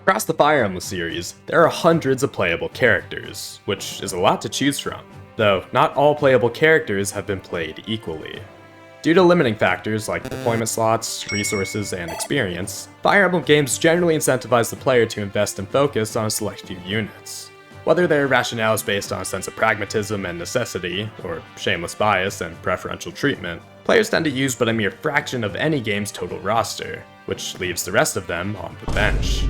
Across the Fire Emblem series, there are hundreds of playable characters, which is a lot to choose from, though not all playable characters have been played equally. Due to limiting factors like deployment slots, resources, and experience, Fire Emblem games generally incentivize the player to invest and focus on a select few units. Whether their rationale is based on a sense of pragmatism and necessity, or shameless bias and preferential treatment, players tend to use but a mere fraction of any game's total roster, which leaves the rest of them on the bench.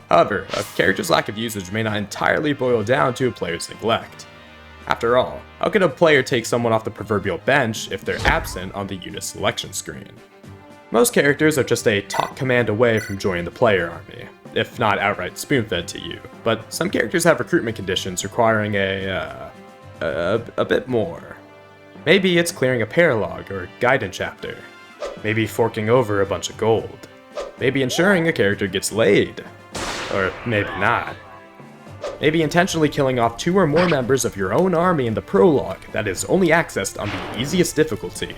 However, a character's lack of usage may not entirely boil down to a player's neglect. After all, how could a player take someone off the proverbial bench if they're absent on the unit selection screen? Most characters are just a talk command away from joining the player army, if not outright spoon-fed to you, but some characters have recruitment conditions requiring a bit more. Maybe it's clearing a paralog or guidance chapter. Maybe forking over a bunch of gold. Maybe ensuring a character gets laid. Or maybe not. Maybe intentionally killing off 2 or more members of your own army in the prologue that is only accessed on the easiest difficulty.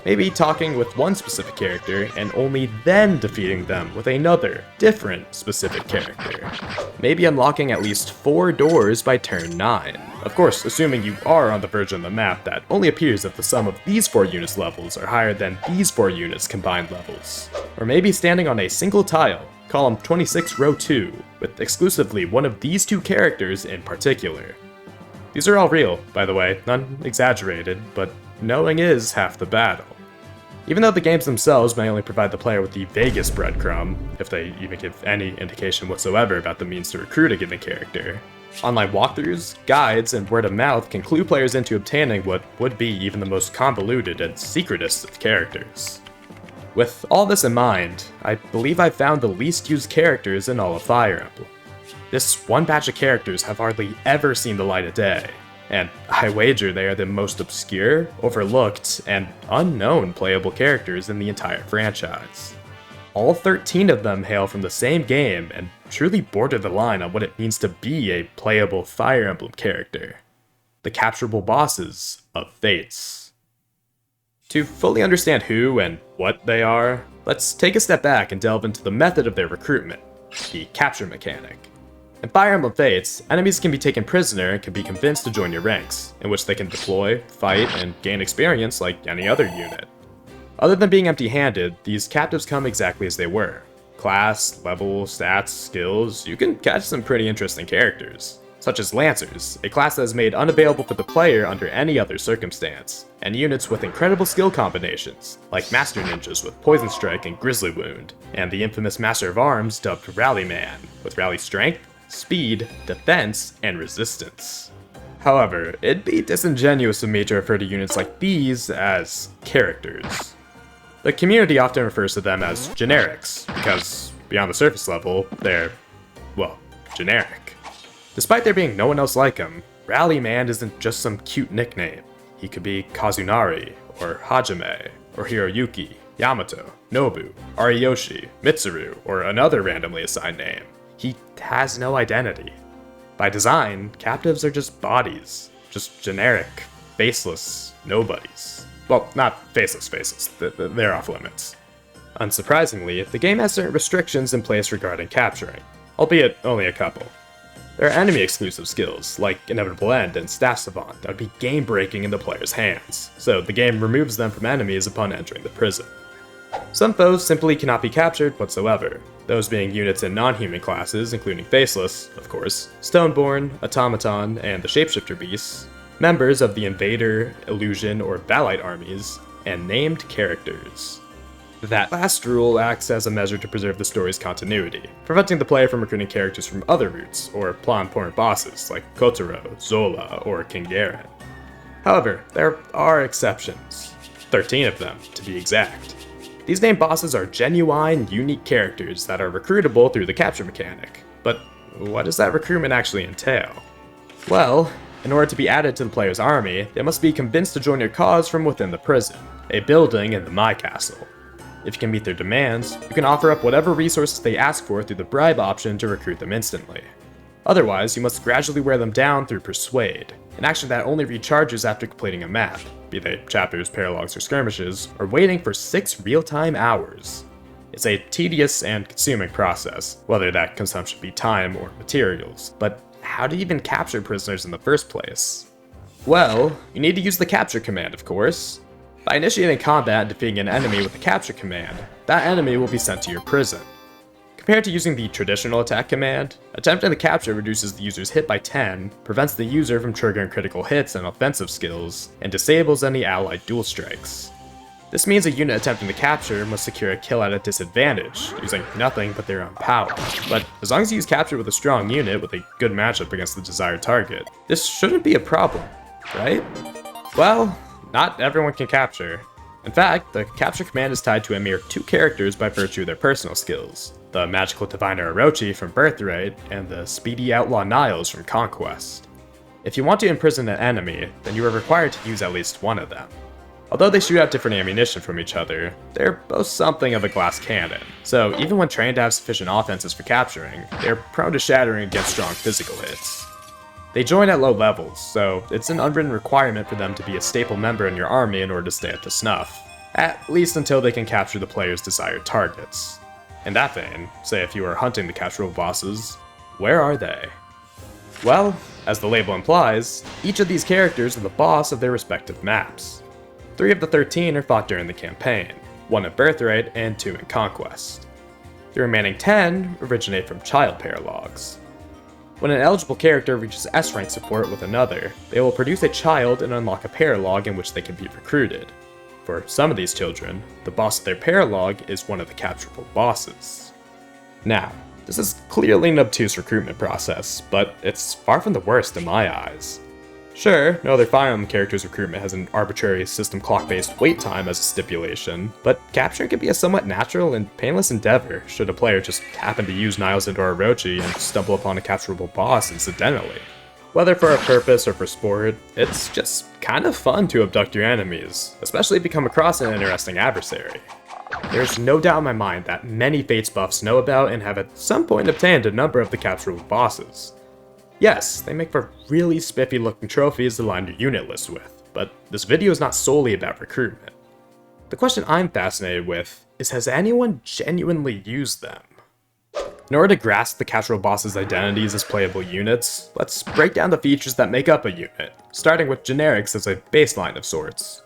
Maybe talking with one specific character and only then defeating them with another, different specific character. Maybe unlocking at least 4 doors by turn 9. Of course, assuming you are on the version of the map that only appears if the sum of these 4 units' levels are higher than these 4 units' combined levels. Or maybe standing on a single tile, column 26 row 2, with exclusively one of these 2 characters in particular. These are all real, by the way, none exaggerated, but knowing is half the battle. Even though the games themselves may only provide the player with the vaguest breadcrumb, if they even give any indication whatsoever about the means to recruit a given character, online walkthroughs, guides, and word of mouth can clue players into obtaining what would be even the most convoluted and secretest of characters. With all this in mind, I believe I've found the least used characters in all of Fire Emblem. This one batch of characters have hardly ever seen the light of day, and I wager they are the most obscure, overlooked, and unknown playable characters in the entire franchise. All 13 of them hail from the same game and truly border the line on what it means to be a playable Fire Emblem character. The capturable bosses of Fates. To fully understand who and what they are, let's take a step back and delve into the method of their recruitment, the capture mechanic. In Fire Emblem Fates, enemies can be taken prisoner and can be convinced to join your ranks, in which they can deploy, fight, and gain experience like any other unit. Other than being empty-handed, these captives come exactly as they were. Class, level, stats, skills, you can catch some pretty interesting characters, such as Lancers, a class that is made unavailable for the player under any other circumstance, and units with incredible skill combinations, like Master Ninjas with Poison Strike and Grizzly Wound, and the infamous Master of Arms dubbed Rally Man, with Rally Strength, Speed, Defense, and Resistance. However, it'd be disingenuous of me to refer to units like these as characters. The community often refers to them as generics, because beyond the surface level, they're, well, generic. Despite there being no one else like him, Rally Man isn't just some cute nickname. He could be Kazunari, or Hajime, or Hiroyuki, Yamato, Nobu, Ariyoshi, Mitsuru, or another randomly assigned name. He has no identity. By design, captives are just bodies. Just generic, faceless nobodies. Well, not faceless, they're off limits. Unsurprisingly, the game has certain restrictions in place regarding capturing, albeit only a couple. There are enemy-exclusive skills, like Inevitable End and Staff Savant, that would be game-breaking in the player's hands, so the game removes them from enemies upon entering the prison. Some foes simply cannot be captured whatsoever, those being units in non-human classes, including Faceless, of course, Stoneborn, Automaton, and the Shapeshifter beasts, members of the Invader, Illusion, or Valite armies, and named characters. That last rule acts as a measure to preserve the story's continuity, preventing the player from recruiting characters from other routes, or plot-important bosses like Kotaro, Zola, or King Garen. However, there are exceptions. 13 of them, to be exact. These named bosses are genuine, unique characters that are recruitable through the capture mechanic. But what does that recruitment actually entail? Well, in order to be added to the player's army, they must be convinced to join your cause from within the prison, a building in the My Castle. If you can meet their demands, you can offer up whatever resources they ask for through the bribe option to recruit them instantly. Otherwise, you must gradually wear them down through Persuade, an action that only recharges after completing a map, be they chapters, paralogs, or skirmishes, or waiting for 6 real-time hours. It's a tedious and consuming process, whether that consumption be time or materials. But how do you even capture prisoners in the first place? Well, you need to use the capture command, of course. By initiating combat and defeating an enemy with the capture command, that enemy will be sent to your prison. Compared to using the traditional attack command, attempting to capture reduces the user's hit by 10, prevents the user from triggering critical hits and offensive skills, and disables any allied dual strikes. This means a unit attempting to capture must secure a kill at a disadvantage, using nothing but their own power. But as long as you use capture with a strong unit with a good matchup against the desired target, this shouldn't be a problem, right? Well, not everyone can capture. In fact, the capture command is tied to a mere 2 characters by virtue of their personal skills. The magical diviner Orochi from Birthright, and the speedy outlaw Niles from Conquest. If you want to imprison an enemy, then you are required to use at least one of them. Although they shoot out different ammunition from each other, they're both something of a glass cannon, so even when trained to have sufficient offenses for capturing, they're prone to shattering against strong physical hits. They join at low levels, so it's an unwritten requirement for them to be a staple member in your army in order to stay up to snuff, at least until they can capture the player's desired targets. In that vein, say if you are hunting the capturable bosses, where are they? Well, as the label implies, each of these characters are the boss of their respective maps. 3 of the 13 are fought during the campaign, 1 in Birthright and 2 in Conquest. The remaining 10 originate from child paralogs. When an eligible character reaches S-rank support with another, they will produce a child and unlock a paralog in which they can be recruited. For some of these children, the boss of their paralog is one of the capturable bosses. Now, this is clearly an obtuse recruitment process, but it's far from the worst in my eyes. Sure, no other Fire Emblem character's recruitment has an arbitrary system clock-based wait time as a stipulation, but capturing can be a somewhat natural and painless endeavor should a player just happen to use Niles and Orochi and stumble upon a capturable boss incidentally. Whether for a purpose or for sport, it's just kind of fun to abduct your enemies, especially if you come across an interesting adversary. There's no doubt in my mind that many Fates buffs know about and have at some point obtained a number of the capturable bosses. Yes, they make for really spiffy looking trophies to line your unit list with, but this video is not solely about recruitment. The question I'm fascinated with is, has anyone genuinely used them? In order to grasp the capturable boss's identities as playable units, let's break down the features that make up a unit, starting with generics as a baseline of sorts.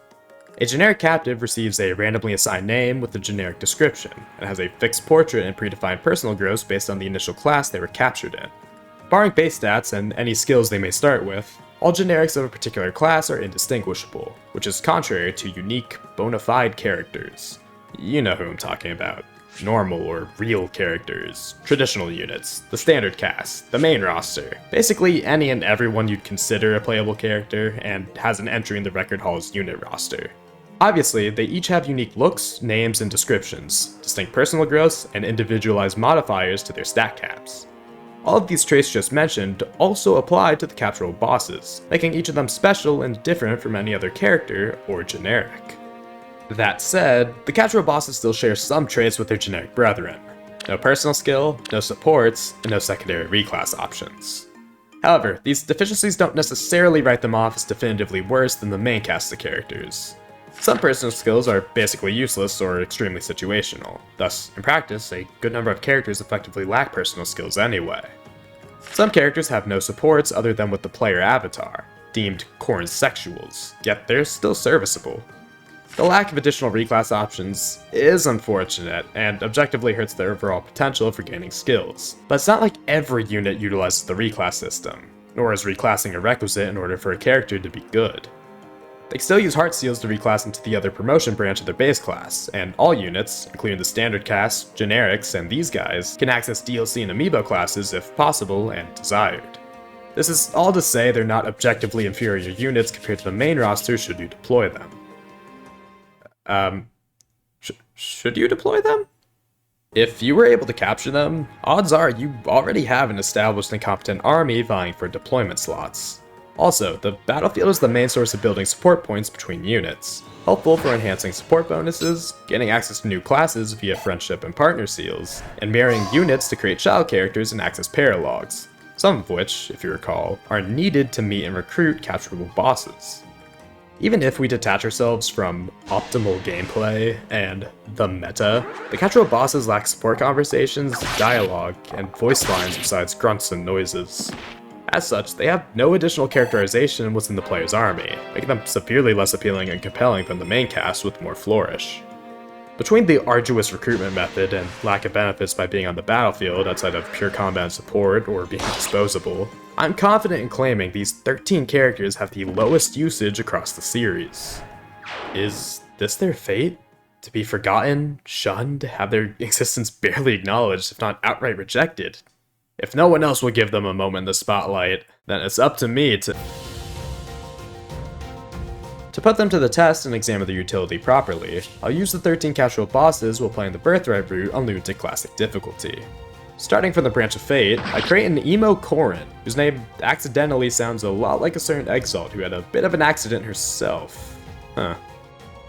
A generic captive receives a randomly assigned name with a generic description, and has a fixed portrait and predefined personal growths based on the initial class they were captured in. Barring base stats and any skills they may start with, all generics of a particular class are indistinguishable, which is contrary to unique, bona fide characters. You know who I'm talking about. Normal or real characters, traditional units, the standard cast, the main roster, basically any and everyone you'd consider a playable character and has an entry in the Record Hall's unit roster. Obviously, they each have unique looks, names, and descriptions, distinct personal growths, and individualized modifiers to their stat caps. All of these traits just mentioned also apply to the capturable bosses, making each of them special and different from any other character or generic. That said, the capturable bosses still share some traits with their generic brethren. No personal skill, no supports, and no secondary reclass options. However, these deficiencies don't necessarily write them off as definitively worse than the main cast of characters. Some personal skills are basically useless or extremely situational, thus, in practice, a good number of characters effectively lack personal skills anyway. Some characters have no supports other than with the player avatar, deemed corn sexuals, yet they're still serviceable. The lack of additional reclass options is unfortunate, and objectively hurts their overall potential for gaining skills, but it's not like every unit utilizes the reclass system, nor is reclassing a requisite in order for a character to be good. They still use heart seals to reclass into the other promotion branch of their base class, and all units, including the standard cast, generics, and these guys, can access DLC and amiibo classes if possible and desired. This is all to say they're not objectively inferior units compared to the main roster should you deploy them. Should you deploy them? If you were able to capture them, odds are you already have an established and competent army vying for deployment slots. Also, the battlefield is the main source of building support points between units, helpful for enhancing support bonuses, gaining access to new classes via friendship and partner seals, and marrying units to create child characters and access paralogs, some of which, if you recall, are needed to meet and recruit capturable bosses. Even if we detach ourselves from optimal gameplay and the meta, the casual bosses lack support conversations, dialogue, and voice lines besides grunts and noises. As such, they have no additional characterization within the player's army, making them severely less appealing and compelling than the main cast with more flourish. Between the arduous recruitment method and lack of benefits by being on the battlefield outside of pure combat support or being disposable, I'm confident in claiming these 13 characters have the lowest usage across the series. Is this their fate? To be forgotten, shunned, have their existence barely acknowledged, if not outright rejected? If no one else will give them a moment in the spotlight, then it's up to me to put them to the test and examine their utility properly. I'll use the 13 casual bosses while playing the Birthright route on Lunatic Classic difficulty. Starting from the Branch of Fate, I create an emo Corrin, whose name accidentally sounds a lot like a certain Exalt who had a bit of an accident herself.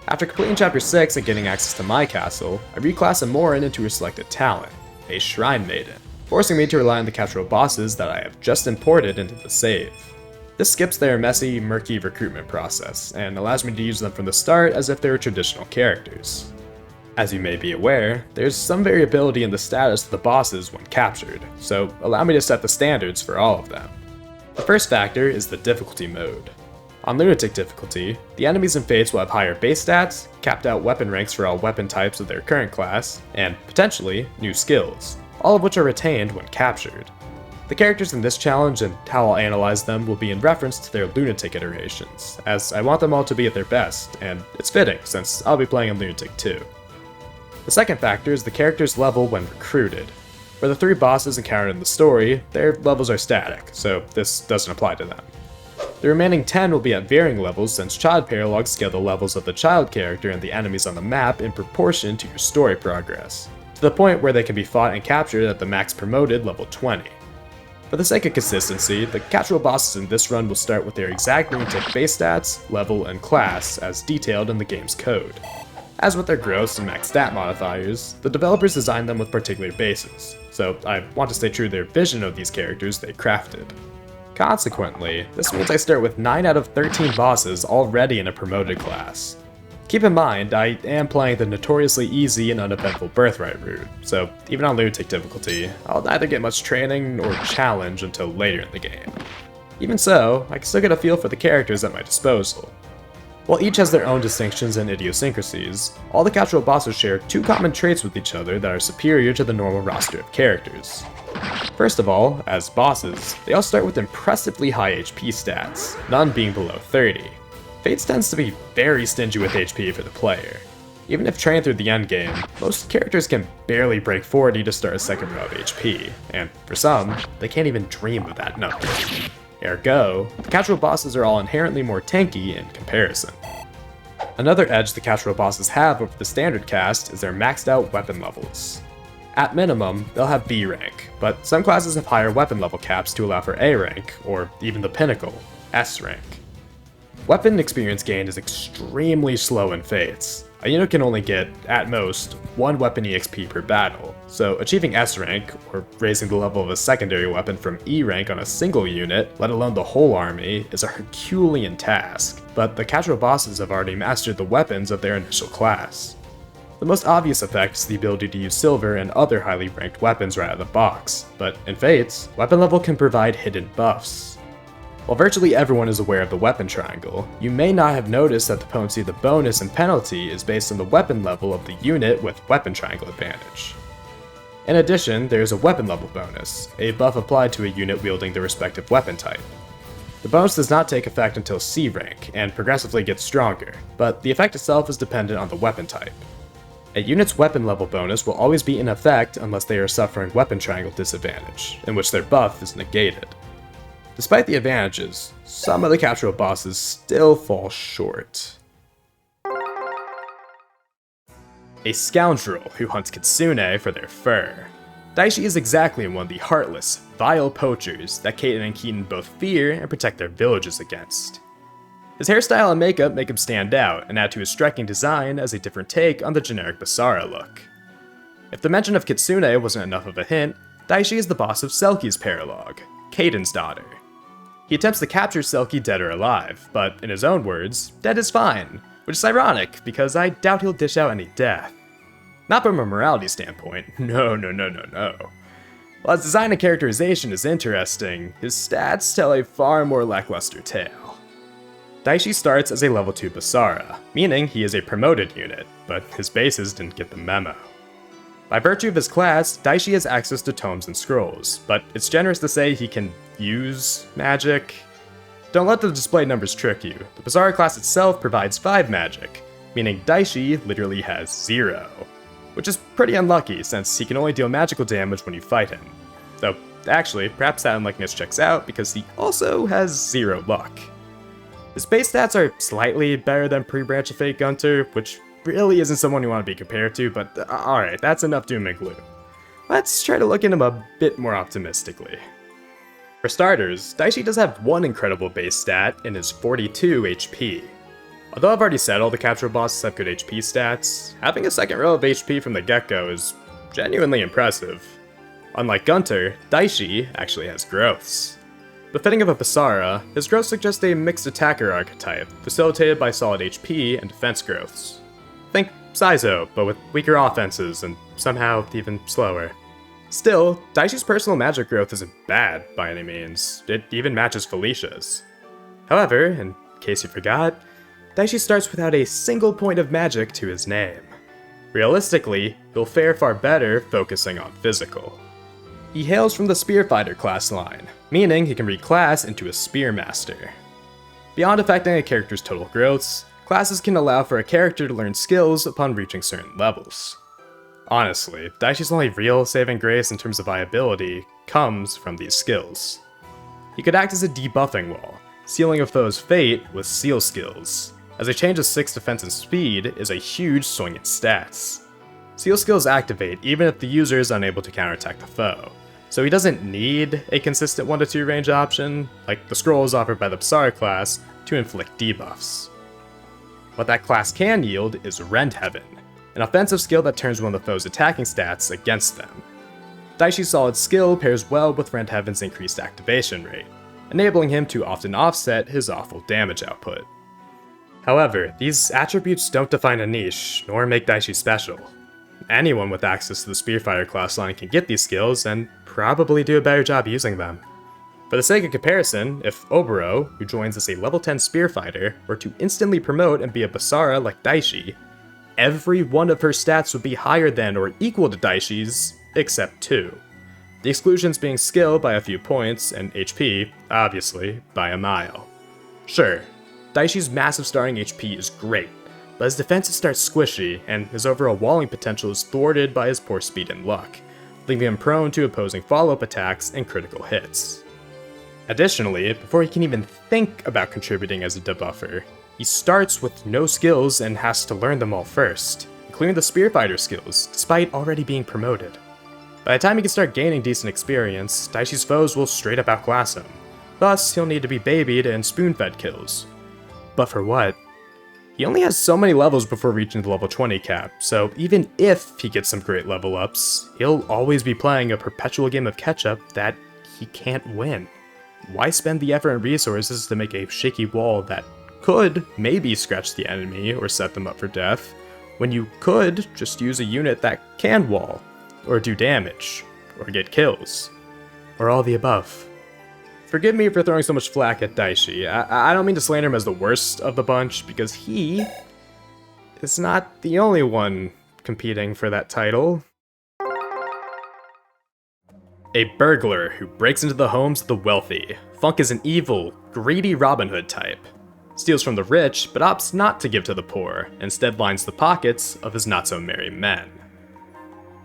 After completing Chapter 6 and getting access to my castle, I reclass Amorin into her selected talent, a Shrine Maiden, forcing me to rely on the casual bosses that I have just imported into the save. This skips their messy, murky recruitment process, and allows me to use them from the start as if they were traditional characters. As you may be aware, there's some variability in the status of the bosses when captured, so allow me to set the standards for all of them. The first factor is the difficulty mode. On Lunatic difficulty, the enemies and fates will have higher base stats, capped out weapon ranks for all weapon types of their current class, and, potentially, new skills, all of which are retained when captured. The characters in this challenge and how I'll analyze them will be in reference to their Lunatic iterations, as I want them all to be at their best, and it's fitting since I'll be playing on Lunatic too. The second factor is the character's level when recruited. For the 3 bosses encountered in the story, their levels are static, so this doesn't apply to them. The remaining 10 will be at varying levels since child paralogs scale the levels of the child character and the enemies on the map in proportion to your story progress, to the point where they can be fought and captured at the max promoted level 20. For the sake of consistency, the casual bosses in this run will start with their exact Lunatic base stats, level, and class as detailed in the game's code. As with their gross and max stat modifiers, the developers designed them with particular bases, so I want to stay true to their vision of these characters they crafted. Consequently, this means I start with 9 out of 13 bosses already in a promoted class. Keep in mind, I am playing the notoriously easy and uneventful Birthright route, so even on Lunatic difficulty, I'll neither get much training or challenge until later in the game. Even so, I can still get a feel for the characters at my disposal. While each has their own distinctions and idiosyncrasies, all the casual bosses share 2 common traits with each other that are superior to the normal roster of characters. First of all, as bosses, they all start with impressively high HP stats, none being below 30. Fates tends to be very stingy with HP for the player. Even if trained through the endgame, most characters can barely break 40 to start a second row of HP, and for some, they can't even dream of that number. Ergo, the casual bosses are all inherently more tanky in comparison. Another edge the casual bosses have over the standard cast is their maxed out weapon levels. At minimum, they'll have B rank, but some classes have higher weapon level caps to allow for A rank, or even the pinnacle, S rank. Weapon experience gain is extremely slow in Fates. A unit can only get, at most, 1 weapon EXP per battle, so achieving S rank, or raising the level of a secondary weapon from E rank on a single unit, let alone the whole army, is a Herculean task, but the casual bosses have already mastered the weapons of their initial class. The most obvious effect is the ability to use silver and other highly ranked weapons right out of the box, but in Fates, weapon level can provide hidden buffs. While virtually everyone is aware of the weapon triangle, you may not have noticed that the potency of the bonus and penalty is based on the weapon level of the unit with weapon triangle advantage. In addition, there is a weapon level bonus, a buff applied to a unit wielding the respective weapon type. The bonus does not take effect until C rank, and progressively gets stronger, but the effect itself is dependent on the weapon type. A unit's weapon level bonus will always be in effect unless they are suffering weapon triangle disadvantage, in which their buff is negated. Despite the advantages, some of the casual bosses still fall short. A scoundrel who hunts kitsune for their fur. Daichi is exactly one of the heartless, vile poachers that Kaiten and Keaton both fear and protect their villages against. His hairstyle and makeup make him stand out and add to his striking design as a different take on the generic Basara look. If the mention of kitsune wasn't enough of a hint, Daichi is the boss of Selkie's paralog, Kaiden's daughter. He attempts to capture Selkie dead or alive, but in his own words, dead is fine, which is ironic because I doubt he'll dish out any death. Not from a morality standpoint, no. While his design and characterization is interesting, his stats tell a far more lackluster tale. Daichi starts as a level 2 Basara, meaning he is a promoted unit, but his bases didn't get the memo. By virtue of his class, Daichi has access to tomes and scrolls, but it's generous to say he can use magic. Don't let the display numbers trick you. The Basara class itself provides 5 magic, meaning Daichi literally has 0. Which is pretty unlucky since he can only deal magical damage when you fight him. Though, actually, perhaps that unluckiness checks out because he also has 0 luck. His base stats are slightly better than pre-Branch of Fate Gunter, which really isn't someone you want to be compared to, but alright, that's enough doom and gloom. Let's try to look at him a bit more optimistically. For starters, Daichi does have one incredible base stat in his 42 HP. Although I've already said all the capture bosses have good HP stats, having a second row of HP from the get-go is genuinely impressive. Unlike Gunter, Daichi actually has growths. Befitting of a Basara, his growths suggest a mixed attacker archetype, facilitated by solid HP and defense growths. Think Saizo, but with weaker offenses and somehow even slower. Still, Daichi's personal magic growth isn't bad by any means, it even matches Felicia's. However, in case you forgot, Daichi starts without a single point of magic to his name. Realistically, he'll fare far better focusing on physical. He hails from the Spearfighter class line, meaning he can reclass into a Spearmaster. Beyond affecting a character's total growths, classes can allow for a character to learn skills upon reaching certain levels. Honestly, Daichi's only real saving grace in terms of viability comes from these skills. He could act as a debuffing wall, sealing a foe's fate with seal skills, as a change of 6 defense and speed is a huge swing in stats. Seal skills activate even if the user is unable to counterattack the foe, so he doesn't need a consistent 1-2 range option, like the scrolls offered by the Basara class, to inflict debuffs. What that class can yield is Rend Heaven, an offensive skill that turns one of the foe's attacking stats against them. Daichi's solid skill pairs well with Rend Heaven's increased activation rate, enabling him to often offset his awful damage output. However, these attributes don't define a niche, nor make Daichi special. Anyone with access to the Spearfighter class line can get these skills and probably do a better job using them. For the sake of comparison, if Oboro, who joins as a level 10 Spearfighter, were to instantly promote and be a Basara like Daichi, every one of her stats would be higher than or equal to Daichi's, except 2. The exclusions being skill by a few points, and HP, obviously, by a mile. Sure, Daichi's massive starting HP is great, but his defenses start squishy, and his overall walling potential is thwarted by his poor speed and luck, leaving him prone to opposing follow-up attacks and critical hits. Additionally, before he can even think about contributing as a debuffer, he starts with no skills and has to learn them all first, including the Spearfighter skills, despite already being promoted. By the time he can start gaining decent experience, Daichi's foes will straight up outclass him, thus he'll need to be babied and spoon-fed kills. But for what? He only has so many levels before reaching the level 20 cap, so even if he gets some great level ups, he'll always be playing a perpetual game of catch-up that he can't win. Why spend the effort and resources to make a shaky wall that could maybe scratch the enemy or set them up for death, when you could just use a unit that can wall, or do damage, or get kills, or all the above? Forgive me for throwing so much flack at Daichi. I don't mean to slander him as the worst of the bunch, because he is not the only one competing for that title. A burglar who breaks into the homes of the wealthy, Funke is an evil, greedy Robin Hood type. Steals from the rich, but opts not to give to the poor, instead lines the pockets of his not-so-merry men.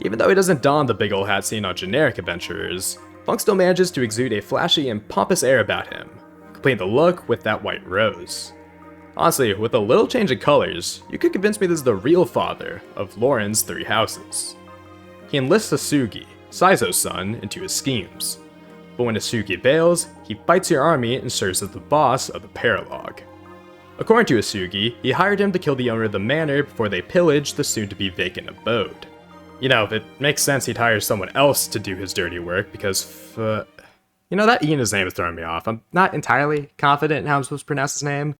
Even though he doesn't don the big ol' hat seen on generic adventurers, Funke still manages to exude a flashy and pompous air about him, completing the look with that white rose. Honestly, with a little change in colors, you could convince me this is the real father of Lauren's 3 houses. He enlists Asugi, Saizo's son, into his schemes, but when Asugi bails, he fights your army and serves as the boss of the Paralog. According to Asugi, he hired him to kill the owner of the manor before they pillaged the soon-to-be vacant abode. You know, it makes sense he'd hire someone else to do his dirty work because You know, that Ian's name is throwing me off. I'm not entirely confident in how I'm supposed to pronounce his name.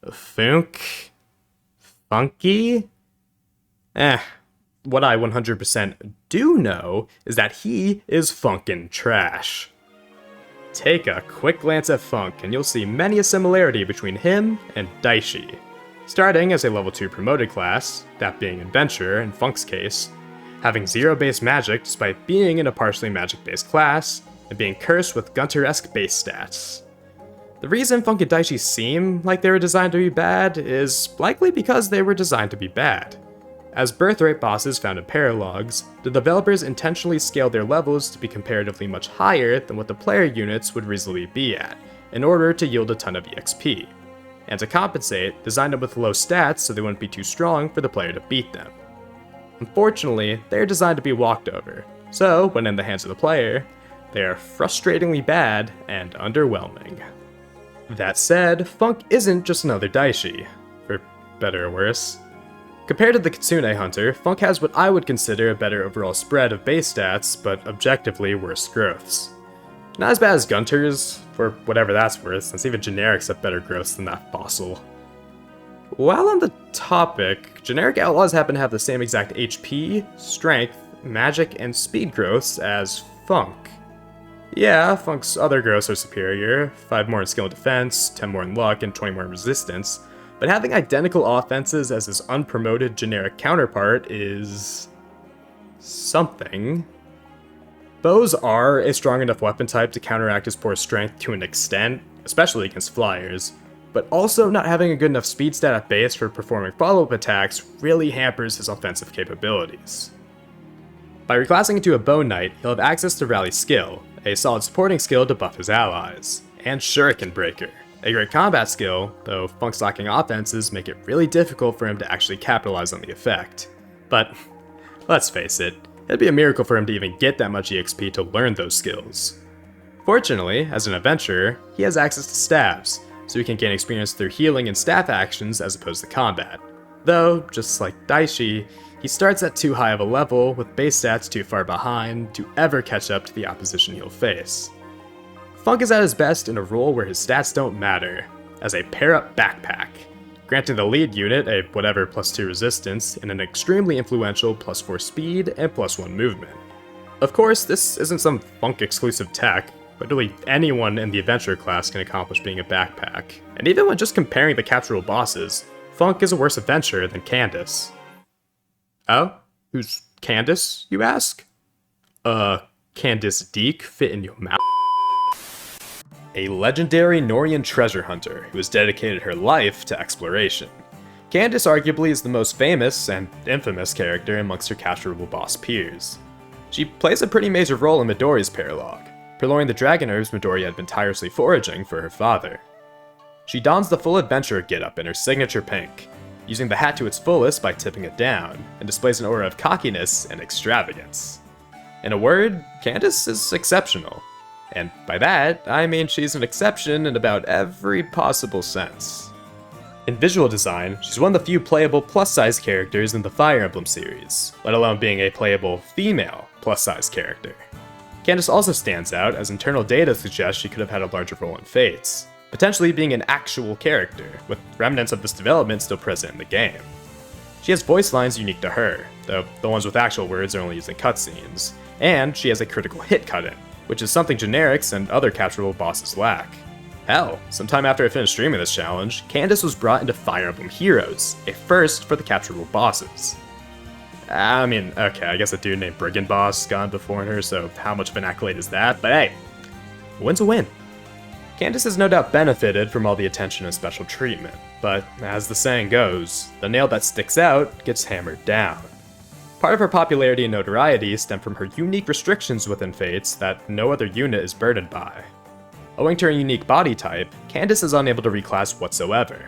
Funke? Funky? What I 100% do know is that he is funkin' trash. Take a quick glance at Funk and you'll see many a similarity between him and Daichi. Starting as a level 2 promoted class, that being Adventurer in Funk's case, having 0 base magic despite being in a partially magic-based class, and being cursed with Gunter-esque base stats. The reason Funk and Daichi seem like they were designed to be bad is likely because they were designed to be bad. As birthright bosses found in paralogs, the developers intentionally scaled their levels to be comparatively much higher than what the player units would reasonably be at, in order to yield a ton of EXP. And to compensate, designed them with low stats so they wouldn't be too strong for the player to beat them. Unfortunately, they are designed to be walked over, so when in the hands of the player, they are frustratingly bad and underwhelming. That said, Funk isn't just another Daichi, for better or worse. Compared to the Kitsune Hunter, Funk has what I would consider a better overall spread of base stats, but objectively worse growths. Not as bad as Gunter's, for whatever that's worth, since even generics have better growths than that fossil. While on the topic, generic outlaws happen to have the same exact HP, strength, magic, and speed growths as Funk. Yeah, Funk's other growths are superior, 5 more in skill and defense, 10 more in luck, and 20 more in resistance, but having identical offenses as his unpromoted generic counterpart is something. Bows are a strong enough weapon type to counteract his poor strength to an extent, especially against flyers, but also not having a good enough speed stat at base for performing follow-up attacks really hampers his offensive capabilities. By reclassing into a Bow Knight, he'll have access to Rally Skill, a solid supporting skill to buff his allies, and Shuriken Breaker, a great combat skill, though Funk's lacking offenses make it really difficult for him to actually capitalize on the effect. But let's face it, it'd be a miracle for him to even get that much EXP to learn those skills. Fortunately, as an adventurer, he has access to stabs, so he can gain experience through healing and staff actions as opposed to combat. Though, just like Daichi, he starts at too high of a level with base stats too far behind to ever catch up to the opposition he'll face. Funk is at his best in a role where his stats don't matter, as a pair-up backpack, granting the lead unit a whatever +2 resistance and an extremely influential +4 speed and +1 movement. Of course, this isn't some Funk-exclusive tech, literally anyone in the adventure class can accomplish being a backpack, and even when just comparing the capturable bosses, Funk is a worse adventurer than Candace. Oh? Who's Candace, you ask? Candace Deke fit in your mouth? A legendary Norian treasure hunter who has dedicated her life to exploration. Candace arguably is the most famous and infamous character amongst her capturable boss peers. She plays a pretty major role in Midori's paralogue, purloining the dragon herbs Midori had been tirelessly foraging for her father. She dons the full adventurer getup in her signature pink, using the hat to its fullest by tipping it down, and displays an aura of cockiness and extravagance. In a word, Candace is exceptional. And by that, I mean she's an exception in about every possible sense. In visual design, she's one of the few playable plus-size characters in the Fire Emblem series, let alone being a playable female plus-size character. Candace also stands out, as internal data suggests she could have had a larger role in Fates, potentially being an actual character, with remnants of this development still present in the game. She has voice lines unique to her, though the ones with actual words are only used in cutscenes, and she has a critical hit cut-in, which is something generics and other capturable bosses lack. Hell, sometime after I finished streaming this challenge, Candace was brought into Fire Emblem Heroes, a first for the capturable bosses. I mean, okay, I guess a dude named Brigand Boss gone before her, so how much of an accolade is that? But hey, a win's a win. Candace has no doubt benefited from all the attention and special treatment, but as the saying goes, the nail that sticks out gets hammered down. Part of her popularity and notoriety stem from her unique restrictions within Fates that no other unit is burdened by. Owing to her unique body type, Candace is unable to reclass whatsoever.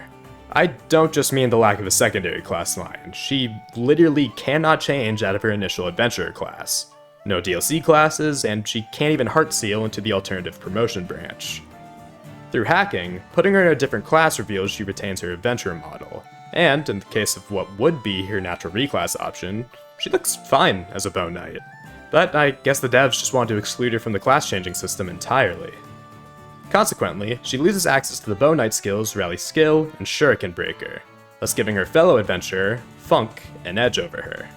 I don't just mean the lack of a secondary class line, she literally cannot change out of her initial adventurer class. No DLC classes, and she can't even heart seal into the alternative promotion branch. Through hacking, putting her in a different class reveals she retains her adventurer model, and in the case of what would be her natural reclass option, she looks fine as a Bow Knight. But I guess the devs just wanted to exclude her from the class-changing system entirely. Consequently, she loses access to the Bow Knight skills Rally Skill and Shuriken Breaker, thus giving her fellow adventurer, Funke, an edge over her.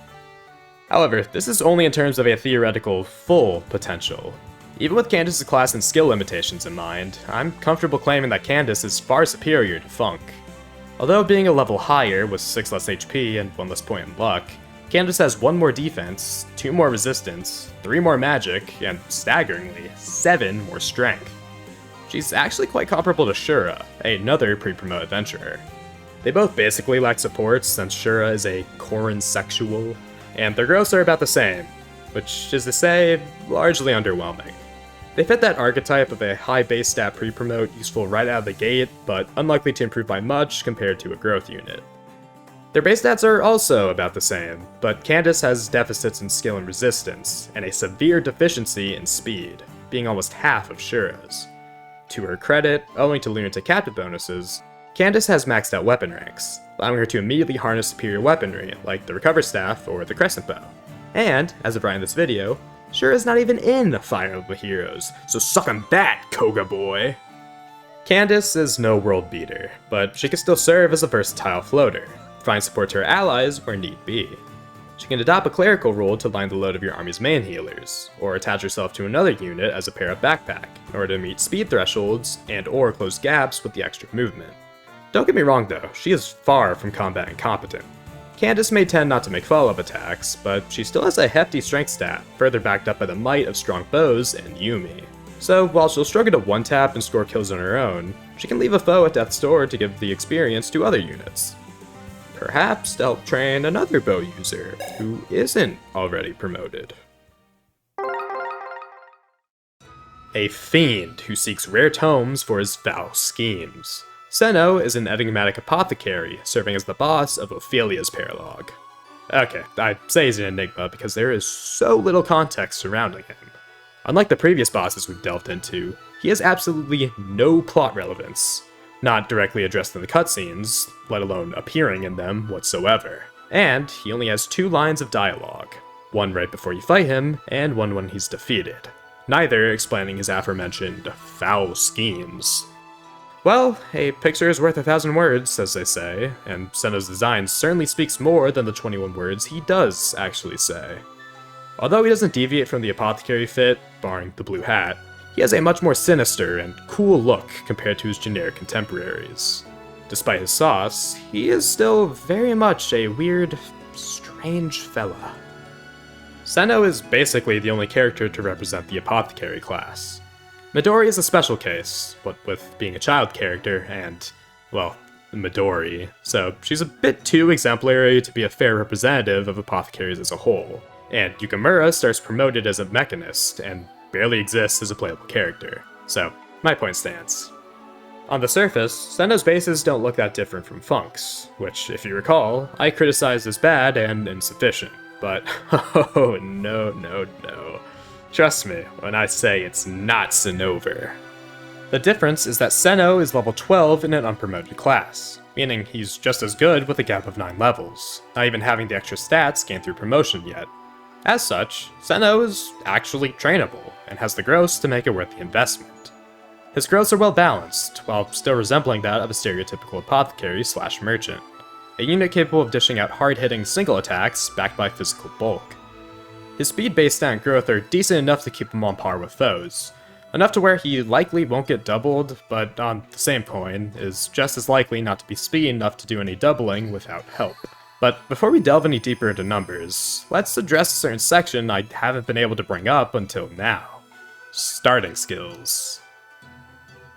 However, this is only in terms of a theoretical full potential. Even with Candace's class and skill limitations in mind, I'm comfortable claiming that Candace is far superior to Funke. Although being a level higher with 6 less HP and 1 less point in luck, Candace has 1 more defense, 2 more resistance, 3 more magic, and staggeringly, 7 more strength. She's actually quite comparable to Zhara, another pre-promote adventurer. They both basically lack support since Zhara is a Corrin sexual, and their growths are about the same, which is to say, largely underwhelming. They fit that archetype of a high base stat pre-promote useful right out of the gate, but unlikely to improve by much compared to a growth unit. Their base stats are also about the same, but Candace has deficits in skill and resistance, and a severe deficiency in speed, being almost half of Zhara's. To her credit, owing to lunatic captive bonuses, Candace has maxed out weapon ranks, allowing her to immediately harness superior weaponry like the Recover Staff or the Crescent Bow. And, as of writing this video, Zhara's not even in Fire Emblem Heroes, so suck on that, Koga boy! Candace is no world beater, but she can still serve as a versatile floater, providing support to her allies where need be. She can adopt a clerical role to line the load of your army's main healers, or attach herself to another unit as a pair-up backpack, in order to meet speed thresholds and/or close gaps with the extra movement. Don't get me wrong though, she is far from combat incompetent. Candace may tend not to make follow-up attacks, but she still has a hefty strength stat, further backed up by the might of strong bows and Yumi. So while she'll struggle to one-tap and score kills on her own, she can leave a foe at death's door to give the experience to other units. Perhaps to help train another bow user who isn't already promoted. A fiend who seeks rare tomes for his foul schemes. Senno is an enigmatic apothecary serving as the boss of Ophelia's Paralog. Okay, I say he's an enigma because there is so little context surrounding him. Unlike the previous bosses we've delved into, he has absolutely no plot relevance, not directly addressed in the cutscenes, let alone appearing in them whatsoever. And he only has 2 lines of dialogue, one right before you fight him, and one when he's defeated, neither explaining his aforementioned foul schemes. Well, a picture is worth 1,000 words, as they say, and Senno's design certainly speaks more than the 21 words he does actually say. Although he doesn't deviate from the apothecary fit, barring the blue hat, he has a much more sinister and cool look compared to his generic contemporaries. Despite his sauce, he is still very much a weird, strange fella. Senno is basically the only character to represent the apothecary class. Midori is a special case, what with being a child character and, well, Midori, so she's a bit too exemplary to be a fair representative of apothecaries as a whole. And Yukimura starts promoted as a mechanist, and barely exists as a playable character, so my point stands. On the surface, Senno's bases don't look that different from Funke's, which, if you recall, I criticized as bad and insufficient, but oh no. Trust me when I say it's not Sennover. The difference is that Senno is level 12 in an unpromoted class, meaning he's just as good with a gap of 9 levels, not even having the extra stats gained through promotion yet. As such, Senno is actually trainable, and has the growths to make it worth the investment. His growths are well balanced, while still resembling that of a stereotypical apothecary/merchant, a unit capable of dishing out hard-hitting single attacks backed by physical bulk. His speed-based stat and growth are decent enough to keep him on par with foes, enough to where he likely won't get doubled, but on the same point, is just as likely not to be speedy enough to do any doubling without help. But before we delve any deeper into numbers, let's address a certain section I haven't been able to bring up until now. Starting skills.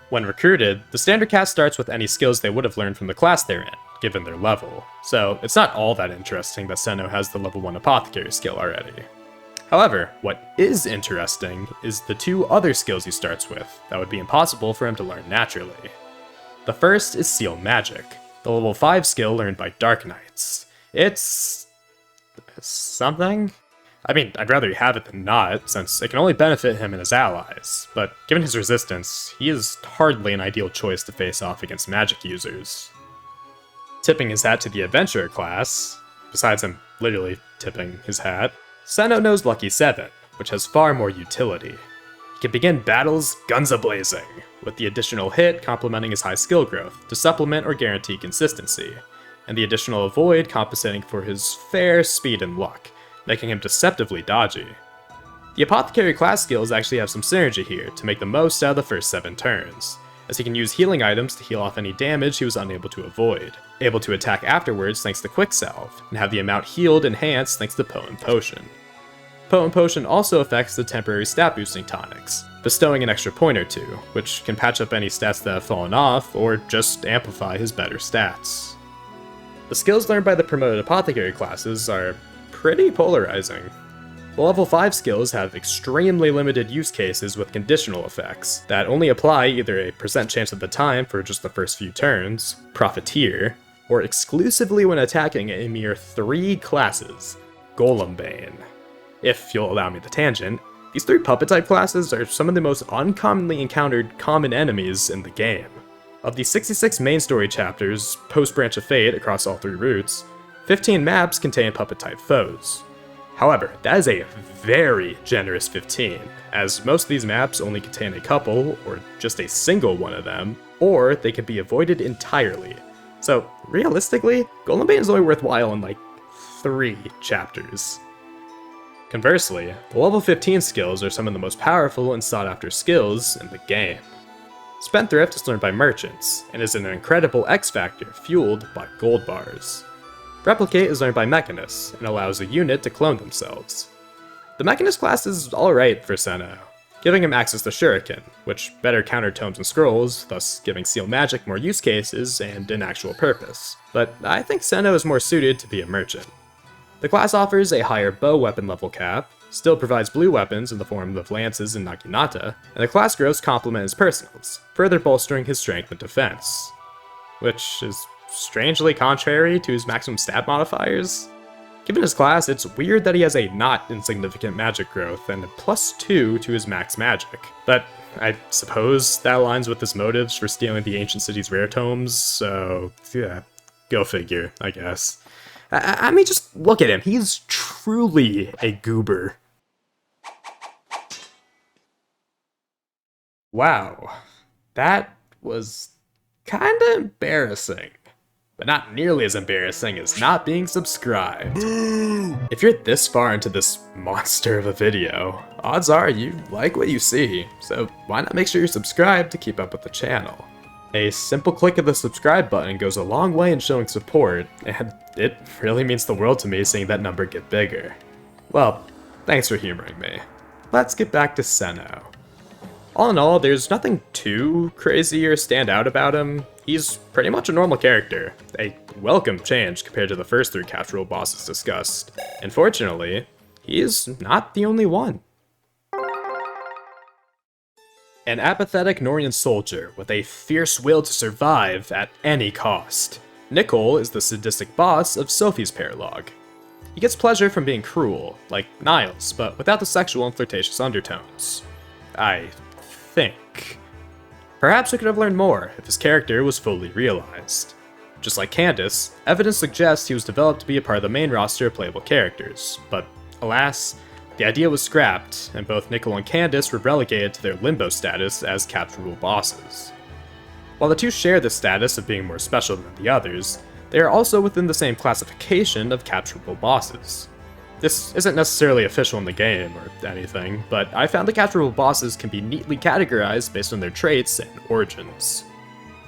When recruited, the standard cast starts with any skills they would have learned from the class they're in, given their level, so it's not all that interesting that Senno has the level 1 apothecary skill already. However, what is interesting is the 2 other skills he starts with that would be impossible for him to learn naturally. The first is Seal Magic, the level 5 skill learned by Dark Knights. It's something? I mean, I'd rather he have it than not, since it can only benefit him and his allies, but given his resistance, he is hardly an ideal choice to face off against magic users. Tipping his hat to the Adventurer class, besides him literally tipping his hat, Senno knows Lucky 7, which has far more utility. He can begin battles guns a-blazing, with the additional hit complementing his high skill growth to supplement or guarantee consistency, and the additional avoid compensating for his fair speed and luck, making him deceptively dodgy. The Apothecary class skills actually have some synergy here to make the most out of the first 7 turns, as he can use healing items to heal off any damage he was unable to avoid, able to attack afterwards thanks to Quick Salve, and have the amount healed enhanced thanks to Potent Potion. Potent Potion also affects the temporary stat boosting tonics, bestowing an extra point or two, which can patch up any stats that have fallen off, or just amplify his better stats. The skills learned by the promoted Apothecary classes are pretty polarizing. The level 5 skills have extremely limited use cases with conditional effects that only apply either a percent chance at the time for just the first few turns, Profiteer, or exclusively when attacking a mere 3 classes, Golembane. If you'll allow me the tangent, these 3 puppet-type classes are some of the most uncommonly encountered common enemies in the game. Of the 66 main story chapters, post-Branch of Fate across all 3 routes, 15 maps contain puppet-type foes. However, that is a very generous 15, as most of these maps only contain a couple, or just a single one of them, or they can be avoided entirely. So, realistically, Golembane is only worthwhile in like 3 chapters. Conversely, the level 15 skills are some of the most powerful and sought after skills in the game. Spendthrift is learned by merchants, and is an incredible X-Factor fueled by gold bars. Replicate is learned by Mechanist, and allows a unit to clone themselves. The Mechanist class is alright for Senno, giving him access to Shuriken, which better counter tomes and scrolls, thus giving Seal Magic more use cases and an actual purpose. But I think Senno is more suited to be a merchant. The class offers a higher bow weapon level cap, still provides blue weapons in the form of lances and naginata, and the class growths complement his personals, further bolstering his strength and defense. Which is strangely contrary to his maximum stat modifiers. Given his class, it's weird that he has a not insignificant magic growth and a +2 to his max magic, but I suppose that aligns with his motives for stealing the Ancient City's rare tomes, so yeah, go figure, I guess. I mean, just look at him, he's truly a goober. Wow, that was kinda embarrassing. But not nearly as embarrassing as not being subscribed. If you're this far into this monster of a video, odds are you like what you see, so why not make sure you're subscribed to keep up with the channel. A simple click of the subscribe button goes a long way in showing support, and it really means the world to me seeing that number get bigger. Well, thanks for humoring me. Let's get back to Senno. All in all, there's nothing too crazy or stand out about him. He's pretty much a normal character, a welcome change compared to the first 3 capturable bosses discussed. And fortunately, he is not the only one. An apathetic Norian soldier with a fierce will to survive at any cost. Nichol is the sadistic boss of Sophie's Paralog. He gets pleasure from being cruel, like Niles, but without the sexual and flirtatious undertones. I think. Perhaps we could have learned more if his character was fully realized. Just like Candace, evidence suggests he was developed to be a part of the main roster of playable characters, but alas, the idea was scrapped, and both Nichol and Candace were relegated to their limbo status as capturable bosses. While the two share the status of being more special than the others, they are also within the same classification of capturable bosses. This isn't necessarily official in the game or anything, but I found the capturable bosses can be neatly categorized based on their traits and origins.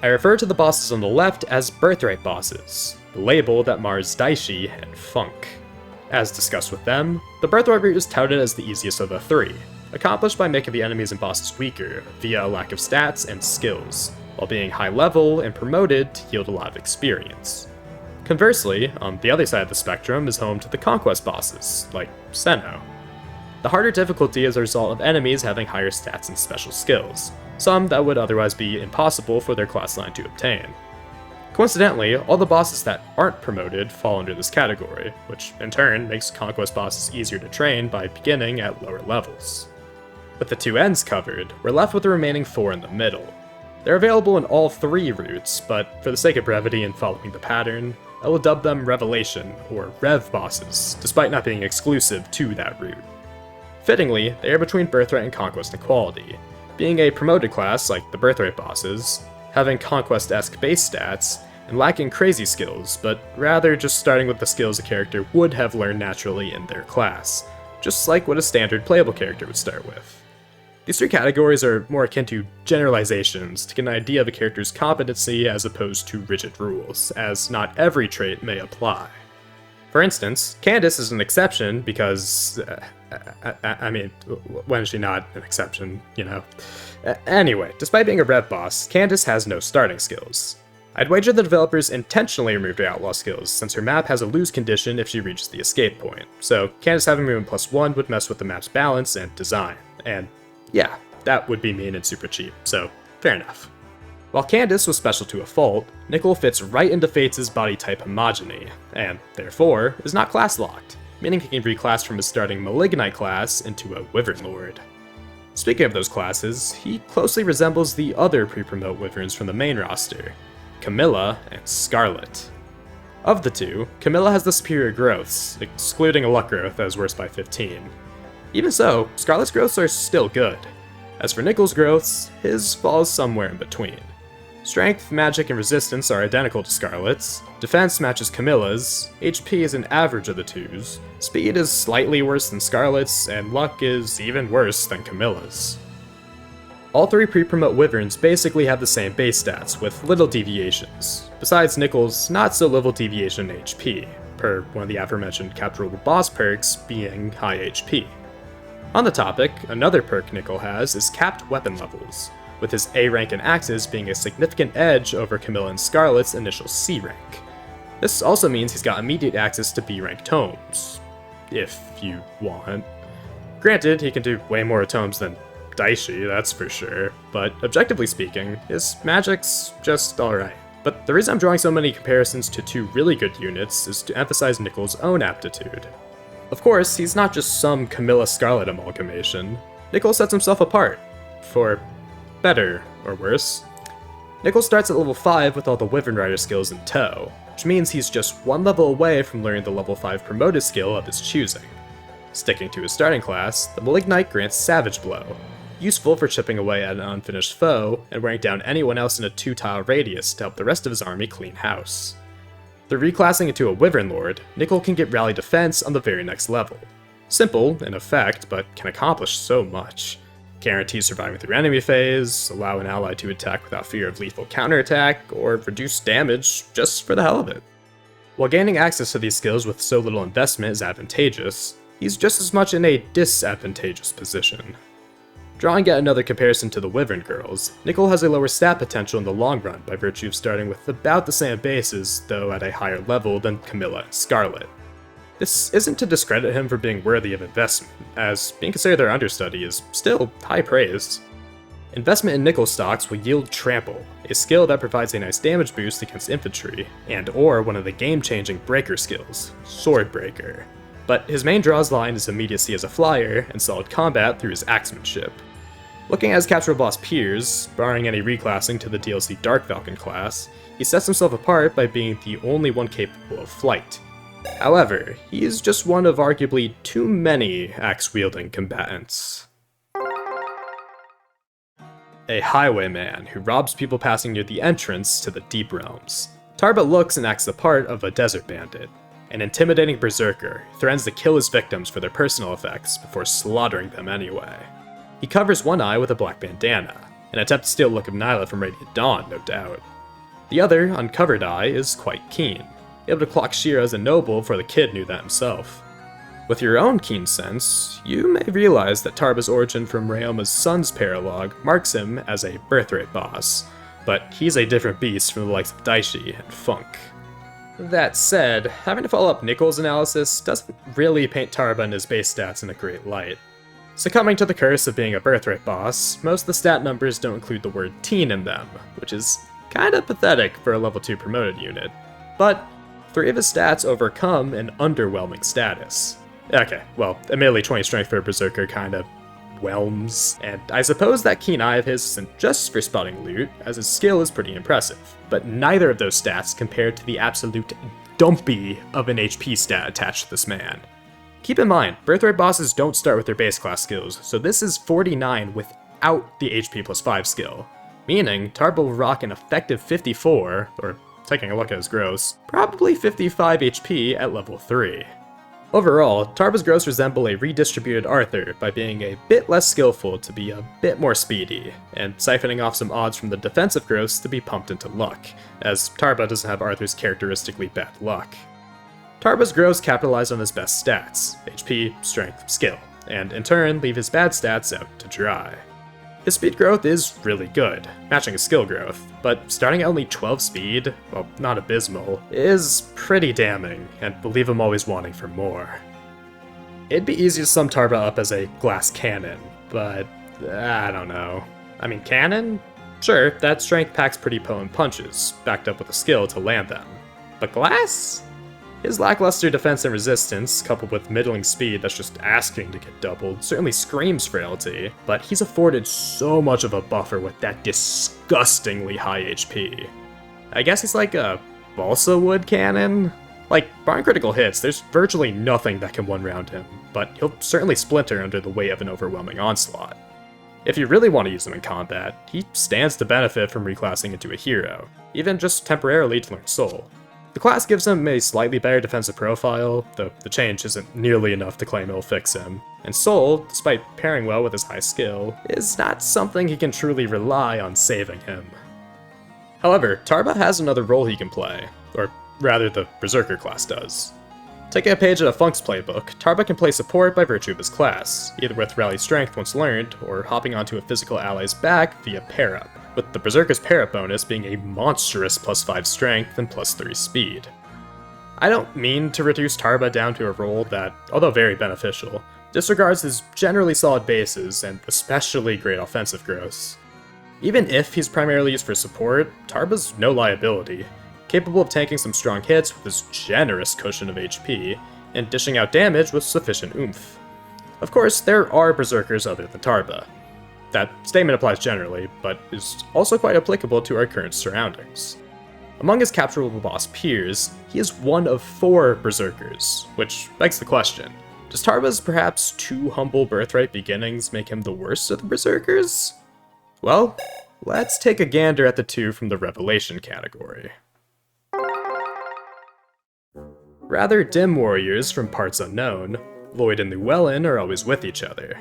I refer to the bosses on the left as birthright bosses, the label that mars Daichi and Funke. As discussed with them, the birthright route is touted as the easiest of the 3, accomplished by making the enemies and bosses weaker via a lack of stats and skills, while being high level and promoted to yield a lot of experience. Conversely, on the other side of the spectrum is home to the conquest bosses, like Senno. The harder difficulty is a result of enemies having higher stats and special skills, some that would otherwise be impossible for their class line to obtain. Coincidentally, all the bosses that aren't promoted fall under this category, which in turn makes conquest bosses easier to train by beginning at lower levels. With the 2 ends covered, we're left with the remaining 4 in the middle. They're available in all 3 routes, but for the sake of brevity and following the pattern, I will dub them Revelation, or Rev bosses, despite not being exclusive to that route. Fittingly, they are between Birthright and Conquest equality, being a promoted class like the Birthright bosses, having Conquest-esque base stats, and lacking crazy skills, but rather just starting with the skills a character would have learned naturally in their class, just like what a standard playable character would start with. These three categories are more akin to generalizations to get an idea of a character's competency as opposed to rigid rules, as not every trait may apply. For instance, Candace is an exception because, when is she not an exception, you know? Anyway, despite being a rev boss, Candace has no starting skills. I'd wager the developers intentionally removed her outlaw skills, since her map has a lose condition if she reaches the escape point, so Candace having movement +1 would mess with the map's balance and design, and yeah, that would be mean and super cheap, so fair enough. While Candace was special to a fault, Nichol fits right into Fates' body type homogeny, and therefore is not class locked, meaning he can reclass from his starting Malignite class into a Wyvern Lord. Speaking of those classes, he closely resembles the other pre-promote Wyverns from the main roster, Camilla and Scarlet. Of the two, Camilla has the superior growths, excluding a luck growth as worse by 15. Even so, Scarlet's growths are still good. As for Nichol's growths, his falls somewhere in between. Strength, magic, and resistance are identical to Scarlet's, defense matches Camilla's, HP is an average of the twos, speed is slightly worse than Scarlet's, and luck is even worse than Camilla's. All three pre-promote Wyverns basically have the same base stats, with little deviations, besides Nichol's not-so-little deviation in HP, per one of the aforementioned capturable boss perks being high HP. On the topic, another perk Nichol has is capped weapon levels, with his A rank and axes being a significant edge over Camilla and Scarlet's initial C rank. This also means he's got immediate access to B rank tomes, if you want. Granted, he can do way more tomes than Daichi, that's for sure, but objectively speaking, his magic's just alright. But the reason I'm drawing so many comparisons to two really good units is to emphasize Nichol's own aptitude. Of course, he's not just some Camilla-Scarlet amalgamation. Nichol sets himself apart, for better or worse. Nichol starts at level 5 with all the Wyvern Rider skills in tow, which means he's just one level away from learning the level 5 promoted skill of his choosing. Sticking to his starting class, the Malignite grants Savage Blow, useful for chipping away at an unfinished foe and wearing down anyone else in a 2-tile radius to help the rest of his army clean house. Through reclassing into a Wyvern Lord, Nichol can get Rally Defense on the very next level. Simple, in effect, but can accomplish so much. Guarantee surviving through enemy phase, allow an ally to attack without fear of lethal counterattack, or reduce damage just for the hell of it. While gaining access to these skills with so little investment is advantageous, he's just as much in a disadvantageous position. Drawing yet another comparison to the Wyvern girls, Nichol has a lower stat potential in the long run by virtue of starting with about the same bases, though at a higher level than Camilla and Scarlet. This isn't to discredit him for being worthy of investment, as being considered their understudy is still high praise. Investment in Nichol stocks will yield Trample, a skill that provides a nice damage boost against infantry, and or one of the game-changing breaker skills, Sword Breaker. But his main draws lie in his immediacy as a flyer and solid combat through his axemanship. Looking at his capture boss peers, barring any reclassing to the DLC Dark Falcon class, he sets himself apart by being the only one capable of flight. However, he is just one of arguably too many axe-wielding combatants. A highwayman who robs people passing near the entrance to the Deep Realms. Tarba looks and acts the part of a desert bandit, an intimidating berserker who threatens to kill his victims for their personal effects before slaughtering them anyway. He covers one eye with a black bandana, an attempt to steal the look of Nyla from Radiant Dawn, no doubt. The other, uncovered eye, is quite keen, able to clock Shira as a noble before the kid knew that himself. With your own keen sense, you may realize that Tarba's origin from Ryoma's son's paralogue marks him as a birthright boss, but he's a different beast from the likes of Daichi and Funke. That said, having to follow up Nichol's analysis doesn't really paint Tarba and his base stats in a great light. Succumbing to the curse of being a birthright boss, most of the stat numbers don't include the word teen in them, which is kinda pathetic for a level 2 promoted unit. But 3 of his stats overcome an underwhelming status. Okay, well, admittedly 20 strength for a berserker kinda whelms, and I suppose that keen eye of his isn't just for spotting loot, as his skill is pretty impressive, but neither of those stats compared to the absolute dumpy of an HP stat attached to this man. Keep in mind, birthright bosses don't start with their base class skills, so this is 49 without the HP plus 5 skill, meaning Tarba will rock an effective 54, or taking a look at his gross, probably 55 HP at level 3. Overall, Tarba's gross resemble a redistributed Arthur by being a bit less skillful to be a bit more speedy, and siphoning off some odds from the defensive gross to be pumped into luck, as Tarba doesn't have Arthur's characteristically bad luck. Tarba's gross capitalize on his best stats, HP, strength, skill, and in turn leave his bad stats out to dry. His speed growth is really good, matching his skill growth, but starting at only 12 speed, well, not abysmal, is pretty damning, and will leave him always wanting for more. It'd be easy to sum Tarba up as a glass cannon, but I don't know. I mean, cannon? Sure, that strength packs pretty potent punches, backed up with a skill to land them. But glass? His lackluster defense and resistance, coupled with middling speed that's just asking to get doubled, certainly screams frailty, but he's afforded so much of a buffer with that disgustingly high HP. I guess he's like a balsa wood cannon? Like, barring critical hits, there's virtually nothing that can one-round him, but he'll certainly splinter under the weight of an overwhelming onslaught. If you really want to use him in combat, he stands to benefit from reclassing into a hero, even just temporarily to learn Soul. The class gives him a slightly better defensive profile, though the change isn't nearly enough to claim it'll fix him. And Soul, despite pairing well with his high skill, is not something he can truly rely on saving him. However, Tarba has another role he can play, or rather the Berserker class does. Taking a page out of Funk's playbook, Tarba can play support by virtue of his class, either with Rally Strength once learned, or hopping onto a physical ally's back via pair-up, with the Berserker's pair-up bonus being a monstrous plus 5 strength and plus 3 speed. I don't mean to reduce Tarba down to a role that, although very beneficial, disregards his generally solid bases and especially great offensive gross. Even if he's primarily used for support, Tarba's no liability, capable of tanking some strong hits with his generous cushion of HP, and dishing out damage with sufficient oomph. Of course, there are Berserkers other than Tarba. That statement applies generally, but is also quite applicable to our current surroundings. Among his capturable boss peers, he is one of 4 Berserkers, which begs the question, does Tarba's perhaps too humble birthright beginnings make him the worst of the Berserkers? Well, let's take a gander at the 2 from the Revelation category. Rather dim warriors from parts unknown, Lloyd and Llewelyn are always with each other.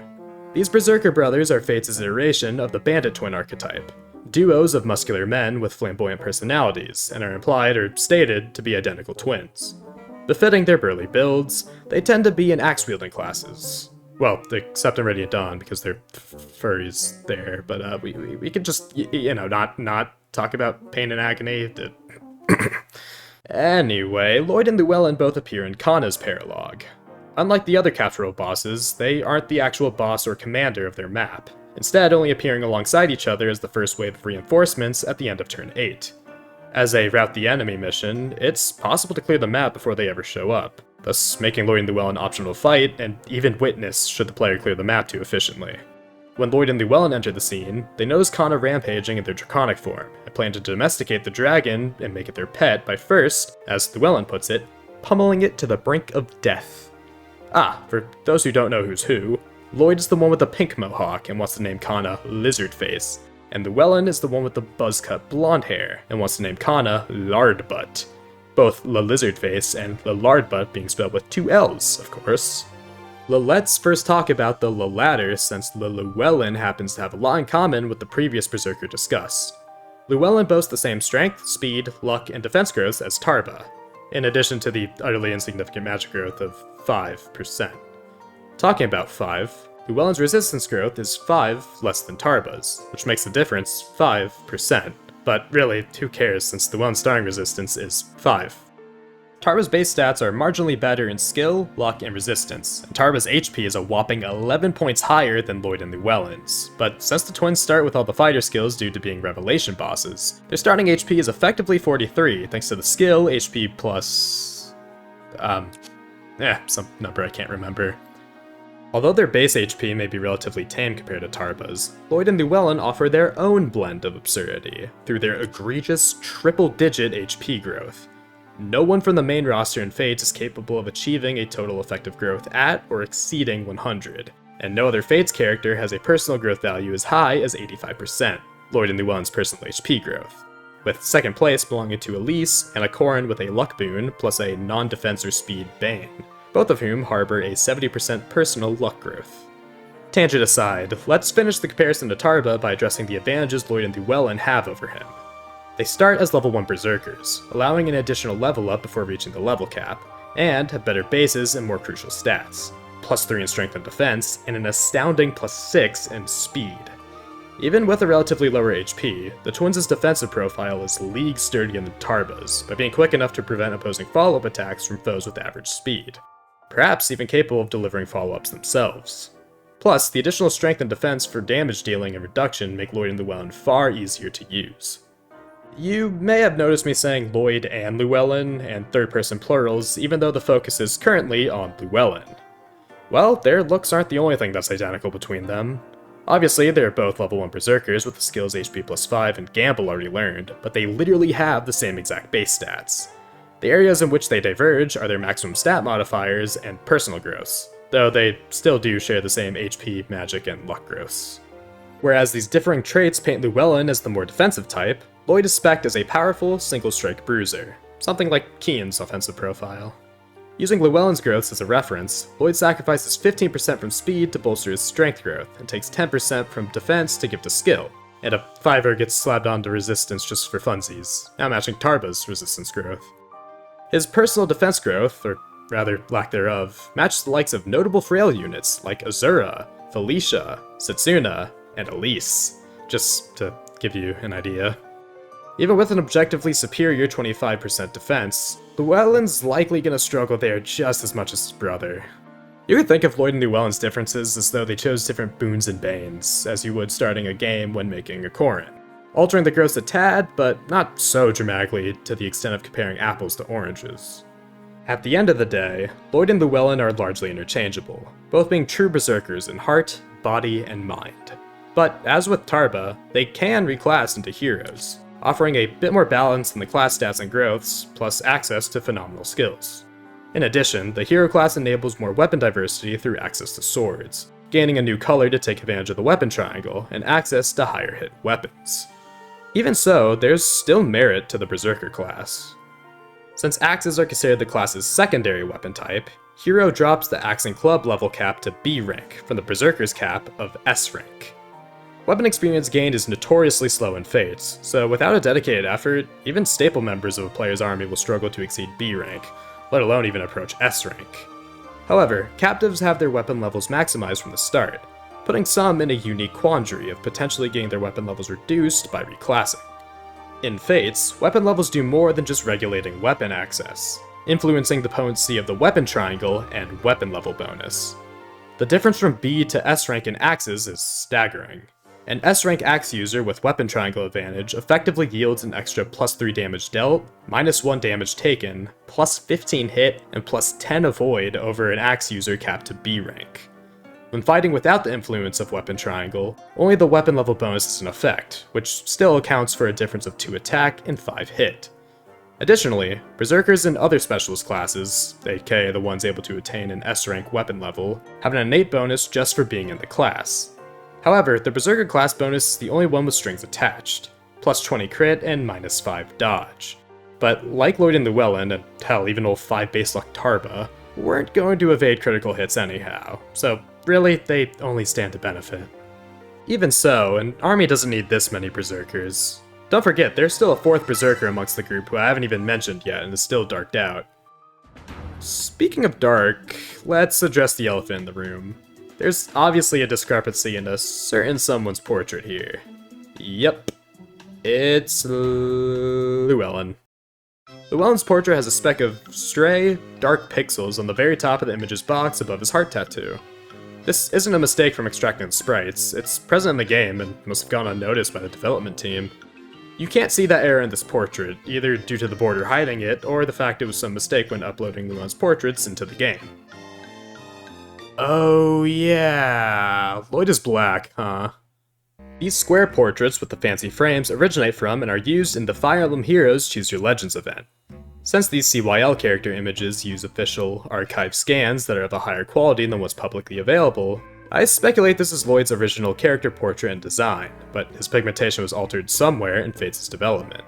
These Berserker brothers are Fates' iteration of the Bandit Twin archetype, duos of muscular men with flamboyant personalities, and are implied or stated to be identical twins. Befitting their burly builds, they tend to be in axe-wielding classes. Well, except in Radiant Dawn, because they're furries there, but we could just, not talk about pain and agony. Anyway, Lloyd and Llewelyn both appear in Kana's paralogue. Unlike the other capturable bosses, they aren't the actual boss or commander of their map, instead only appearing alongside each other as the first wave of reinforcements at the end of turn 8. As a rout the enemy mission, it's possible to clear the map before they ever show up, thus making Lloyd and Llewelyn optional to fight, and even witness should the player clear the map too efficiently. When Lloyd and Llewelyn enter the scene, they notice Kana rampaging in their draconic form, and plan to domesticate the dragon and make it their pet by first, as Llewelyn puts it, pummeling it to the brink of death. Ah, for those who don't know who's who, Lloyd is the one with the pink mohawk and wants to name Kana Lizardface, and Llewelyn is the one with the buzz-cut blonde hair and wants to name Kana Lardbutt. Both La Lizardface and La Lardbutt being spelled with 2 L's, of course. Let's first talk about the latter, since Llewelyn happens to have a lot in common with the previous Berserker discussed. Llewelyn boasts the same strength, speed, luck, and defense growth as Tarba, in addition to the utterly insignificant magic growth of 5%. Talking about 5, Llewelyn's resistance growth is 5 less than Tarba's, which makes the difference 5%. But really, who cares since Llewelyn's starting resistance is 5. Tarba's base stats are marginally better in skill, luck, and resistance, and Tarba's HP is a whopping 11 points higher than Lloyd and Llewelyn's. But since the twins start with all the fighter skills due to being Revelation bosses, their starting HP is effectively 43 thanks to the skill, HP plus... some number I can't remember. Although their base HP may be relatively tame compared to Tarba's, Lloyd and Llewelyn offer their own blend of absurdity through their egregious triple-digit HP growth. No one from the main roster in Fates is capable of achieving a total effective growth at or exceeding 100, and no other Fates character has a personal growth value as high as 85%, Lloyd and Llewelyn's personal HP growth, with second place belonging to Elise and a Corrin with a luck boon plus a non-defense or speed bane, both of whom harbor a 70% personal luck growth. Tangent aside, let's finish the comparison to Tarba by addressing the advantages Lloyd and Llewelyn have over him. They start as level 1 berserkers, allowing an additional level up before reaching the level cap, and have better bases and more crucial stats, +3 in strength and defense, and an astounding +6 in speed. Even with a relatively lower HP, the twins' defensive profile is league sturdier than Tarba's, by being quick enough to prevent opposing follow-up attacks from foes with average speed, perhaps even capable of delivering follow-ups themselves. Plus, the additional strength and defense for damage dealing and reduction make Lloyd and Llewelyn far easier to use. You may have noticed me saying Lloyd and Llewelyn and third-person plurals, even though the focus is currently on Llewelyn. Well, their looks aren't the only thing that's identical between them. Obviously, they're both level 1 berserkers with the skills HP +5 and Gamble already learned, but they literally have the same exact base stats. The areas in which they diverge are their maximum stat modifiers and personal growths, though they still do share the same HP, magic, and luck growths. Whereas these differing traits paint Llewelyn as the more defensive type, Lloyd is spec'd as a powerful, single-strike bruiser, something like Kian's offensive profile. Using Llewelyn's growths as a reference, Lloyd sacrifices 15% from speed to bolster his strength growth, and takes 10% from defense to give to skill, and a 5er gets slapped onto resistance just for funsies, now matching Tarba's resistance growth. His personal defense growth, or rather lack thereof, matches the likes of notable frail units like Zhara, Felicia, Setsuna, and Elise, just to give you an idea. Even with an objectively superior 25% defense, Llewelyn's likely gonna struggle there just as much as his brother. You could think of Lloyd and Llewelyn's differences as though they chose different boons and banes, as you would starting a game when making a Corrin, altering the growths a tad, but not so dramatically to the extent of comparing apples to oranges. At the end of the day, Lloyd and Llewelyn are largely interchangeable, both being true berserkers in heart, body, and mind. But as with Tarba, they can reclass into heroes, offering a bit more balance in the class stats and growths, plus access to phenomenal skills. In addition, the hero class enables more weapon diversity through access to swords, gaining a new color to take advantage of the weapon triangle, and access to higher hit weapons. Even so, there's still merit to the berserker class. Since axes are considered the class's secondary weapon type, hero drops the axe and club level cap to B rank from the berserker's cap of S rank. Weapon experience gained is notoriously slow in Fates, so without a dedicated effort, even staple members of a player's army will struggle to exceed B rank, let alone even approach S rank. However, captives have their weapon levels maximized from the start, putting some in a unique quandary of potentially getting their weapon levels reduced by reclassing. In Fates, weapon levels do more than just regulating weapon access, influencing the potency of the weapon triangle and weapon level bonus. The difference from B to S rank in axes is staggering. An S-rank axe user with weapon triangle advantage effectively yields an extra +3 damage dealt, -1 damage taken, +15 hit, and +10 avoid over an axe user capped to B rank. When fighting without the influence of weapon triangle, only the weapon level bonus is in effect, which still accounts for a difference of 2 attack and 5 hit. Additionally, berserkers and other specialist classes, aka the ones able to attain an S-rank weapon level, have an innate bonus just for being in the class. However, the Berserker class bonus is the only one with strings attached, +20 crit and -5 dodge. But like Lloyd and Llewelyn, and hell, even old 5 base luck Tarba, weren't going to evade critical hits anyhow, so really, they only stand to benefit. Even so, an army doesn't need this many Berserkers. Don't forget, there's still a 4th Berserker amongst the group who I haven't even mentioned yet and is still darked out. Speaking of dark, let's address the elephant in the room. There's obviously a discrepancy in a certain someone's portrait here. Yep, it's Llewelyn. Llewelyn's portrait has a speck of stray, dark pixels on the very top of the image's box above his heart tattoo. This isn't a mistake from extracting the sprites, it's present in the game and must have gone unnoticed by the development team. You can't see that error in this portrait, either due to the border hiding it, or the fact it was some mistake when uploading Llewelyn's portraits into the game. Oh yeah, Lloyd is black, huh? These square portraits with the fancy frames originate from and are used in the Fire Emblem Heroes Choose Your Legends event. Since these CYL character images use official archive scans that are of a higher quality than what's publicly available, I speculate this is Lloyd's original character portrait and design, but his pigmentation was altered somewhere in Fates' development.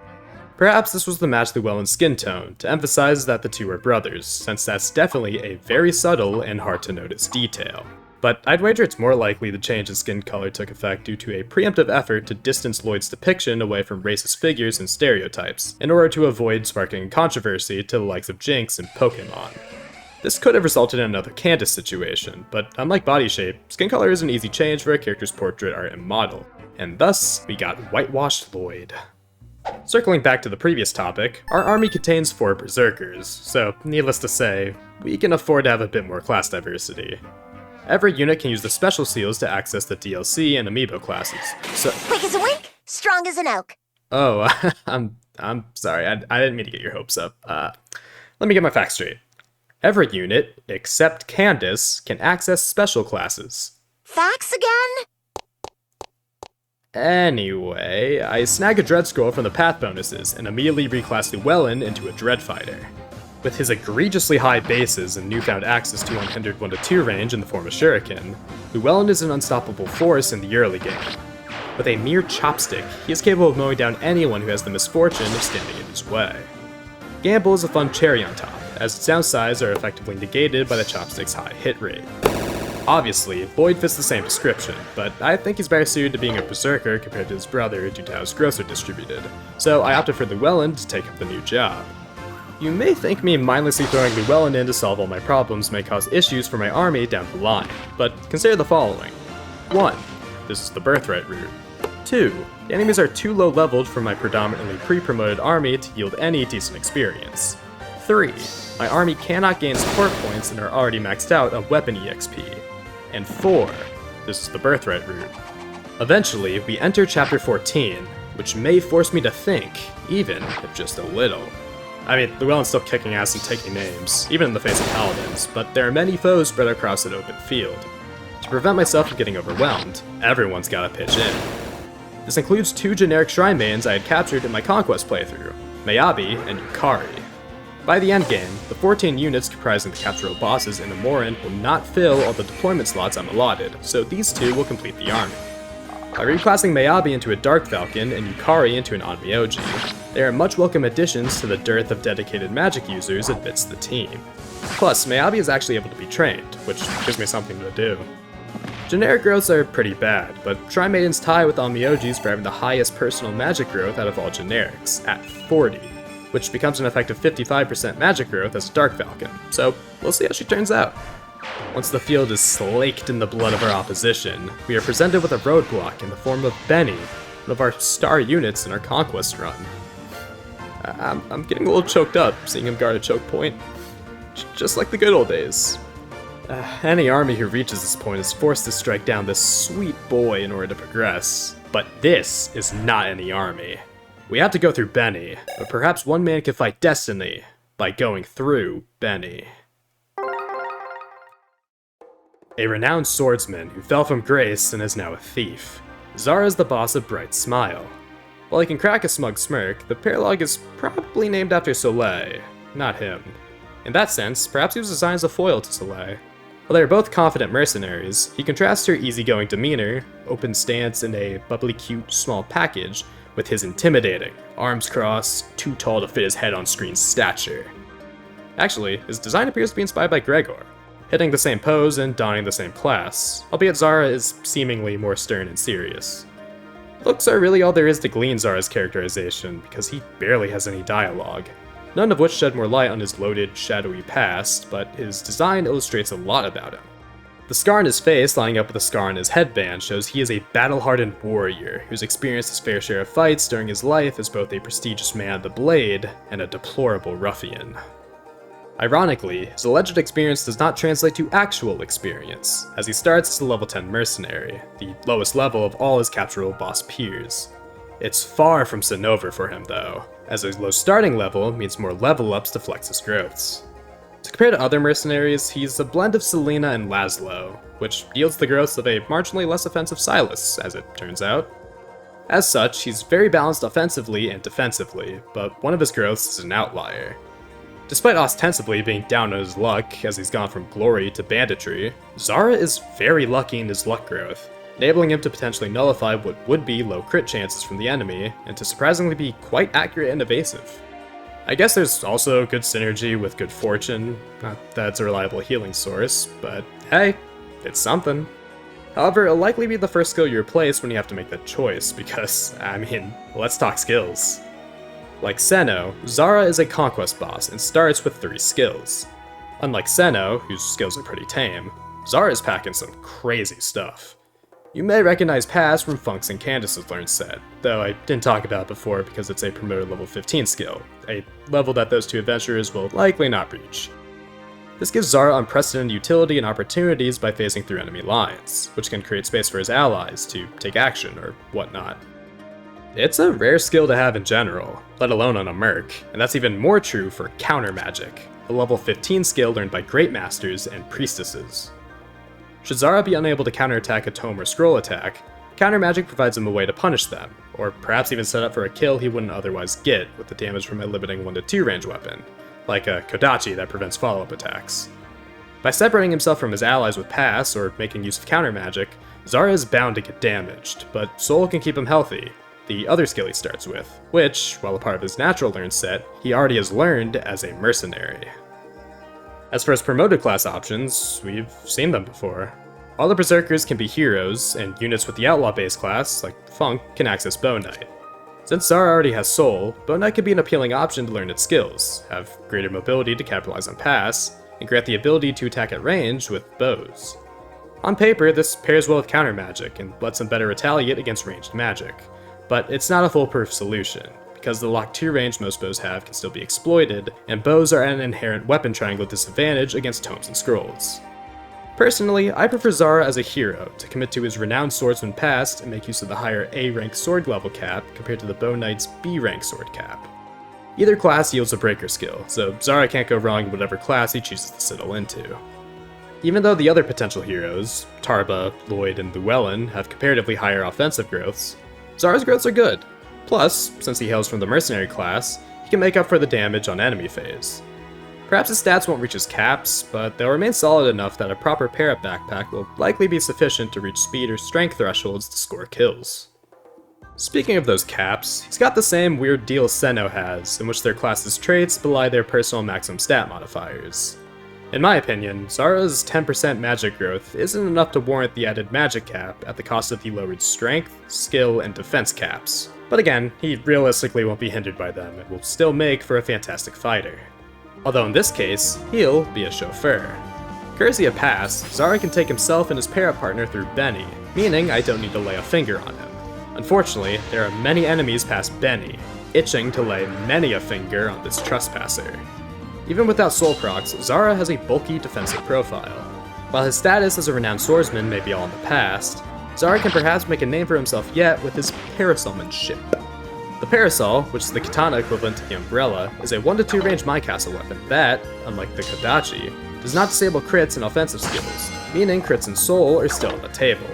Perhaps this was to match Llewelyn's skin tone, to emphasize that the two are brothers, since that's definitely a very subtle and hard to notice detail. But I'd wager it's more likely the change in skin color took effect due to a preemptive effort to distance Lloyd's depiction away from racist figures and stereotypes, in order to avoid sparking controversy to the likes of Jinx and Pokemon. This could have resulted in another Candace situation, but unlike body shape, skin color is an easy change for a character's portrait art and model, and thus we got whitewashed Lloyd. Circling back to the previous topic, our army contains 4 berserkers, so needless to say, we can afford to have a bit more class diversity. Every unit can use the special seals to access the DLC and amiibo classes, so— Quick as a wink, strong as an oak. Oh, I'm sorry, I didn't mean to get your hopes up. Let me get my facts straight. Every unit, except Candace, can access special classes. Facts again? Anyway, I snag a Dread Scroll from the path bonuses and immediately reclass Llewelyn into a Dread Fighter. With his egregiously high bases and newfound access to unhindered 1-2 range in the form of Shuriken, Llewelyn is an unstoppable force in the early game. With a mere chopstick, he is capable of mowing down anyone who has the misfortune of standing in his way. Gamble is a fun cherry on top, as its downsides are effectively negated by the chopstick's high hit rate. Obviously, Lloyd fits the same description, but I think he's better suited to being a berserker compared to his brother due to how his growths are distributed, so I opted for Llewelyn to take up the new job. You may think me mindlessly throwing Llewelyn in to solve all my problems may cause issues for my army down the line, but consider the following. 1. This is the birthright route. 2. The enemies are too low leveled for my predominantly pre-promoted army to yield any decent experience. 3. My army cannot gain support points and are already maxed out on weapon EXP. And 4. This is the birthright route. Eventually, we enter chapter 14, which may force me to think, even if just a little. I mean, Llewelyn's still kicking ass and taking names, even in the face of paladins, but there are many foes spread across an open field. To prevent myself from getting overwhelmed, everyone's gotta pitch in. This includes 2 generic shrine maidens I had captured in my conquest playthrough, Mayabi and Yukari. By the endgame, the 14 units comprising the capturable bosses in Amoran will not fill all the deployment slots I'm allotted, so these 2 will complete the army. By reclassing Mayabi into a Dark Falcon and Yukari into an Onmyoji, they are much welcome additions to the dearth of dedicated magic users amidst the team. Plus, Mayabi is actually able to be trained, which gives me something to do. Generic growths are pretty bad, but Shrine Maidens tie with Onmyojis for having the highest personal magic growth out of all generics, at 40, which becomes an effective 55% magic growth as a Dark Falcon, so we'll see how she turns out. Once the field is slaked in the blood of our opposition, we are presented with a roadblock in the form of Benny, one of our star units in our conquest run. I'm getting a little choked up seeing him guard a choke point, just like the good old days. Any army who reaches this point is forced to strike down this sweet boy in order to progress, but this is not any army. We have to go through Benny, but perhaps one man can fight destiny by going through Benny. A renowned swordsman who fell from grace and is now a thief. Zhara is the boss of Bright Smile. While he can crack a smug smirk, the paralogue is probably named after Soleil, not him. In that sense, perhaps he was assigned as a foil to Soleil. While they are both confident mercenaries, he contrasts her easygoing demeanor, open stance, and a bubbly cute small package with his intimidating, arms crossed, too tall to fit his head on screen stature. Actually, his design appears to be inspired by Gregor, hitting the same pose and donning the same class, albeit Zhara is seemingly more stern and serious. Looks are really all there is to glean Zara's characterization, because he barely has any dialogue, none of which shed more light on his loaded, shadowy past, but his design illustrates a lot about him. The scar on his face lining up with the scar on his headband shows he is a battle-hardened warrior who's experienced his fair share of fights during his life as both a prestigious man of the blade and a deplorable ruffian. Ironically, his alleged experience does not translate to actual experience, as he starts as a level 10 mercenary, the lowest level of all his capturable boss peers. It's far from Senno for him though, as a low starting level means more level ups to flex his growths. To compare to other mercenaries, he's a blend of Selena and Laszlo, which yields the growths of a marginally less offensive Silas, as it turns out. As such, he's very balanced offensively and defensively, but one of his growths is an outlier. Despite ostensibly being down on his luck as he's gone from glory to banditry, Zhara is very lucky in his luck growth, enabling him to potentially nullify what would be low crit chances from the enemy, and to surprisingly be quite accurate and evasive. I guess there's also good synergy with good fortune, not that it's a reliable healing source, but hey, it's something. However, it'll likely be the first skill you replace when you have to make that choice, because, I mean, let's talk skills. Like Senno, Zhara is a conquest boss and starts with 3 skills. Unlike Senno, whose skills are pretty tame, Zhara is packing some crazy stuff. You may recognize Pass from Funke's and Candace's learned set, though I didn't talk about it before because it's a promoted level 15 skill, a level that those 2 adventurers will likely not reach. This gives Zhara unprecedented utility and opportunities by phasing through enemy lines, which can create space for his allies to take action or whatnot. It's a rare skill to have in general, let alone on a merc, and that's even more true for Counter Magic, a level 15 skill learned by Great Masters and Priestesses. Should Zhara be unable to counterattack a tome or scroll attack, Counter Magic provides him a way to punish them, or perhaps even set up for a kill he wouldn't otherwise get with the damage from a limiting 1-2 range weapon, like a Kodachi that prevents follow-up attacks. By separating himself from his allies with Pass or making use of Counter Magic, Zhara is bound to get damaged, but Soul can keep him healthy, the other skill he starts with, which, while a part of his natural learn set, he already has learned as a mercenary. As for his promoted class options, we've seen them before. All the Berserkers can be heroes, and units with the Outlaw base class, like Funke, can access Bow Knight. Since Zhara already has Soul, Bow Knight could be an appealing option to learn its skills, have greater mobility to capitalize on Pass, and grant the ability to attack at range with bows. On paper, this pairs well with Counter Magic, and lets him better retaliate against ranged magic. But it's not a foolproof solution, because the locked 2 range most bows have can still be exploited, and bows are at an inherent weapon triangle disadvantage against tomes and scrolls. Personally, I prefer Zhara as a hero to commit to his Renowned Swordsman past and make use of the higher A rank sword level cap compared to the Bow Knight's B rank sword cap. Either class yields a breaker skill, so Zhara can't go wrong in whatever class he chooses to settle into. Even though the other potential heroes, Tarba, Lloyd, and Llewelyn, have comparatively higher offensive growths, Zhara's growths are good. Plus, since he hails from the mercenary class, he can make up for the damage on enemy phase. Perhaps his stats won't reach his caps, but they'll remain solid enough that a proper pair-up backpack will likely be sufficient to reach speed or strength thresholds to score kills. Speaking of those caps, he's got the same weird deal Senno has, in which their class's traits belie their personal maximum stat modifiers. In my opinion, Zhara's 10% magic growth isn't enough to warrant the added magic cap at the cost of the lowered strength, skill, and defense caps. But again, he realistically won't be hindered by them and will still make for a fantastic fighter. Although in this case, he'll be a chauffeur. Courtesy of Pass, Zhara can take himself and his para partner through Benny, meaning I don't need to lay a finger on him. Unfortunately, there are many enemies past Benny, itching to lay many a finger on this trespasser. Even without soul procs, Zhara has a bulky defensive profile. While his status as a renowned swordsman may be all in the past, Zhara can perhaps make a name for himself yet with his parasolmanship. The parasol, which is the katana equivalent to the umbrella, is a 1-2 range Mind Castle weapon that, unlike the Kodachi, does not disable crits and offensive skills, meaning crits and soul are still on the table.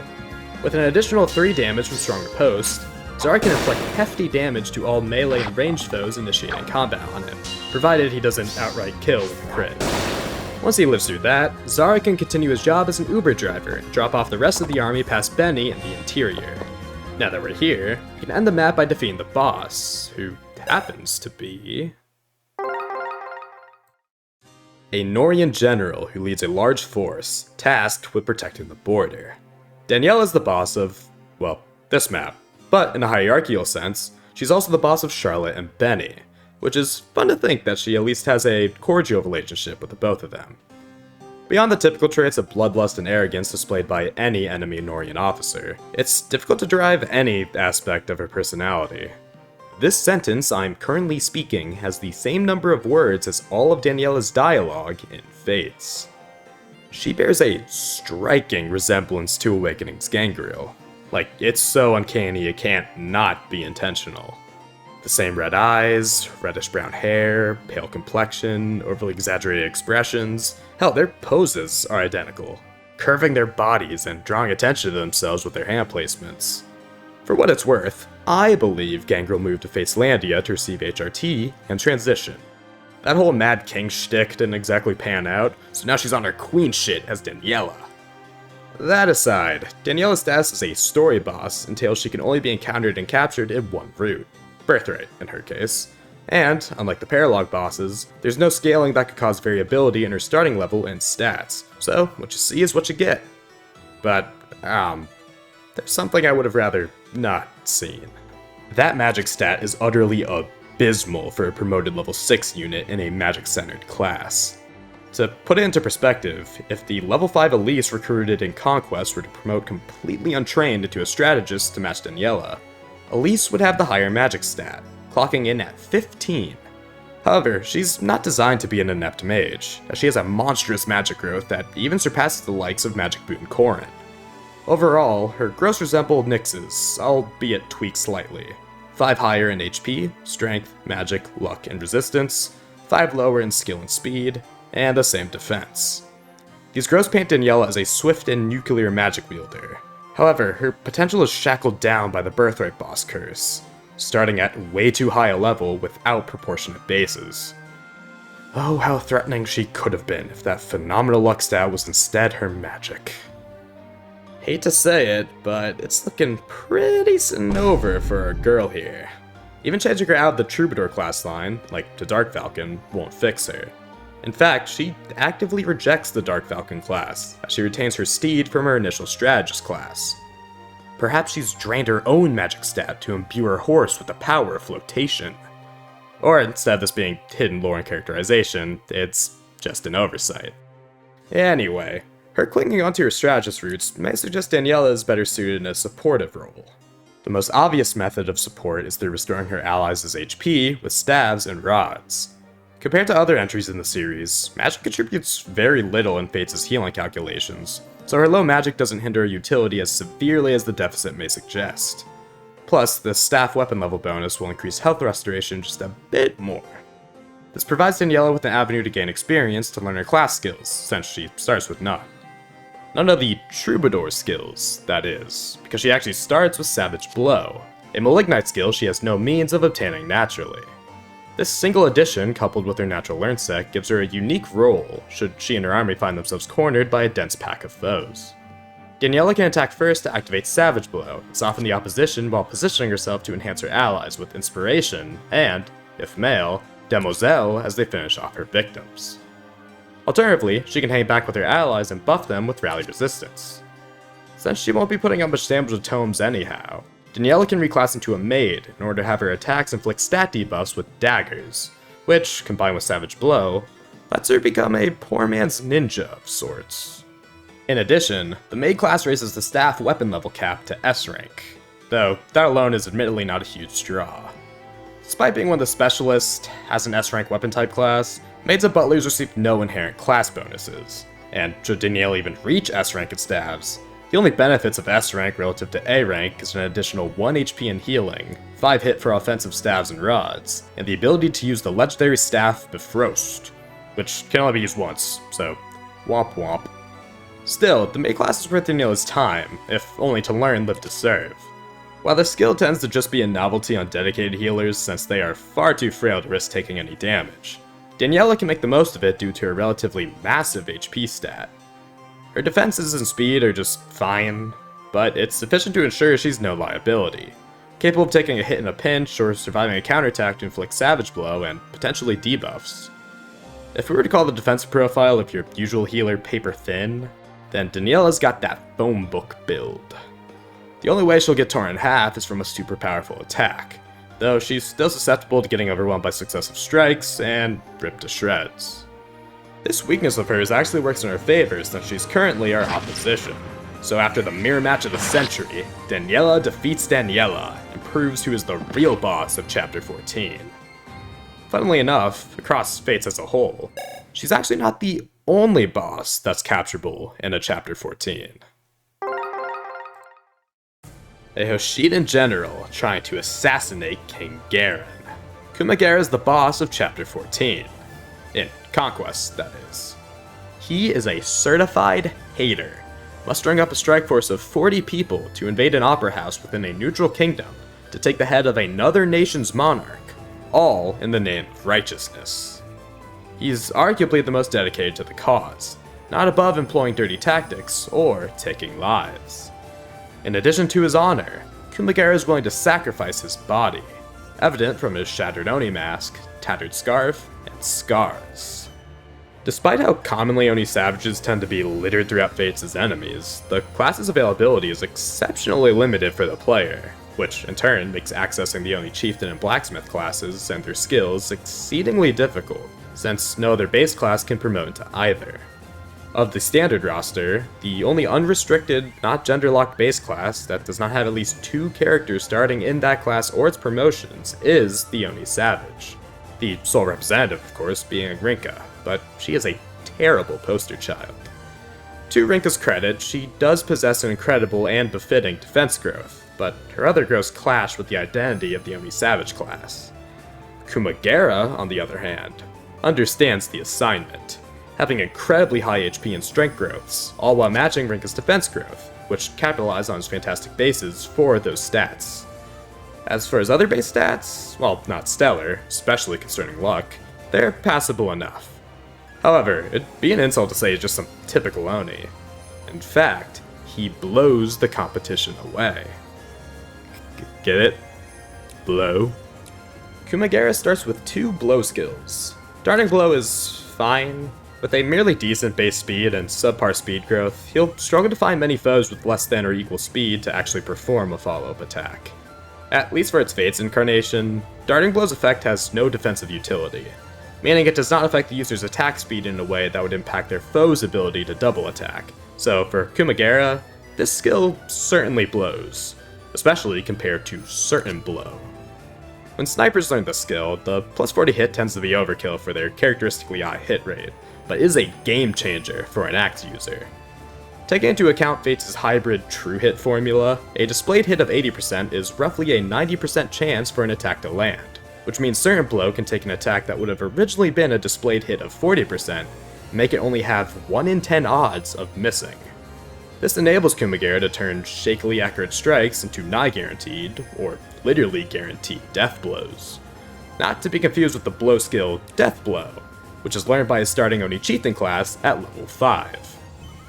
With an additional 3 damage from Stronger Post, Zhara can inflict hefty damage to all melee and ranged foes initiating combat on him, provided he doesn't outright kill with a crit. Once he lives through that, Zhara can continue his job as an Uber driver and drop off the rest of the army past Benny in the interior. Now that we're here, we can end the map by defeating the boss, who happens to be a Norian general who leads a large force, tasked with protecting the border. Daniela is the boss of, well, this map, but in a hierarchical sense, she's also the boss of Charlotte and Benny, which is fun to think that she at least has a cordial relationship with the both of them. Beyond the typical traits of bloodlust and arrogance displayed by any enemy Norian officer, it's difficult to derive any aspect of her personality. This sentence I'm currently speaking has the same number of words as all of Daniela's dialogue in Fates. She bears a striking resemblance to Awakening's Gangrel. Like, it's so uncanny it can't not be intentional. The same red eyes, reddish-brown hair, pale complexion, overly exaggerated expressions. Hell, their poses are identical, curving their bodies and drawing attention to themselves with their hand placements. For what it's worth, I believe Gangrel moved to Facelandia to receive HRT and transition. That whole Mad King shtick didn't exactly pan out, so now she's on her queen shit as Daniela. That aside, Daniela's status as a story boss entails she can only be encountered and captured in one route, Birthright in her case. And, unlike the Paralog bosses, there's no scaling that could cause variability in her starting level and stats, so what you see is what you get. But, there's something I would have rather not seen. That magic stat is utterly abysmal for a promoted level 6 unit in a magic-centered class. To put it into perspective, if the level 5 Elise recruited in Conquest were to promote completely untrained into a strategist to match Daniela, Elise would have the higher magic stat, clocking in at 15. However, she's not designed to be an inept mage, as she has a monstrous magic growth that even surpasses the likes of Magic Boot and Corrin. Overall, her growth resembled Nyx's, albeit tweaked slightly. 5 higher in HP, Strength, Magic, Luck, and Resistance, 5 lower in Skill and Speed, and the same defense. These growths paint Daniela as a swift and nuclear magic wielder. However, her potential is shackled down by the Birthright boss curse, starting at way too high a level without proportionate bases. Oh, how threatening she could have been if that phenomenal luck stat was instead her magic. Hate to say it, but it's looking pretty over for our girl here. Even changing her out of the Troubadour class line, like to Dark Falcon, won't fix her. In fact, she actively rejects the Dark Falcon class, as she retains her steed from her initial strategist class. Perhaps she's drained her own magic stat to imbue her horse with the power of flotation. Or instead of this being hidden lore and characterization, it's just an oversight. Anyway, her clinging onto her strategist roots may suggest Daniela is better suited in a supportive role. The most obvious method of support is through restoring her allies' HP with staves and rods. Compared to other entries in the series, magic contributes very little in Fates' healing calculations, so her low magic doesn't hinder her utility as severely as the deficit may suggest. Plus, the staff weapon level bonus will increase health restoration just a bit more. This provides Daniela with an avenue to gain experience to learn her class skills, since she starts with none. None of the Troubadour skills, that is, because she actually starts with Savage Blow, a Malignite skill she has no means of obtaining naturally. This single addition, coupled with her natural learn set, gives her a unique role should she and her army find themselves cornered by a dense pack of foes. Daniela can attack first to activate Savage Blow, and soften the opposition while positioning herself to enhance her allies with Inspiration and, if male, Demoiselle as they finish off her victims. Alternatively, she can hang back with her allies and buff them with Rally Resistance. Since she won't be putting up much damage with tomes anyhow, Daniela can reclass into a maid in order to have her attacks inflict stat debuffs with daggers, which, combined with Savage Blow, lets her become a poor man's ninja of sorts. In addition, the maid class raises the staff weapon level cap to S rank, though that alone is admittedly not a huge draw. Despite being one of the specialists as an S rank weapon type class, maids and butlers receive no inherent class bonuses, and should Daniela even reach S rank in staves, the only benefits of S rank relative to A rank is an additional 1 HP in healing, 5 hit for offensive staves and rods, and the ability to use the legendary staff Bifrost, which can only be used once, so womp womp. Still, the maid class is worth Daniela's time, if only to learn Live to Serve. While the skill tends to just be a novelty on dedicated healers since they are far too frail to risk taking any damage, Daniela can make the most of it due to her relatively massive HP stat. Her defenses and speed are just fine, but it's sufficient to ensure she's no liability, capable of taking a hit in a pinch or surviving a counterattack to inflict Savage Blow and potentially debuffs. If we were to call the defensive profile of your usual healer paper thin, then Daniela's got that phone book build. The only way she'll get torn in half is from a super powerful attack, though she's still susceptible to getting overwhelmed by successive strikes and ripped to shreds. This weakness of hers actually works in her favor since she's currently our opposition, so after the mirror match of the century, Daniela defeats Daniela and proves who is the real boss of Chapter 14. Funnily enough, across Fates as a whole, she's actually not the only boss that's capturable in a Chapter 14. A Hoshidan general trying to assassinate King Garen. Kumagera is the boss of Chapter 14. In Conquest, that is. He is a certified hater, mustering up a strike force of 40 people to invade an opera house within a neutral kingdom, to take the head of another nation's monarch, all in the name of righteousness. He's arguably the most dedicated to the cause, not above employing dirty tactics or taking lives. In addition to his honor, Kumagera is willing to sacrifice his body, evident from his shattered Oni mask, tattered scarf, and scars. Despite how commonly Oni savages tend to be littered throughout Fates as enemies, the class's availability is exceptionally limited for the player, which in turn makes accessing the Oni Chieftain and Blacksmith classes and their skills exceedingly difficult, since no other base class can promote into either. Of the standard roster, the only unrestricted, not gender-locked base class that does not have at least 2 characters starting in that class or its promotions is the Oni Savage. The sole representative, of course, being Rinka, but she is a terrible poster child. To Rinka's credit, she does possess an incredible and befitting defense growth, but her other growths clash with the identity of the Oni Savage class. Kumagera, on the other hand, understands the assignment, having incredibly high HP and strength growths, all while matching Rinka's defense growth, which capitalize on his fantastic bases for those stats. As for his other base stats, while not stellar, especially concerning luck, they're passable enough. However, it'd be an insult to say he's just some typical Oni. In fact, he blows the competition away. Get it? Blow? Kumagera starts with 2 blow skills. Darting Blow is fine. With a merely decent base speed and subpar speed growth, he'll struggle to find many foes with less than or equal speed to actually perform a follow-up attack. At least for its Fates incarnation, Darting Blow's effect has no defensive utility, meaning it does not affect the user's attack speed in a way that would impact their foe's ability to double attack. So for Kumagera, this skill certainly blows, especially compared to Certain Blow. When snipers learn this skill, the plus 40 hit tends to be overkill for their characteristically high hit rate, but is a game changer for an axe user. Taking into account Fates' hybrid true hit formula, a displayed hit of 80% is roughly a 90% chance for an attack to land, which means Certain Blow can take an attack that would have originally been a displayed hit of 40% and make it only have 1 in 10 odds of missing. This enables Kumagera to turn shakily accurate strikes into nigh guaranteed, or literally guaranteed, death blows. Not to be confused with the blow skill Death Blow, which is learned by his starting Oni Chieftain class at level 5.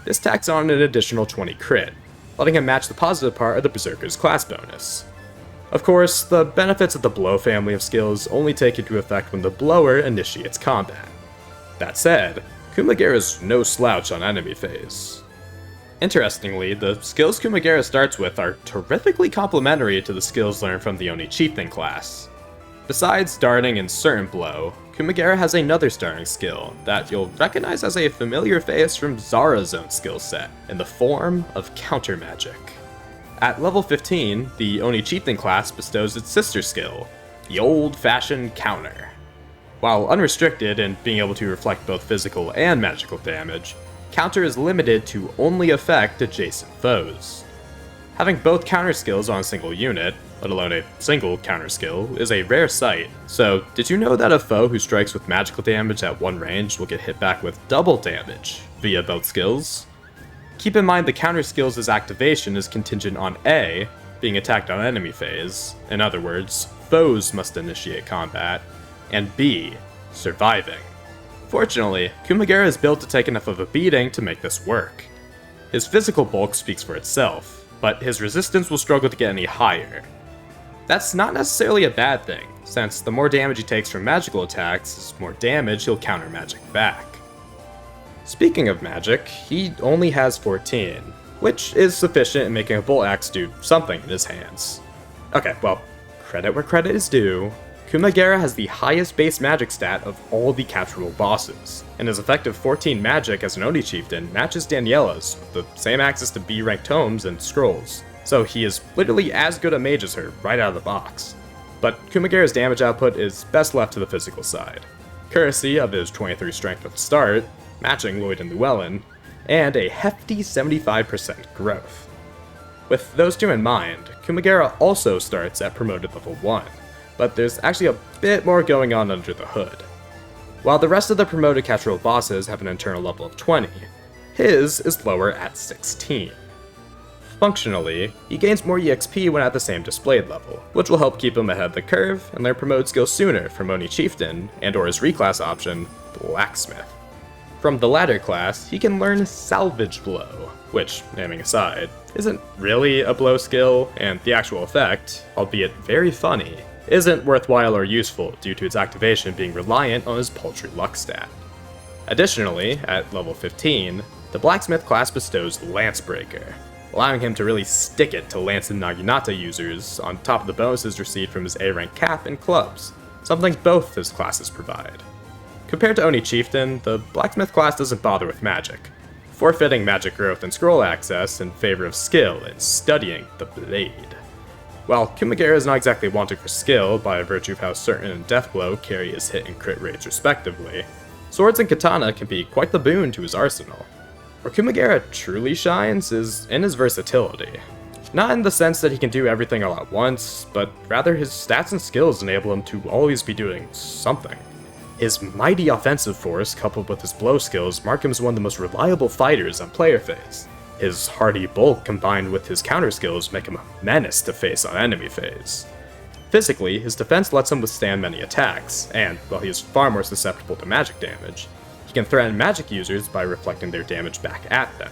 This tacks on an additional 20 crit, letting him match the positive part of the Berserker's class bonus. Of course, the benefits of the Blow family of skills only take into effect when the blower initiates combat. That said, Kumagera is no slouch on enemy phase. Interestingly, the skills Kumagera starts with are terrifically complementary to the skills learned from the Oni Chieftain class. Besides darting and Certain Blow, Kumagera has another starting skill that you'll recognize as a familiar face from Zhara's own skill set, in the form of Counter Magic. At level 15, the Oni Chieftain class bestows its sister skill, the old-fashioned Counter. While unrestricted and being able to reflect both physical and magical damage, Counter is limited to only affect adjacent foes. Having both counter skills on a single unit, let alone a single counter skill, is a rare sight. So, did you know that a foe who strikes with magical damage at one range will get hit back with double damage via both skills? Keep in mind the counter skills' activation is contingent on A, being attacked on enemy phase, in other words, foes must initiate combat, and B, surviving. Fortunately, Kumagera is built to take enough of a beating to make this work. His physical bulk speaks for itself, but his resistance will struggle to get any higher. That's not necessarily a bad thing, since the more damage he takes from magical attacks, the more damage he'll counter magic back. Speaking of magic, he only has 14, which is sufficient in making a bolt axe do something in his hands. Okay, well, credit where credit is due. Kumagera has the highest base magic stat of all the capturable bosses, and his effective 14 magic as an Oni Chieftain matches Daniela's, with the same access to B-ranked tomes and scrolls, so he is literally as good a mage as her right out of the box. But Kumagera's damage output is best left to the physical side, courtesy of his 23 strength at the start, matching Lloyd and Llewelyn, and a hefty 75% growth. With those two in mind, Kumagera also starts at promoted level 1, but there's actually a bit more going on under the hood. While the rest of the promoted capturable bosses have an internal level of 20, his is lower at 16. Functionally, he gains more EXP when at the same displayed level, which will help keep him ahead of the curve and learn promote skills sooner from Oni Chieftain and or his reclass option, Blacksmith. From the latter class, he can learn Salvage Blow, which, naming aside, isn't really a blow skill, and the actual effect, albeit very funny, isn't worthwhile or useful due to its activation being reliant on his paltry luck stat. Additionally, at level 15, the Blacksmith class bestows Lancebreaker, allowing him to really stick it to Lance and Naginata users on top of the bonuses received from his A-rank cap and clubs, something both his classes provide. Compared to Oni Chieftain, the Blacksmith class doesn't bother with magic, forfeiting magic growth and scroll access in favor of skill and studying the blade. While Kumagera is not exactly wanting for skill by virtue of how Certain and Deathblow carry his hit and crit rates respectively, swords and katana can be quite the boon to his arsenal. Where Kumagera truly shines is in his versatility. Not in the sense that he can do everything all at once, but rather his stats and skills enable him to always be doing something. His mighty offensive force coupled with his blow skills mark him as one of the most reliable fighters on player phase. His hardy bulk combined with his counter skills make him a menace to face on enemy phase. Physically, his defense lets him withstand many attacks, and while he is far more susceptible to magic damage, he can threaten magic users by reflecting their damage back at them.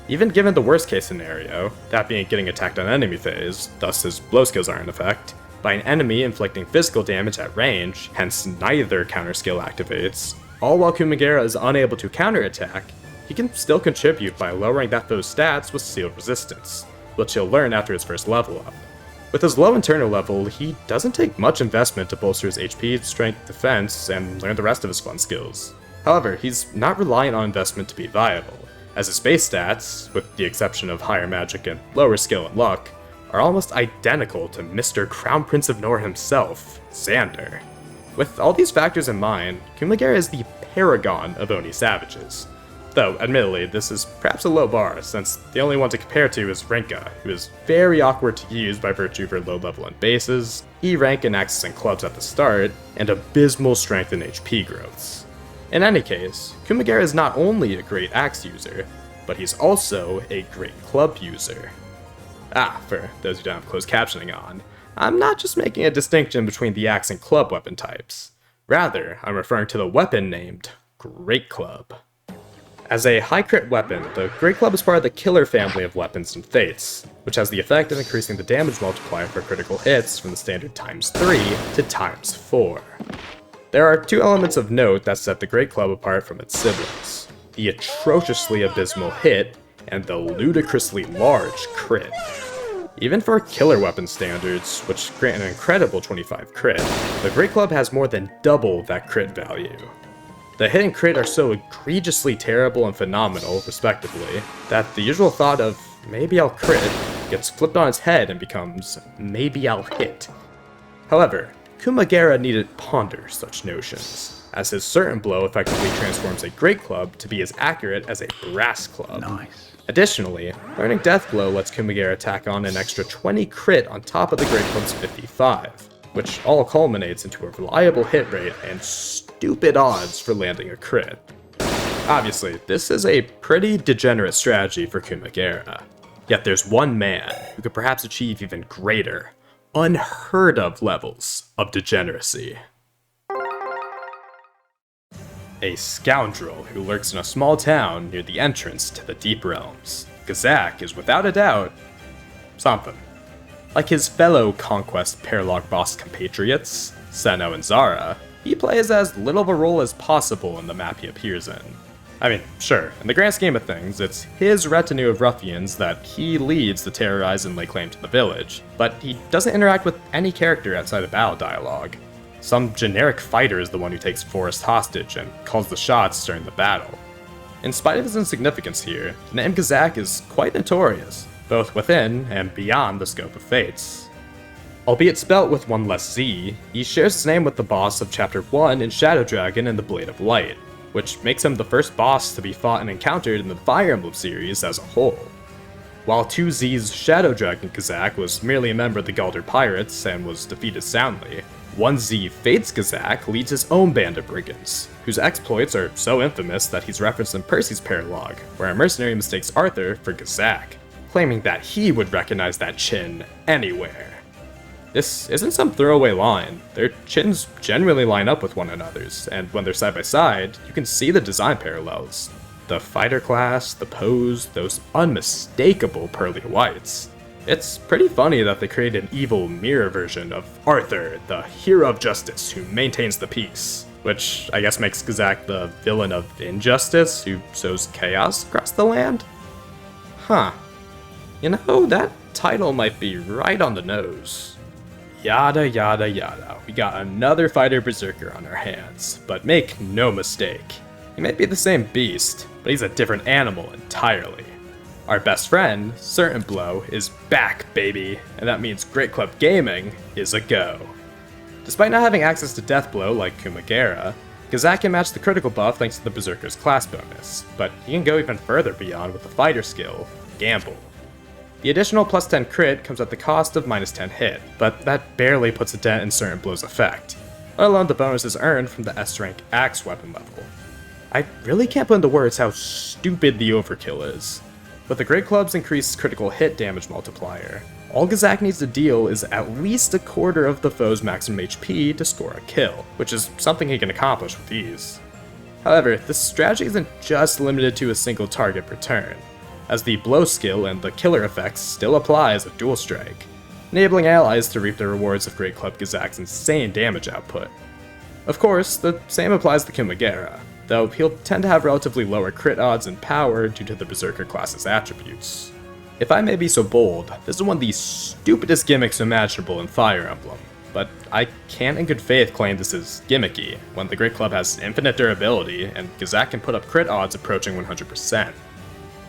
Even given the worst case scenario, that being getting attacked on enemy phase, thus his blow skills are in effect, by an enemy inflicting physical damage at range, hence neither counter skill activates, all while Kumagera is unable to counterattack, he can still contribute by lowering that foe's stats with sealed resistance, which he'll learn after his first level up. With his low internal level, he doesn't take much investment to bolster his HP, strength, defense, and learn the rest of his fun skills. However, he's not reliant on investment to be viable, as his base stats, with the exception of higher magic and lower skill and luck, are almost identical to Mr. Crown Prince of Nor himself, Xander. With all these factors in mind, Kumagera is the paragon of Oni savages. Though, admittedly, this is perhaps a low bar, since the only one to compare to is Rinka, who is very awkward to use by virtue of her low level in bases, E-rank and access and clubs at the start, and abysmal strength and HP growths. In any case, Kumagera is not only a great axe user, but he's also a great club user. For those who don't have closed captioning on, I'm not just making a distinction between the axe and club weapon types. Rather, I'm referring to the weapon named Great Club. As a high crit weapon, the Great Club is part of the Killer family of weapons and fates, which has the effect of increasing the damage multiplier for critical hits from the standard ×3 to ×4. There are two elements of note that set the Great Club apart from its siblings: the atrociously abysmal hit and the ludicrously large crit. Even for killer weapon standards, which grant an incredible 25 crit, the Great Club has more than double that crit value. The hit and crit are so egregiously terrible and phenomenal, respectively, that the usual thought of maybe I'll crit gets flipped on its head and becomes maybe I'll hit. However, Kumagera needed ponder such notions, as his Certain Blow effectively transforms a Great Club to be as accurate as a Brass Club. Nice. Additionally, learning Death Blow lets Kumagera tack on an extra 20 crit on top of the Great Club's 55, which all culminates into a reliable hit rate and stupid odds for landing a crit. Obviously, this is a pretty degenerate strategy for Kumagera, yet there's one man who could perhaps achieve even greater, unheard of levels of degeneracy. A scoundrel who lurks in a small town near the entrance to the Deep Realms, Gazak is without a doubt something. Like his fellow Conquest Paralog boss compatriots, Senno and Zhara, he plays as little of a role as possible in the map he appears in. I mean, sure, in the grand scheme of things, it's his retinue of ruffians that he leads to terrorize and lay claim to the village, but he doesn't interact with any character outside of battle dialogue. Some generic fighter is the one who takes Forrest hostage and calls the shots during the battle. In spite of his insignificance here, the name Gazak is quite notorious, both within and beyond the scope of Fates. Albeit spelt with one less Z, he shares his name with the boss of Chapter 1 in Shadow Dragon and the Blade of Light, which makes him the first boss to be fought and encountered in the Fire Emblem series as a whole. While 2Z's Shadow Dragon Gazak was merely a member of the Galder Pirates and was defeated soundly, 1Z Fates Gazak leads his own band of brigands, whose exploits are so infamous that he's referenced in Percy's Paralog, where a mercenary mistakes Arthur for Gazak, claiming that he would recognize that chin anywhere. This isn't some throwaway line. Their chins genuinely line up with one another's, and when they're side by side, you can see the design parallels. The fighter class, the pose, those unmistakable pearly whites. It's pretty funny that they created an evil mirror version of Arthur, the hero of justice who maintains the peace, which I guess makes Gazak the villain of injustice who sows chaos across the land? Huh. You know, that title might be right on the nose. Yada yada yada, we got another fighter berserker on our hands, but make no mistake, he may be the same beast, but he's a different animal entirely. Our best friend, Certain Blow, is back, baby, and that means Great Club Gaming is a go. Despite not having access to Death Blow like Kumagera, Gazak can match the critical buff thanks to the Berserker's class bonus, but he can go even further beyond with the fighter skill, Gamble. The additional plus 10 crit comes at the cost of minus 10 hit, but that barely puts a dent in Certain Blow's effect, let alone the bonuses earned from the S rank axe weapon level. I really can't put into words how stupid the overkill is. With the Great Club's increased critical hit damage multiplier, all Gazak needs to deal is at least a quarter of the foe's maximum HP to score a kill, which is something he can accomplish with ease. However, this strategy isn't just limited to a single target per turn, as the blow skill and the killer effects still apply as a dual strike, enabling allies to reap the rewards of Great Club Gazak's insane damage output. Of course, the same applies to Kumagera, though he'll tend to have relatively lower crit odds and power due to the Berserker class's attributes. If I may be so bold, this is one of the stupidest gimmicks imaginable in Fire Emblem, but I can't in good faith claim this is gimmicky, when the Great Club has infinite durability and Gazak can put up crit odds approaching 100%.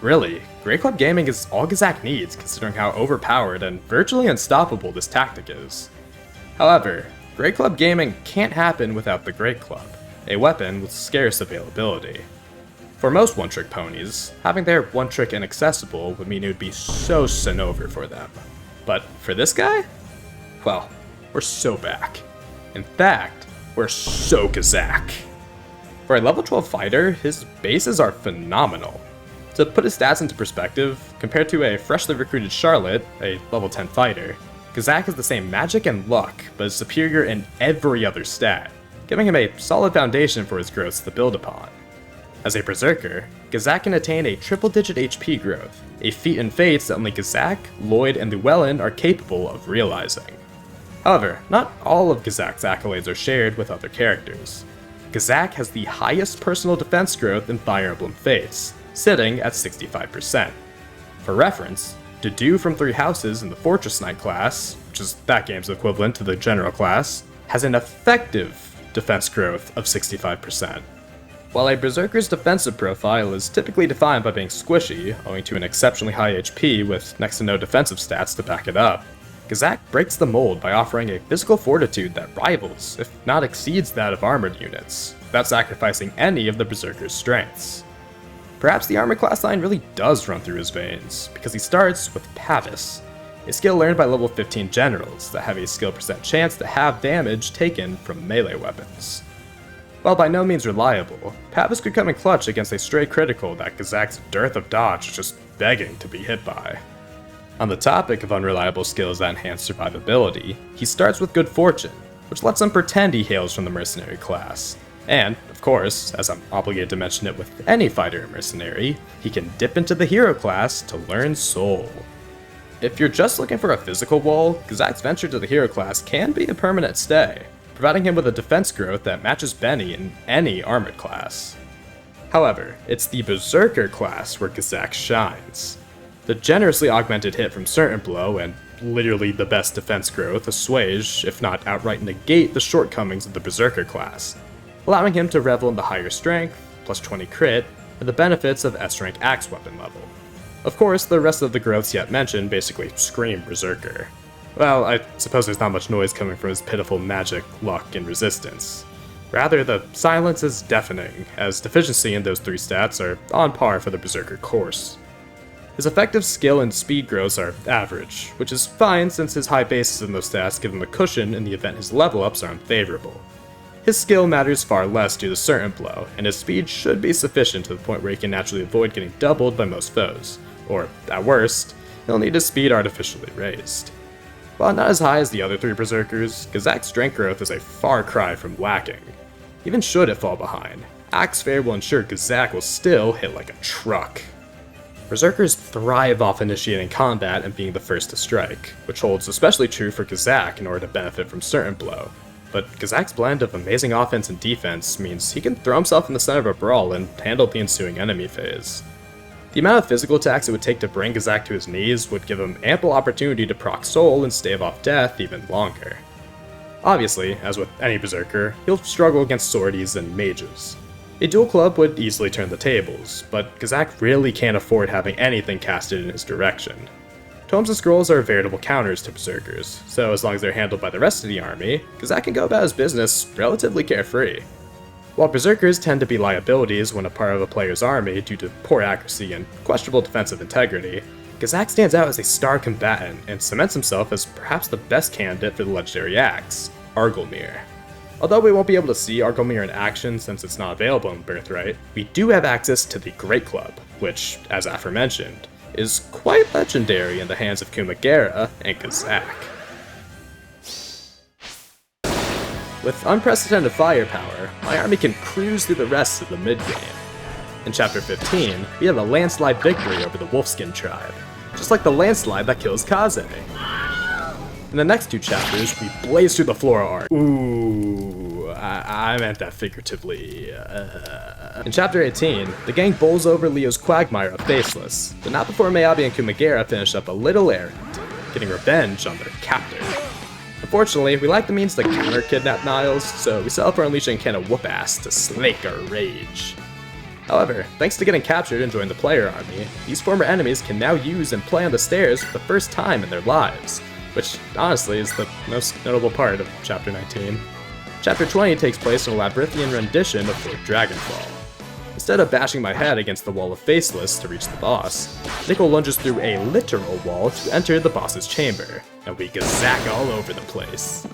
Really, Great Club Gaming is all Gazak needs considering how overpowered and virtually unstoppable this tactic is. However, Great Club Gaming can't happen without the Great Club, a weapon with scarce availability. For most one-trick ponies, having their one-trick inaccessible would mean it would be so Senno for them. But for this guy? Well, we're so back. In fact, we're so Gazak. For a level 12 fighter, his bases are phenomenal. To put his stats into perspective, compared to a freshly recruited Charlotte, a level 10 fighter, Gazak has the same magic and luck, but is superior in every other stat, giving him a solid foundation for his growths to build upon. As a Berserker, Gazak can attain a triple-digit HP growth, a feat in fates that only Gazak, Lloyd, and Llewelyn are capable of realizing. However, not all of Gazak's accolades are shared with other characters. Gazak has the highest personal defense growth in Fire Emblem Fates, sitting at 65%. For reference, Dedue from Three Houses in the Fortress Knight class, which is that game's equivalent to the General class, has an effective defense growth of 65%. While a Berserker's defensive profile is typically defined by being squishy, owing to an exceptionally high HP with next to no defensive stats to back it up, Gazak breaks the mold by offering a physical fortitude that rivals, if not exceeds that of armored units, without sacrificing any of the Berserker's strengths. Perhaps the armor class line really does run through his veins, because he starts with Pavis, a skill learned by level 15 generals that have a skill percent chance to have damage taken from melee weapons. While by no means reliable, Pavis could come in clutch against a stray critical that Gazak's dearth of dodge is just begging to be hit by. On the topic of unreliable skills that enhance survivability, he starts with Good Fortune, which lets him pretend he hails from the mercenary class. And, of course, as I'm obligated to mention it with any fighter or mercenary, he can dip into the hero class to learn Soul. If you're just looking for a physical wall, Gazak's venture to the hero class can be a permanent stay, providing him with a defense growth that matches Benny in any armored class. However, it's the Berserker class where Gazak shines. The generously augmented hit from Certain Blow and literally the best defense growth assuage, if not outright negate, the shortcomings of the Berserker class, allowing him to revel in the higher strength, plus 20 crit, and the benefits of S-rank axe weapon level. Of course, the rest of the growths yet mentioned basically scream Berserker. Well, I suppose there's not much noise coming from his pitiful magic, luck, and resistance. Rather, the silence is deafening, as deficiency in those three stats are on par for the Berserker course. His effective skill and speed growths are average, which is fine since his high bases in those stats give him a cushion in the event his level ups are unfavorable. His skill matters far less due to Certain Blow, and his speed should be sufficient to the point where he can naturally avoid getting doubled by most foes, or, at worst, he'll need his speed artificially raised. While not as high as the other 3 Berserkers, Gazak's strength growth is a far cry from lacking. Even should it fall behind, Axe Fair will ensure Gazak will still hit like a truck. Berserkers thrive off initiating combat and being the first to strike, which holds especially true for Gazak in order to benefit from certain blow. But Gazak's blend of amazing offense and defense means he can throw himself in the center of a brawl and handle the ensuing enemy phase. The amount of physical attacks it would take to bring Gazak to his knees would give him ample opportunity to proc soul and stave off death even longer. Obviously, as with any Berserker, he'll struggle against swordies and mages. A dual club would easily turn the tables, but Gazak really can't afford having anything casted in his direction. Tomes and scrolls are veritable counters to Berserkers, so as long as they're handled by the rest of the army, Gazak can go about his business relatively carefree. While Berserkers tend to be liabilities when a part of a player's army due to poor accuracy and questionable defensive integrity, Gazak stands out as a star combatant and cements himself as perhaps the best candidate for the legendary axe, Argelmir. Although we won't be able to see Argelmir in action since it's not available in Birthright, we do have access to the Great Club, which, as aforementioned, is quite legendary in the hands of Kumagera and Gazak. With unprecedented firepower, my army can cruise through the rest of the midgame. In Chapter 15, we have a landslide victory over the Wolfskin tribe, just like the landslide that kills Kaze. In the next 2 chapters, we blaze through the Flora arc. Ooh, I meant that figuratively. In Chapter 18, the gang bowls over Leo's quagmire of Faceless, but not before Miyabi and Kumagera finish up a little errand, getting revenge on their captor. Unfortunately, we lack the means to counter-kidnap Niles, so we settle for unleashing Ken of Whoop-Ass to slake our rage. However, thanks to getting captured and joining the player army, these former enemies can now use and play on the stairs for the first time in their lives, which honestly is the most notable part of Chapter 19. Chapter 20 takes place in a labyrinthian rendition of Fort Dragonfall. Instead of bashing my head against the wall of Faceless to reach the boss, Nichol lunges through a literal wall to enter the boss's chamber, and we Gazak all over the place.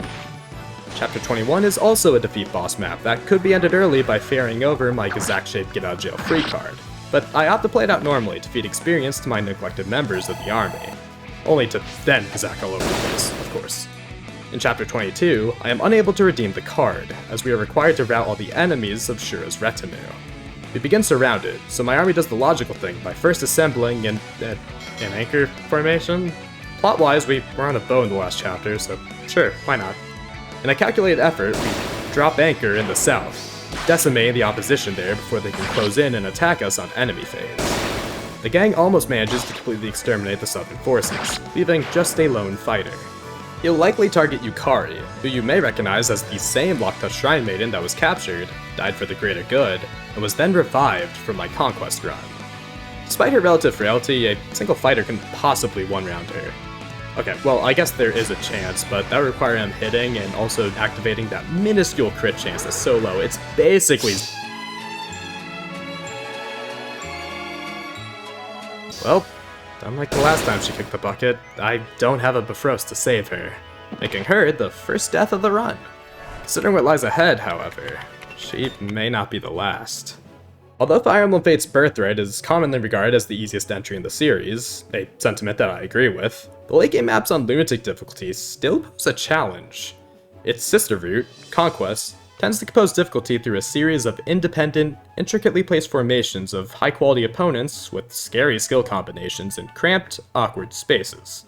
Chapter 21 is also a defeat boss map that could be ended early by ferrying over my Gazak-shaped get out of jail free card, but I opt to play it out normally to feed experience to my neglected members of the army, only to then Gazak all over the place, of course. In Chapter 22, I am unable to redeem the card, as we are required to rout all the enemies of Shura's retinue. We begin surrounded, so my army does the logical thing by first assembling in anchor formation. Plot-wise, we were on a bow in the last chapter, so sure, why not? In a calculated effort, we drop anchor in the south, decimating the opposition there before they can close in and attack us on enemy phase. The gang almost manages to completely exterminate the southern forces, leaving just a lone fighter. He'll likely target Yukari, who you may recognize as the same Locked-Up Shrine Maiden that was captured, died for the greater good, and was then revived from my conquest run. Despite her relative frailty, a single fighter can possibly one-round her. Okay, well, I guess there is a chance, but that would require him hitting and also activating that minuscule crit chance that's so low, it's basically... Well, unlike the last time she kicked the bucket, I don't have a Bifrost to save her, making her the first death of the run. Considering what lies ahead, however, she may not be the last. Although Fire Emblem Fate's Birthright is commonly regarded as the easiest entry in the series, a sentiment that I agree with, the late game maps on Lunatic difficulty still pose a challenge. Its sister route, Conquest, tends to compose difficulty through a series of independent, intricately placed formations of high-quality opponents with scary skill combinations in cramped, awkward spaces.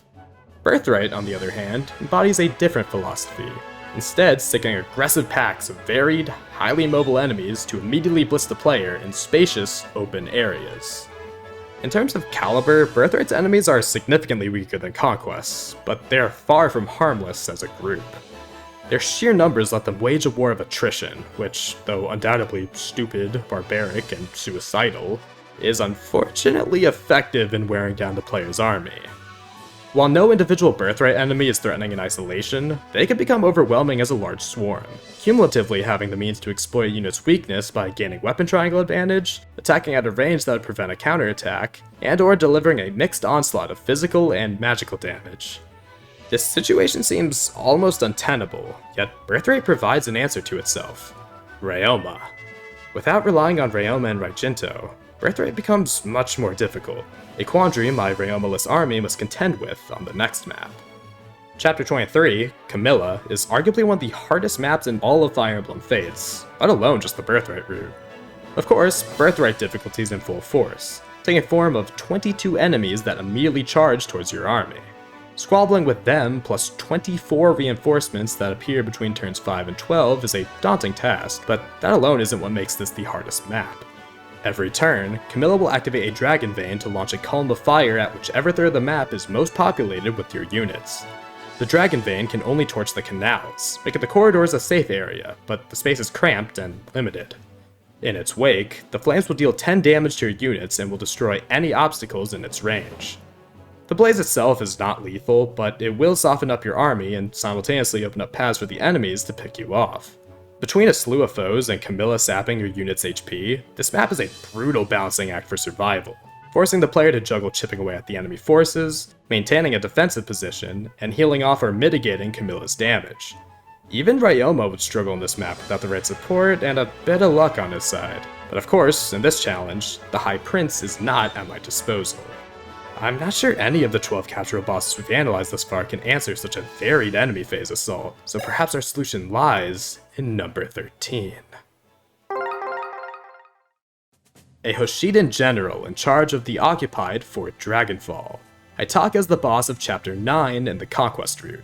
Birthright, on the other hand, embodies a different philosophy, instead sticking aggressive packs of varied, highly mobile enemies to immediately blitz the player in spacious, open areas. In terms of caliber, Birthright's enemies are significantly weaker than Conquest's, but they are far from harmless as a group. Their sheer numbers let them wage a war of attrition, which, though undoubtedly stupid, barbaric, and suicidal, is unfortunately effective in wearing down the player's army. While no individual Birthright enemy is threatening in isolation, they can become overwhelming as a large swarm, cumulatively having the means to exploit a unit's weakness by gaining weapon triangle advantage, attacking out of range that would prevent a counterattack, and or delivering a mixed onslaught of physical and magical damage. This situation seems almost untenable, yet Birthright provides an answer to itself: Ryoma. Without relying on Ryoma and Raijinto, Birthright becomes much more difficult, a quandary my Ryomaless army must contend with on the next map. Chapter 23, Camilla, is arguably one of the hardest maps in all of Fire Emblem Fates, let alone just the Birthright route. Of course, Birthright difficulty is in full force, taking form of 22 enemies that immediately charge towards your army. Squabbling with them plus 24 reinforcements that appear between turns 5 and 12 is a daunting task, but that alone isn't what makes this the hardest map. Every turn, Camilla will activate a Dragon Vein to launch a column of fire at whichever third of the map is most populated with your units. The Dragon Vein can only torch the canals, making the corridors a safe area, but the space is cramped and limited. In its wake, the flames will deal 10 damage to your units and will destroy any obstacles in its range. The blaze itself is not lethal, but it will soften up your army and simultaneously open up paths for the enemies to pick you off. Between a slew of foes and Camilla sapping your unit's HP, this map is a brutal balancing act for survival, forcing the player to juggle chipping away at the enemy forces, maintaining a defensive position, and healing off or mitigating Camilla's damage. Even Ryoma would struggle in this map without the right support and a bit of luck on his side. But of course, in this challenge, the High Prince is not at my disposal. I'm not sure any of the 12 capturable bosses we've analyzed thus far can answer such a varied enemy phase assault, so perhaps our solution lies in number 13. A Hoshidan general in charge of the occupied Fort Dragonfall. Haitaka is the boss of Chapter 9 in the Conquest route.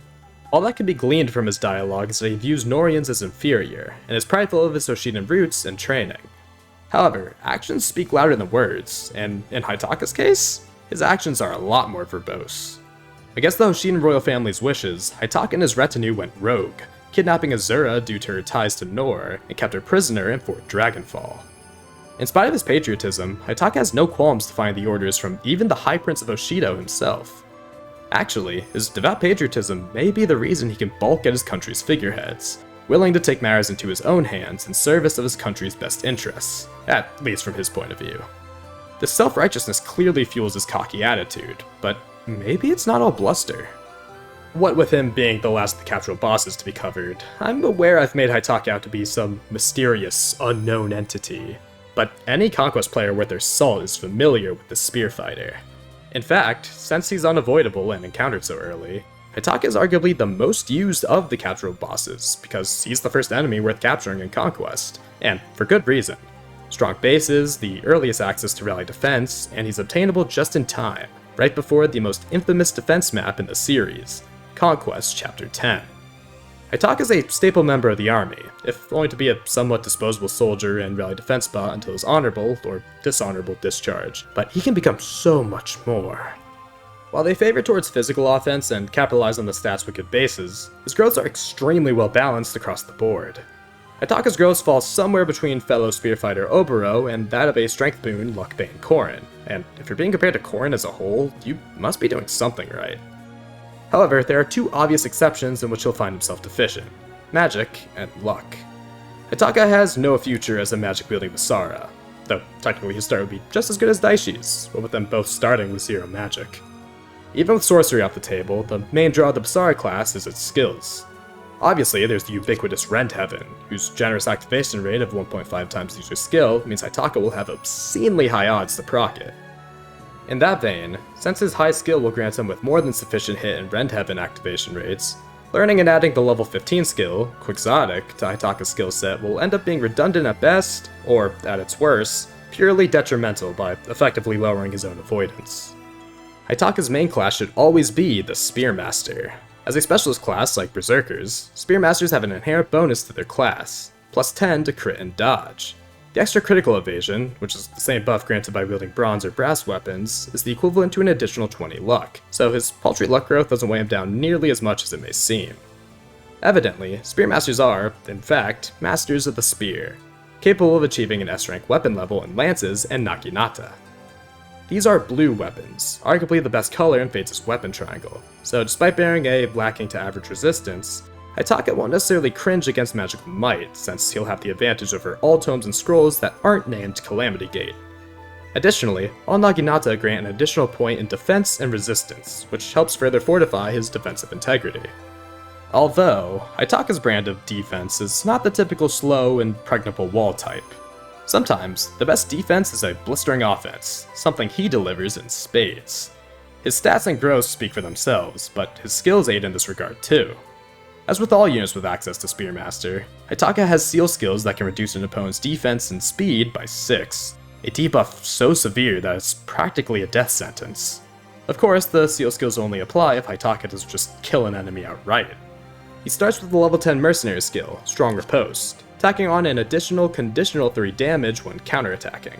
All that can be gleaned from his dialogue is that he views Norians as inferior, and is prideful of his Hoshidan roots and training. However, actions speak louder than words, and in Haitaka's case, his actions are a lot more verbose. Against the Hoshidan royal family's wishes, Haitaka and his retinue went rogue, kidnapping Zhara due to her ties to Nor, and kept her prisoner in Fort Dragonfall. In spite of his patriotism, Haitaka has no qualms defying the orders from even the High Prince of Oshido himself. Actually, his devout patriotism may be the reason he can balk at his country's figureheads, willing to take matters into his own hands in service of his country's best interests, at least from his point of view. This self-righteousness clearly fuels his cocky attitude, but maybe it's not all bluster. What with him being the last of the captural bosses to be covered, I'm aware I've made Haitaka out to be some mysterious, unknown entity. But any Conquest player worth their salt is familiar with the Spear Fighter. In fact, since he's unavoidable and encountered so early, Haitaka is arguably the most used of the capturable bosses, because he's the first enemy worth capturing in Conquest, and for good reason. Strong bases, the earliest access to rally defense, and he's obtainable just in time, right before the most infamous defense map in the series, Conquest Chapter 10. Haitaka is a staple member of the army, if only to be a somewhat disposable soldier and rally defense bot until his honorable or dishonorable discharge, but he can become so much more. While they favor towards physical offense and capitalize on the stats with good bases, his growths are extremely well balanced across the board. Haitaka's growths fall somewhere between fellow Spearfighter Oboro and that of a Strength Boon Luckbane Corrin, and if you're being compared to Corrin as a whole, you must be doing something right. However, there are two obvious exceptions in which he'll find himself deficient: magic and luck. Haitaka has no future as a magic-wielding Zhara, though technically his start would be just as good as Daichi's, but with them both starting with 0 magic. Even with sorcery off the table, the main draw of the Zhara class is its skills. Obviously, there's the ubiquitous Rend Heaven, whose generous activation rate of 1.5 times user skill means Haitaka will have obscenely high odds to proc it. In that vein, since his high skill will grant him with more than sufficient hit and Rend Heaven activation rates, learning and adding the level 15 skill, Quixotic, to Haitaka's skill set will end up being redundant at best, or, at its worst, purely detrimental by effectively lowering his own avoidance. Haitaka's main class should always be the Spearmaster. As a specialist class like Berserkers, Spearmasters have an inherent bonus to their class, plus 10 to crit and dodge. The extra critical evasion, which is the same buff granted by wielding bronze or brass weapons, is the equivalent to an additional 20 luck, so his paltry luck growth doesn't weigh him down nearly as much as it may seem. Evidently, Spearmasters are, in fact, masters of the spear, capable of achieving an S-rank weapon level in lances and naginata. These are blue weapons, arguably the best color in Fates' weapon triangle, so despite bearing a lacking to average resistance, Haitaka won't necessarily cringe against magical might, since he'll have the advantage over all tomes and scrolls that aren't named Calamity Gate. Additionally, all naginata grant an additional point in defense and resistance, which helps further fortify his defensive integrity. Although, Haitaka's brand of defense is not the typical slow, impregnable wall type. Sometimes, the best defense is a blistering offense, something he delivers in spades. His stats and growth speak for themselves, but his skills aid in this regard too. As with all units with access to Spearmaster, Haitaka has seal skills that can reduce an opponent's defense and speed by 6, a debuff so severe that it's practically a death sentence. Of course, the seal skills only apply if Haitaka doesn't just kill an enemy outright. He starts with the level 10 mercenary skill, Strong Riposte, tacking on an additional conditional 3 damage when counterattacking.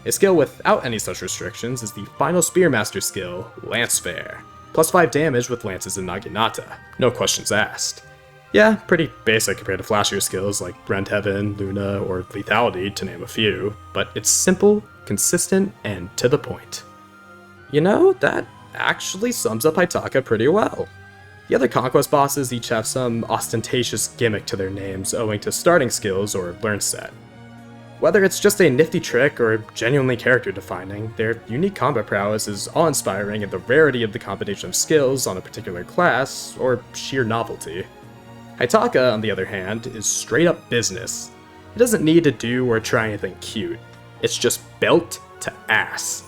A skill without any such restrictions is the final Spearmaster skill, Lancefare, plus 5 damage with lances and naginata, no questions asked. Yeah, pretty basic compared to flashier skills like Rend Heaven, Luna, or Lethality, to name a few, but it's simple, consistent, and to the point. You know, that actually sums up Haitaka pretty well. The other Conquest bosses each have some ostentatious gimmick to their names owing to starting skills or learn set. Whether it's just a nifty trick or genuinely character defining, their unique combat prowess is awe-inspiring in the rarity of the combination of skills on a particular class, or sheer novelty. Haitaka, on the other hand, is straight up business. He doesn't need to do or try anything cute. It's just belt to ass.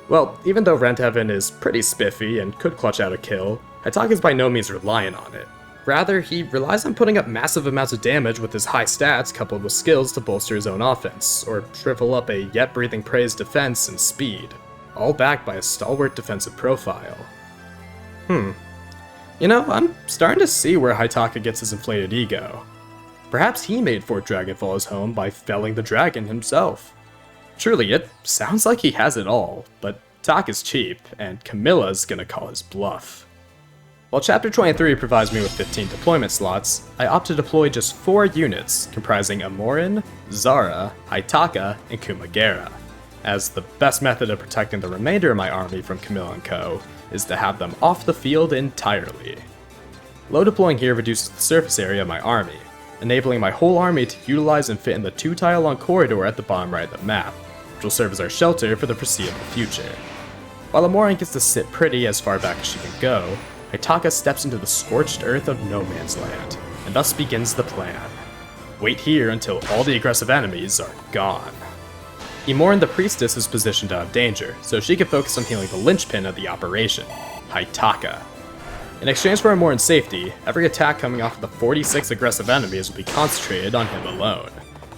Well, even though Rend Heaven is pretty spiffy and could clutch out a kill, Haitaka is by no means reliant on it. Rather, he relies on putting up massive amounts of damage with his high stats coupled with skills to bolster his own offense, or shrivel up a yet-breathing prey's defense and speed, all backed by a stalwart defensive profile. You know, I'm starting to see where Haitaka gets his inflated ego. Perhaps he made Fort Dragonfall his home by felling the dragon himself. Truly, it sounds like he has it all, but talk is cheap, and Camilla's gonna call his bluff. While Chapter 23 provides me with 15 deployment slots, I opt to deploy just 4 units, comprising Amorin, Zhara, Haitaka, and Kumagera, as the best method of protecting the remainder of my army from Camilla and co. is to have them off the field entirely. Low deploying here reduces the surface area of my army, enabling my whole army to utilize and fit in the 2-tile-long corridor at the bottom right of the map, which will serve as our shelter for the foreseeable future. While Amorin gets to sit pretty as far back as she can go, Haitaka steps into the scorched earth of no man's land, and thus begins the plan. Wait here until all the aggressive enemies are gone. Amorin the Priestess is positioned out of danger, so she can focus on healing the linchpin of the operation, Haitaka. In exchange for Amorin's safety, every attack coming off of the 46 aggressive enemies will be concentrated on him alone.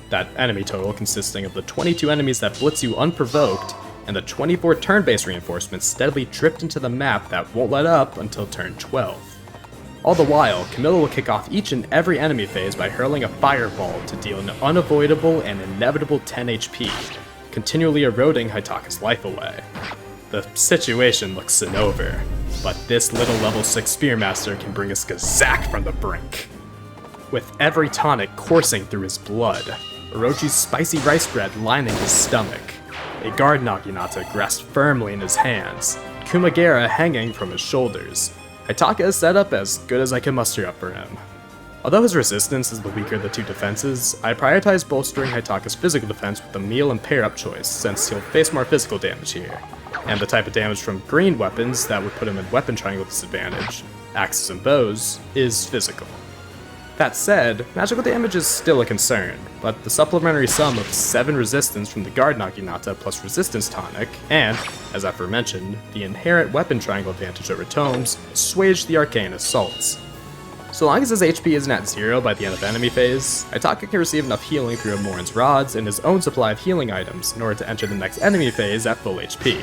That enemy total consisting of the 22 enemies that blitz you unprovoked, and the 24 turn-based reinforcements steadily dripped into the map that won't let up until turn 12. All the while, Camilla will kick off each and every enemy phase by hurling a fireball to deal an unavoidable and inevitable 10 HP, continually eroding Haitaka's life away. The situation looks Senno, but this little level 6 Spearmaster can bring us Gazak from the brink. With every tonic coursing through his blood, Orochi's spicy rice bread lining his stomach, a guard naginata grasped firmly in his hands, Kumagera hanging from his shoulders, Haitaka is set up as good as I can muster up for him. Although his resistance is the weaker of the two defenses, I prioritize bolstering Haitaka's physical defense with the meal and pair-up choice, since he'll face more physical damage here, and the type of damage from green weapons that would put him in weapon triangle disadvantage, axes and bows, is physical. That said, magical damage is still a concern, but the supplementary sum of 7 resistance from the guard naginata plus resistance tonic, and, as aforementioned, the inherent weapon triangle advantage over tomes, assuage the arcane assaults. So long as his HP isn't at 0 by the end of enemy phase, Haitaka can receive enough healing through Amorin's rods and his own supply of healing items in order to enter the next enemy phase at full HP.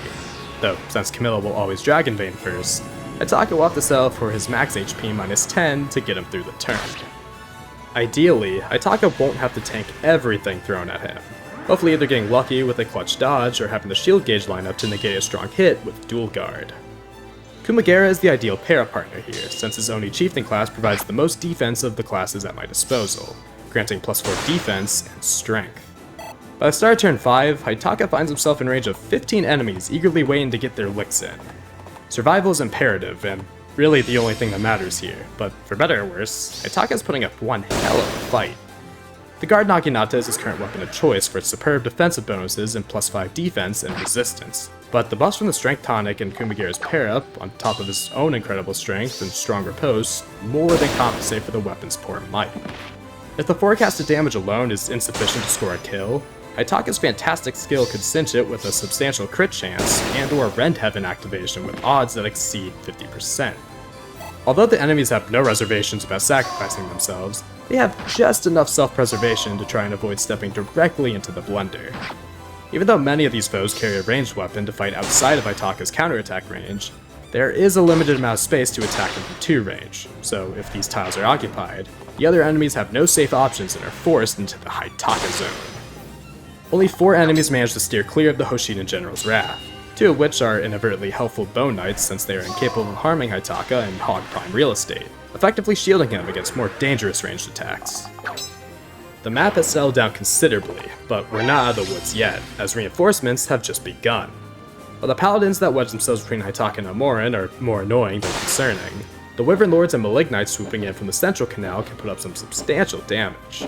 Though, since Camilla will always Dragon Vein first, Haitaka will have to settle for his max HP minus 10 to get him through the turn. Ideally, Haitaka won't have to tank everything thrown at him, hopefully either getting lucky with a clutch dodge or having the shield gauge line up to negate a strong hit with dual guard. Kumagera is the ideal pair-up partner here, since his Oni Chieftain class provides the most defense of the classes at my disposal, granting plus 4 defense and strength. By the start of turn 5, Haitaka finds himself in range of 15 enemies eagerly waiting to get their licks in. Survival is imperative, and really the only thing that matters here, but for better or worse, Haitaka is putting up one hell of a fight. The guard naginata is his current weapon of choice for its superb defensive bonuses and plus 5 defense and resistance, but the buffs from the strength tonic and Kumagera's pair-up, on top of his own incredible strength and strong riposte, more than compensate for the weapon's poor might. If the forecasted damage alone is insufficient to score a kill, Haitaka's fantastic skill could cinch it with a substantial crit chance and or Rend Heaven activation with odds that exceed 50%. Although the enemies have no reservations about sacrificing themselves, they have just enough self-preservation to try and avoid stepping directly into the blender. Even though many of these foes carry a ranged weapon to fight outside of Haitaka's counterattack range, there is a limited amount of space to attack them from 2 range, so if these tiles are occupied, the other enemies have no safe options and are forced into the Haitaka zone. Only 4 enemies manage to steer clear of the Hoshidan General's wrath, 2 of which are inadvertently helpful Bone Knights since they are incapable of harming Haitaka and hog prime real estate, effectively shielding him against more dangerous ranged attacks. The map has settled down considerably, but we're not out of the woods yet, as reinforcements have just begun. While the paladins that wedge themselves between Haitaka and Amorin are more annoying than concerning, the Wyvern Lords and Malignites swooping in from the Central Canal can put up some substantial damage.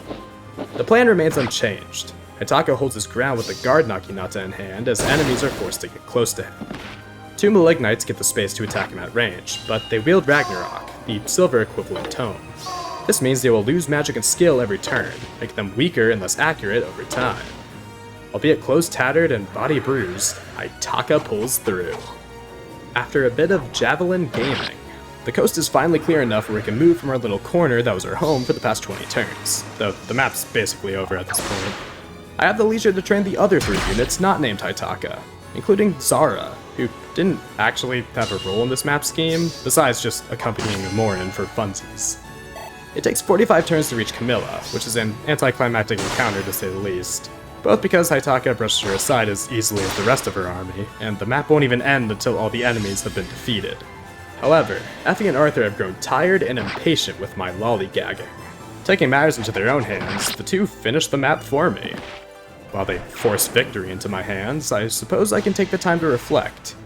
The plan remains unchanged. Haitaka holds his ground with the Guard Naginata in hand as enemies are forced to get close to him. 2 Malignites get the space to attack him at range, but they wield Ragnarok, the silver equivalent tome. This means they will lose magic and skill every turn, making them weaker and less accurate over time. Albeit clothes tattered and body bruised, Haitaka pulls through. After a bit of javelin gaming, the coast is finally clear enough where we can move from our little corner that was our home for the past 20 turns, though the map's basically over at this point. I have the leisure to train the other 3 units not named Haitaka, including Zhara, who didn't actually have a role in this map scheme, besides just accompanying Amorin for funsies. It takes 45 turns to reach Camilla, which is an anticlimactic encounter to say the least, both because Haitaka brushes her aside as easily as the rest of her army, and the map won't even end until all the enemies have been defeated. However, Effie and Arthur have grown tired and impatient with my lollygagging. Taking matters into their own hands, the 2 finish the map for me. While they force victory into my hands, I suppose I can take the time to reflect.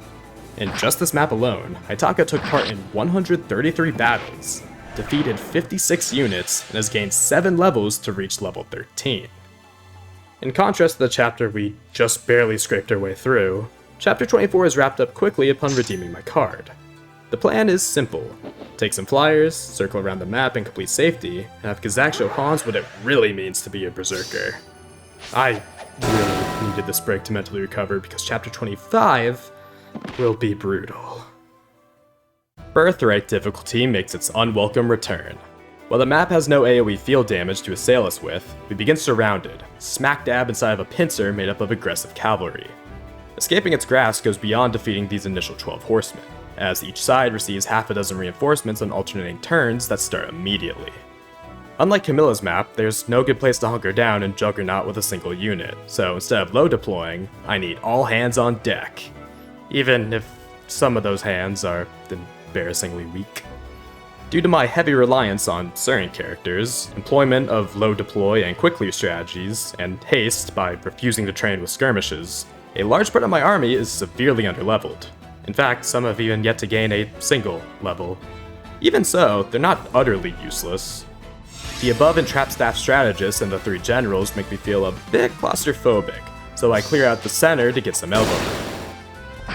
In just this map alone, Haitaka took part in 133 battles, defeated 56 units, and has gained 7 levels to reach level 13. In contrast to the chapter we just barely scraped our way through, Chapter 24 is wrapped up quickly upon redeeming my card. The plan is simple. Take some flyers, circle around the map in complete safety, and have Gazak show Hans what it really means to be a berserker. I really needed this break to mentally recover because Chapter 25 will be brutal. Birthright difficulty makes its unwelcome return. While the map has no AoE field damage to assail us with, we begin surrounded, smack dab inside of a pincer made up of aggressive cavalry. Escaping its grasp goes beyond defeating these initial 12 horsemen, as each side receives half a dozen reinforcements on alternating turns that start immediately. Unlike Camilla's map, there's no good place to hunker down in Juggernaut with a single unit, so instead of low deploying, I need all hands on deck. Even if some of those hands are embarrassingly weak. Due to my heavy reliance on certain characters, employment of low deploy and quick leave strategies, and haste by refusing to train with skirmishes, a large part of my army is severely underleveled. In fact, some have even yet to gain a single level. Even so, they're not utterly useless. The above entrapped staff strategists and the 3 generals make me feel a bit claustrophobic, so I clear out the center to get some elbow room.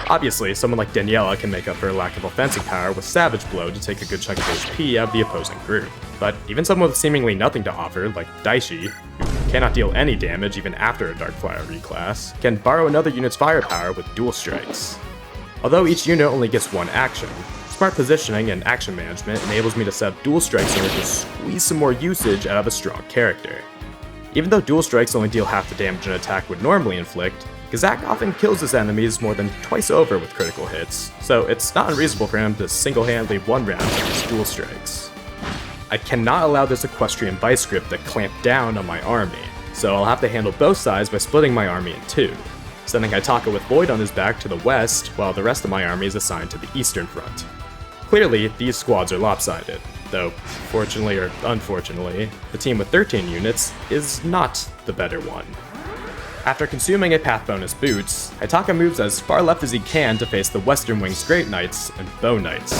Obviously, someone like Daniela can make up for a lack of offensive power with Savage Blow to take a good chunk of HP out of the opposing group. But even someone with seemingly nothing to offer, like Daichi, who cannot deal any damage even after a Darkfire reclass, can borrow another unit's firepower with dual strikes. Although each unit only gets 1 action, smart positioning and action management enables me to set up dual strikes in order to squeeze some more usage out of a strong character. Even though dual strikes only deal half the damage an attack would normally inflict, Gazak often kills his enemies more than twice over with critical hits, so it's not unreasonable for him to single-handedly one-round his dual strikes. I cannot allow this equestrian vice grip to clamp down on my army, so I'll have to handle both sides by splitting my army in 2, sending Haitaka with Lloyd on his back to the west, while the rest of my army is assigned to the eastern front. Clearly, these squads are lopsided, though, fortunately or unfortunately, the team with 13 units is not the better one. After consuming a path bonus boots, Haitaka moves as far left as he can to face the Western Wing's Great Knights and Bow Knights.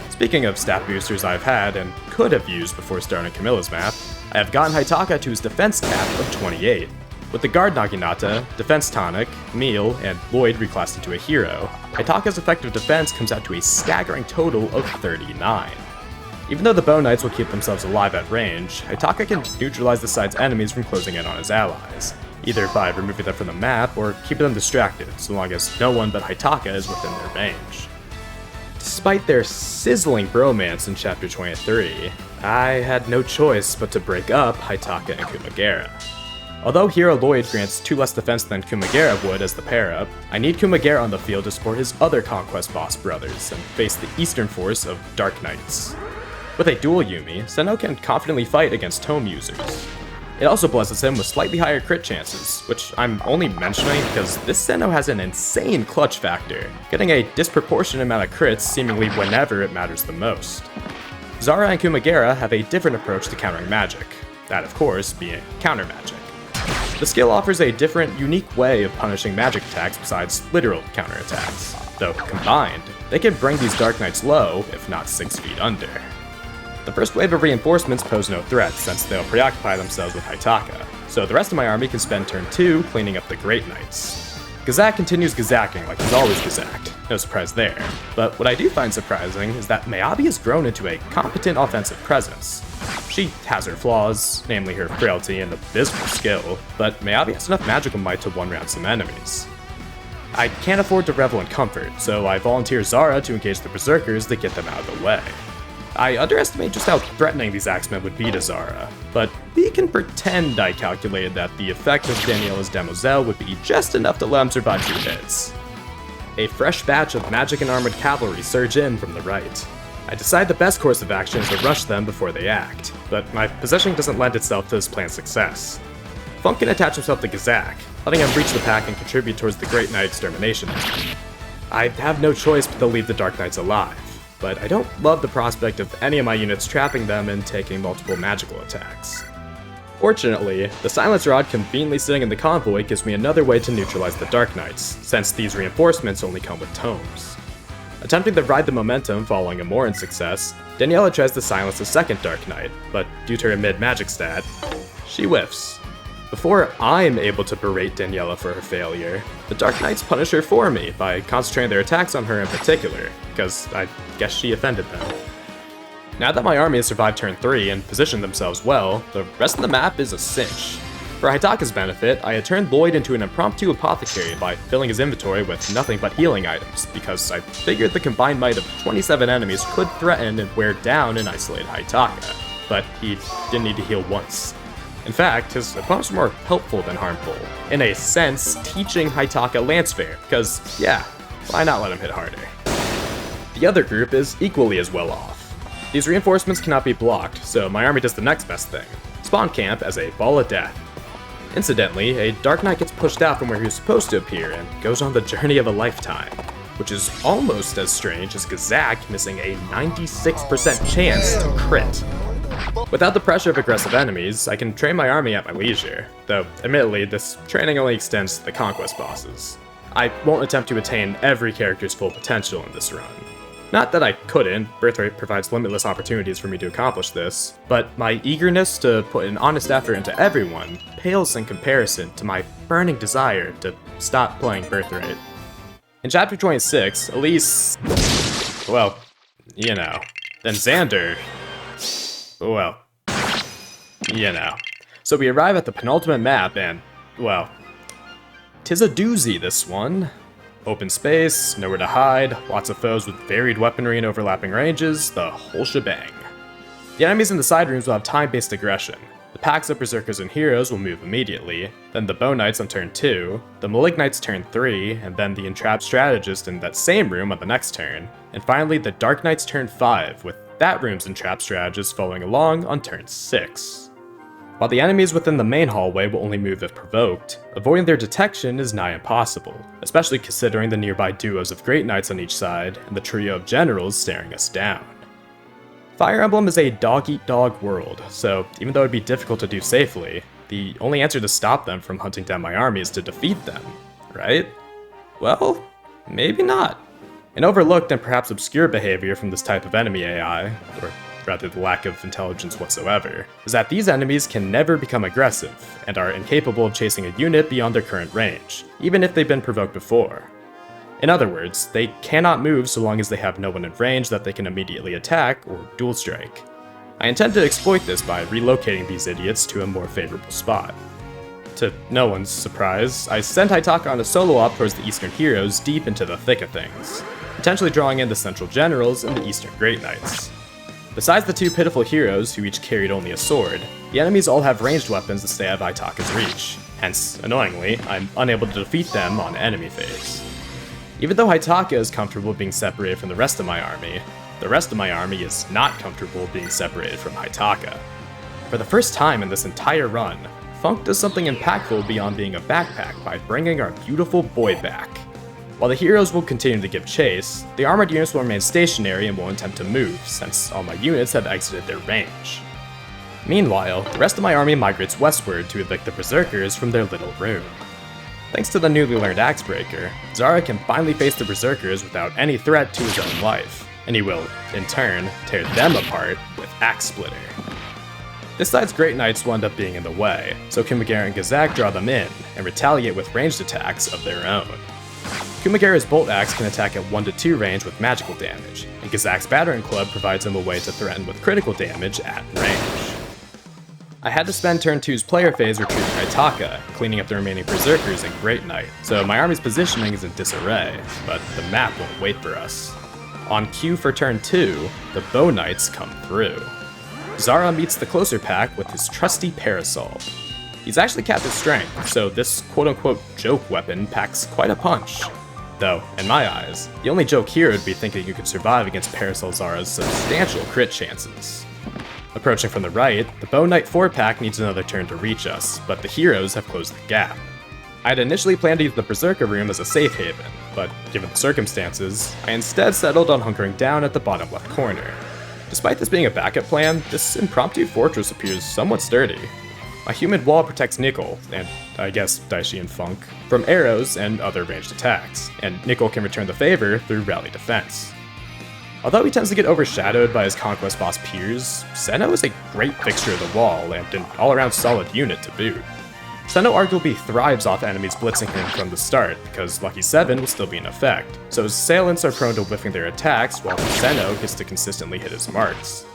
Speaking of stat boosters I've had and could have used before starting Camilla's map, I have gotten Haitaka to his defense cap of 28. With the Guard Naginata, Defense Tonic, Meal, and Lloyd reclassed into a hero, Haitaka's effective defense comes out to a staggering total of 39. Even though the Bow Knights will keep themselves alive at range, Haitaka can neutralize the side's enemies from closing in on his allies, either by removing them from the map or keeping them distracted, so long as no one but Haitaka is within their range. Despite their sizzling bromance in Chapter 23, I had no choice but to break up Haitaka and Kumagera. Although Hero Lloyd grants 2 less defense than Kumagera would as the pair-up, I need Kumagera on the field to support his other Conquest boss brothers and face the eastern force of Dark Knights. With a dual Yumi, Senno can confidently fight against tome users. It also blesses him with slightly higher crit chances, which I'm only mentioning because this Senno has an insane clutch factor, getting a disproportionate amount of crits seemingly whenever it matters the most. Zhara and Kumagera have a different approach to countering magic, that of course being counter magic. The skill offers a different, unique way of punishing magic attacks besides literal counterattacks, though combined, they can bring these Dark Knights low, if not 6 feet under. The first wave of reinforcements pose no threat since they'll preoccupy themselves with Haitaka, so the rest of my army can spend turn 2 cleaning up the Great Knights. Gazak continues Gazaking like he's always Gazaked, no surprise there, but what I do find surprising is that Miyabi has grown into a competent offensive presence. She has her flaws, namely her frailty and abysmal skill, but Miyabi has enough magical might to one-round some enemies. I can't afford to revel in comfort, so I volunteer Zhara to engage the Berserkers to get them out of the way. I underestimate just how threatening these axemen would be to Zhara, but we can pretend I calculated that the effect of Daniela's Demoiselle would be just enough to let him survive 2 hits. A fresh batch of magic and armored cavalry surge in from the right. I decide the best course of action is to rush them before they act, but my positioning doesn't lend itself to this plan's success. Funke can attach himself to Gazak, letting him breach the pack and contribute towards the Great Knight's termination. I have no choice but to leave the Dark Knights alive, but I don't love the prospect of any of my units trapping them and taking multiple magical attacks. Fortunately, the Silence Rod conveniently sitting in the convoy gives me another way to neutralize the Dark Knights, since these reinforcements only come with tomes. Attempting to ride the momentum following a Morin success, Daniela tries to silence the second Dark Knight, but due to her mid-magic stat, she whiffs. Before I'm able to berate Daniela for her failure, the Dark Knights punish her for me by concentrating their attacks on her in particular, because I guess she offended them. Now that my army has survived turn 3 and positioned themselves well, the rest of the map is a cinch. For Haitaka's benefit, I had turned Lloyd into an impromptu apothecary by filling his inventory with nothing but healing items, because I figured the combined might of 27 enemies could threaten and wear down an isolated Haitaka, but he didn't need to heal once. In fact, his opponents were more helpful than harmful, in a sense teaching Haitaka Lancefare, because yeah, why not let him hit harder? The other group is equally as well off. These reinforcements cannot be blocked, so my army does the next best thing, spawn camp as a ball of death. Incidentally, a Dark Knight gets pushed out from where he was supposed to appear and goes on the journey of a lifetime, which is almost as strange as Gazak missing a 96% chance to crit. Without the pressure of aggressive enemies, I can train my army at my leisure, though admittedly this training only extends to the conquest bosses. I won't attempt to attain every character's full potential in this run. Not that I couldn't, Birthright provides limitless opportunities for me to accomplish this, but my eagerness to put an honest effort into everyone pales in comparison to my burning desire to stop playing Birthright. In Chapter 26, Elise... well, you know. Then Xander... well, you know. So we arrive at the penultimate map and, well, 'tis a doozy this one. Open space, nowhere to hide, lots of foes with varied weaponry and overlapping ranges, the whole shebang. The enemies in the side rooms will have time-based aggression. The packs of Berserkers and Heroes will move immediately, then the Bow Knights on turn 2, the Malignites turn 3, and then the Entrapped Strategist in that same room on the next turn, and finally the Dark Knights turn 5, with that room's Entrapped Strategist following along on turn 6. While the enemies within the main hallway will only move if provoked, avoiding their detection is nigh impossible, especially considering the nearby duos of Great Knights on each side and the trio of generals staring us down. Fire Emblem is a dog-eat-dog world, so even though it would be difficult to do safely, the only answer to stop them from hunting down my army is to defeat them, right? Well, maybe not. An overlooked and perhaps obscure behavior from this type of enemy AI, or rather the lack of intelligence whatsoever, is that these enemies can never become aggressive, and are incapable of chasing a unit beyond their current range, even if they've been provoked before. In other words, they cannot move so long as they have no one in range that they can immediately attack or dual strike. I intend to exploit this by relocating these idiots to a more favorable spot. To no one's surprise, I sent Haitaka on a solo op towards the Eastern heroes deep into the thick of things, potentially drawing in the Central Generals and the Eastern Great Knights. Besides the two pitiful heroes, who each carried only a sword, the enemies all have ranged weapons that stay out of Haitaka's reach, hence, annoyingly, I'm unable to defeat them on enemy phase. Even though Haitaka is comfortable being separated from the rest of my army is not comfortable being separated from Haitaka. For the first time in this entire run, Funke does something impactful beyond being a backpack by bringing our beautiful boy back. While the heroes will continue to give chase, the armored units will remain stationary and will attempt to move, since all my units have exited their range. Meanwhile, the rest of my army migrates westward to evict the Berserkers from their little room. Thanks to the newly learned Axebreaker, Zhara can finally face the Berserkers without any threat to his own life, and he will, in turn, tear them apart with Axe Splitter. This side's Great Knights will end up being in the way, so Kumagera and Gazak draw them in, and retaliate with ranged attacks of their own. Kumagera's Bolt Axe can attack at 1 to 2 range with magical damage, and Gazak's Battering Club provides him a way to threaten with critical damage at range. I had to spend turn 2's player phase retreating Haitaka, cleaning up the remaining Berserkers and Great Knight, so my army's positioning is in disarray, but the map won't wait for us. On cue for turn 2, the Bow Knights come through. Zhara meets the closer pack with his trusty Parasol. He's actually capped his strength, so this quote-unquote joke weapon packs quite a punch. Though, in my eyes, the only joke here would be thinking you could survive against Parasol Zhara's substantial crit chances. Approaching from the right, the Bow Knight 4-pack needs another turn to reach us, but the heroes have closed the gap. I had initially planned to use the Berserker room as a safe haven, but given the circumstances, I instead settled on hunkering down at the bottom left corner. Despite this being a backup plan, this impromptu fortress appears somewhat sturdy. My humid wall protects Nichol, and I guess Daichi and Funke, from arrows and other ranged attacks, and Nichol can return the favor through rally defense. Although he tends to get overshadowed by his Conquest boss peers, Senno is a great fixture of the wall and an all-around solid unit to boot. Senno arguably thrives off enemies blitzing him from the start, because Lucky 7 will still be in effect, so his assailants are prone to whiffing their attacks while Senno gets to consistently hit his marks.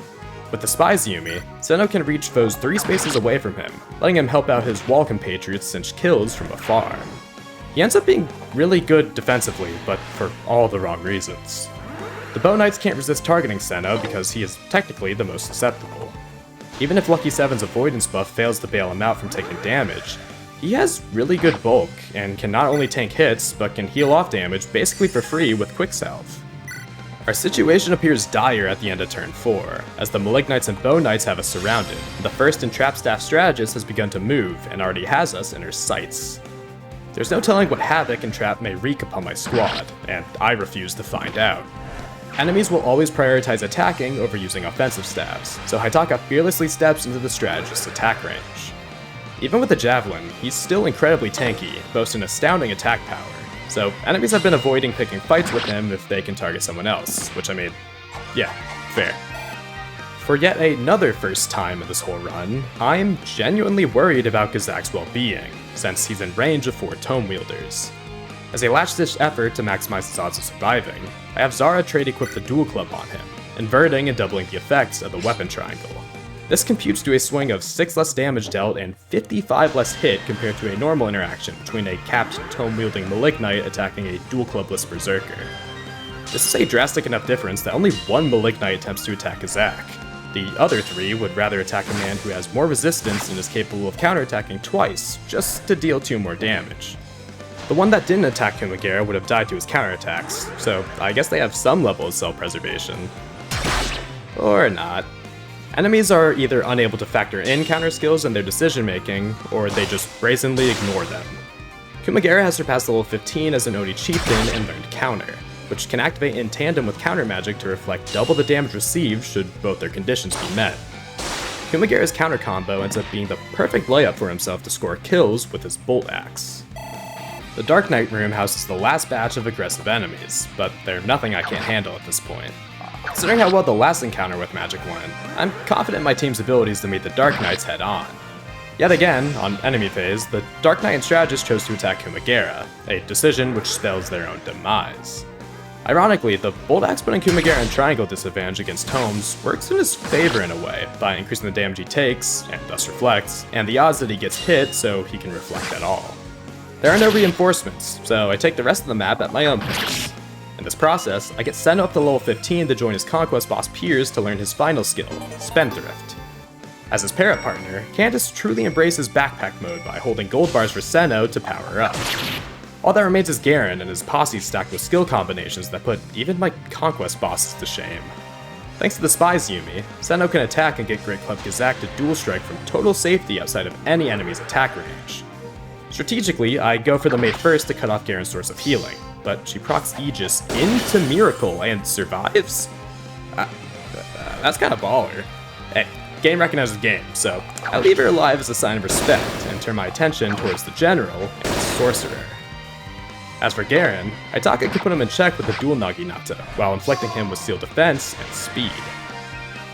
With the Spy's Yumi, Senno can reach foes 3 spaces away from him, letting him help out his wall compatriots cinch kills from afar. He ends up being really good defensively, but for all the wrong reasons. The Bow Knights can't resist targeting Senno because he is technically the most susceptible. Even if Lucky 7's avoidance buff fails to bail him out from taking damage, he has really good bulk, and can not only tank hits, but can heal off damage basically for free with Quick Salve. Our situation appears dire at the end of turn 4, as the Malignites and Bow Knights have us surrounded. The first Entrap Staff strategist has begun to move, and already has us in her sights. There's no telling what havoc Entrap may wreak upon my squad, and I refuse to find out. Enemies will always prioritize attacking over using offensive staffs, so Haitaka fearlessly steps into the strategist's attack range. Even with the Javelin, he's still incredibly tanky, boasting astounding attack power, so enemies have been avoiding picking fights with him if they can target someone else, which I mean, yeah, fair. For yet another first time in this whole run, I'm genuinely worried about Gazak's well-being, since he's in range of 4 Tome Wielders. As a last-ditch effort to maximize his odds of surviving, I have Zhara trade-equip the Dual Club on him, inverting and doubling the effects of the weapon triangle. This computes to a swing of 6 less damage dealt and 55 less hit compared to a normal interaction between a capped tome-wielding Malignite attacking a Dual Clubless Berserker. This is a drastic enough difference that only 1 Malignite attempts to attack Gazak. The other 3 would rather attack a man who has more resistance and is capable of counterattacking twice, just to deal 2 more damage. The one that didn't attack Kumagera would have died to his counterattacks, so I guess they have some level of self-preservation. Or not. Enemies are either unable to factor in counter skills in their decision-making, or they just brazenly ignore them. Kumagera has surpassed level 15 as an Oni chieftain and learned counter, which can activate in tandem with counter magic to reflect double the damage received should both their conditions be met. Kumagera's counter combo ends up being the perfect layup for himself to score kills with his Bolt Axe. The Dark Knight room houses the last batch of aggressive enemies, but they're nothing I can't handle at this point. Considering how well the last encounter with magic went, I'm confident in my team's abilities to meet the Dark Knights head on. Yet again, on enemy phase, the Dark Knight and strategist chose to attack Kumagera, a decision which spells their own demise. Ironically, the bolt axe putting Kumagera in triangle disadvantage against tomes works in his favor in a way, by increasing the damage he takes, and thus reflects, and the odds that he gets hit so he can reflect at all. There are no reinforcements, so I take the rest of the map at my own pace. In this process, I get Senno up to level 15 to join his conquest boss Piers to learn his final skill, Spendthrift. As his para partner, Candace truly embraces backpack mode by holding gold bars for Senno to power up. All that remains is Garen and his posse stacked with skill combinations that put even my conquest bosses to shame. Thanks to the Spy's Yumi, Senno can attack and get Great Club Gazak to dual strike from total safety outside of any enemy's attack range. Strategically, I go for the mate first to cut off Garen's source of healing, but she procs Aegis into Miracle and survives? That's kinda baller. Hey, game recognizes game, so I leave her alive as a sign of respect and turn my attention towards the General and Sorcerer. As for Garen, Haitaka can put him in check with the dual Naginata, while inflicting him with Seal Defense and Speed.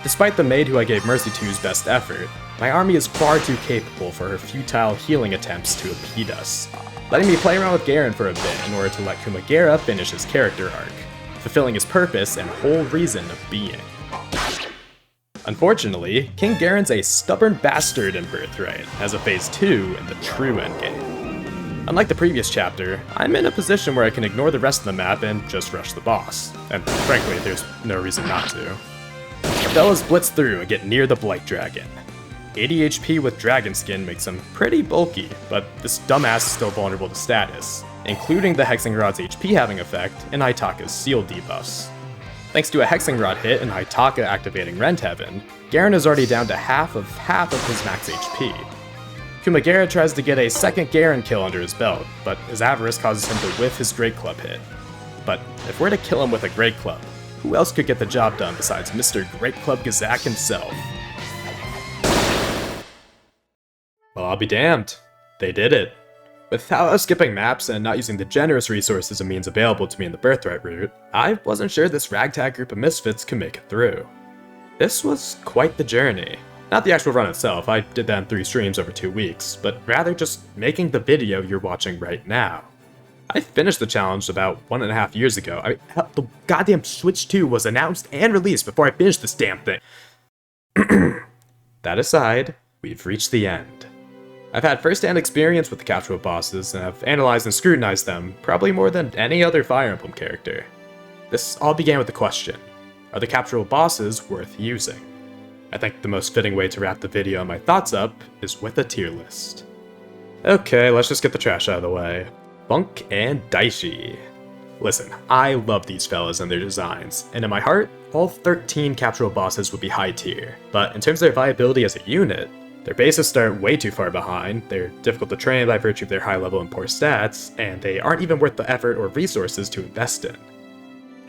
Despite the maid who I gave Mercy to's best effort, my army is far too capable for her futile healing attempts to impede us, letting me play around with Garen for a bit in order to let Kumagera finish his character arc, fulfilling his purpose and whole reason of being. Unfortunately, King Garen's a stubborn bastard in Birthright, as a phase 2 in the true endgame. Unlike the previous chapter, I'm in a position where I can ignore the rest of the map and just rush the boss, and frankly, there's no reason not to. The fellas blitz through and get near the Blight Dragon. 80 HP with Dragon Skin makes him pretty bulky, but this dumbass is still vulnerable to status, including the Hexing Rod's HP having effect and Haitaka's seal debuffs. Thanks to a Hexing Rod hit and Haitaka activating Rend Heaven, Garen is already down to half of his max HP. Kumagera tries to get a second Garen kill under his belt, but his avarice causes him to whiff his Great Club hit. But if we're to kill him with a Great Club, who else could get the job done besides Mr. Great Club Gazak himself? Well, I'll be damned. They did it. Without skipping maps and not using the generous resources and means available to me in the Birthright route, I wasn't sure this ragtag group of misfits could make it through. This was quite the journey. Not the actual run itself, I did that in 3 streams over 2 weeks, but rather just making the video you're watching right now. I finished the challenge about 1.5 years ago. The goddamn Switch 2 was announced and released before I finished this damn thing. That aside, we've reached the end. I've had first-hand experience with the capturable bosses, and have analyzed and scrutinized them probably more than any other Fire Emblem character. This all began with the question, are the capturable bosses worth using? I think the most fitting way to wrap the video and my thoughts up is with a tier list. Okay, let's just get the trash out of the way. Funke and Daichi. Listen, I love these fellas and their designs, and in my heart, all 13 capturable bosses would be high tier, but in terms of their viability as a unit, their bases start way too far behind, they're difficult to train by virtue of their high level and poor stats, and they aren't even worth the effort or resources to invest in.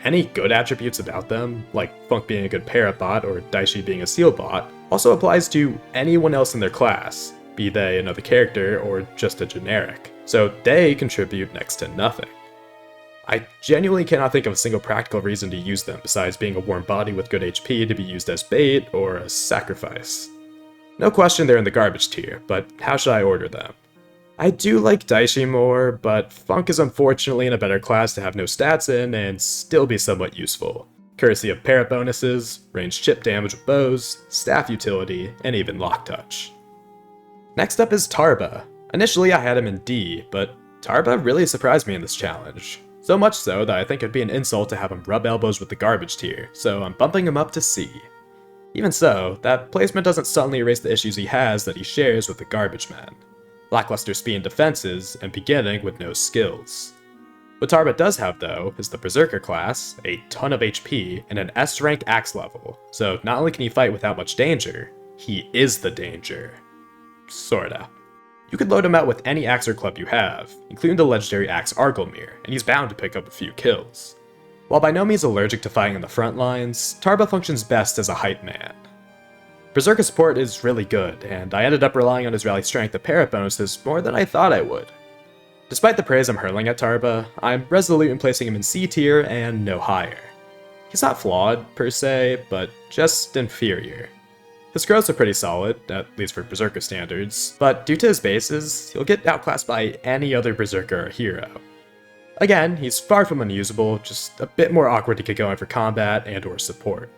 Any good attributes about them, like Funke being a good para bot or Daichi being a seal bot, also applies to anyone else in their class, be they another character or just a generic, so they contribute next to nothing. I genuinely cannot think of a single practical reason to use them besides being a warm body with good HP to be used as bait or a sacrifice. No question they're in the garbage tier, but how should I order them? I do like Daichi more, but Funke is unfortunately in a better class to have no stats in and still be somewhat useful, courtesy of parry bonuses, ranged chip damage with bows, staff utility, and even lock touch. Next up is Tarba. Initially I had him in D, but Tarba really surprised me in this challenge. So much so that I think it'd be an insult to have him rub elbows with the garbage tier, so I'm bumping him up to C. Even so, that placement doesn't suddenly erase the issues he has that he shares with the garbage man. Lackluster speed and defenses, and beginning with no skills. What Tarba does have though, is the Berserker class, a ton of HP, and an S rank axe level, so not only can he fight without much danger, he is the danger. Sorta. You could load him out with any Axer club you have, including the legendary axe Argelmir, and he's bound to pick up a few kills. While by no means allergic to fighting in the front lines, Tarba functions best as a hype man. Berserker support is really good, and I ended up relying on his rally strength and parry bonuses more than I thought I would. Despite the praise I'm hurling at Tarba, I'm resolute in placing him in C tier and no higher. He's not flawed, per se, but just inferior. His growths are pretty solid, at least for Berserker standards, but due to his bases, he'll get outclassed by any other Berserker or hero. Again, he's far from unusable, just a bit more awkward to get going for combat and or support.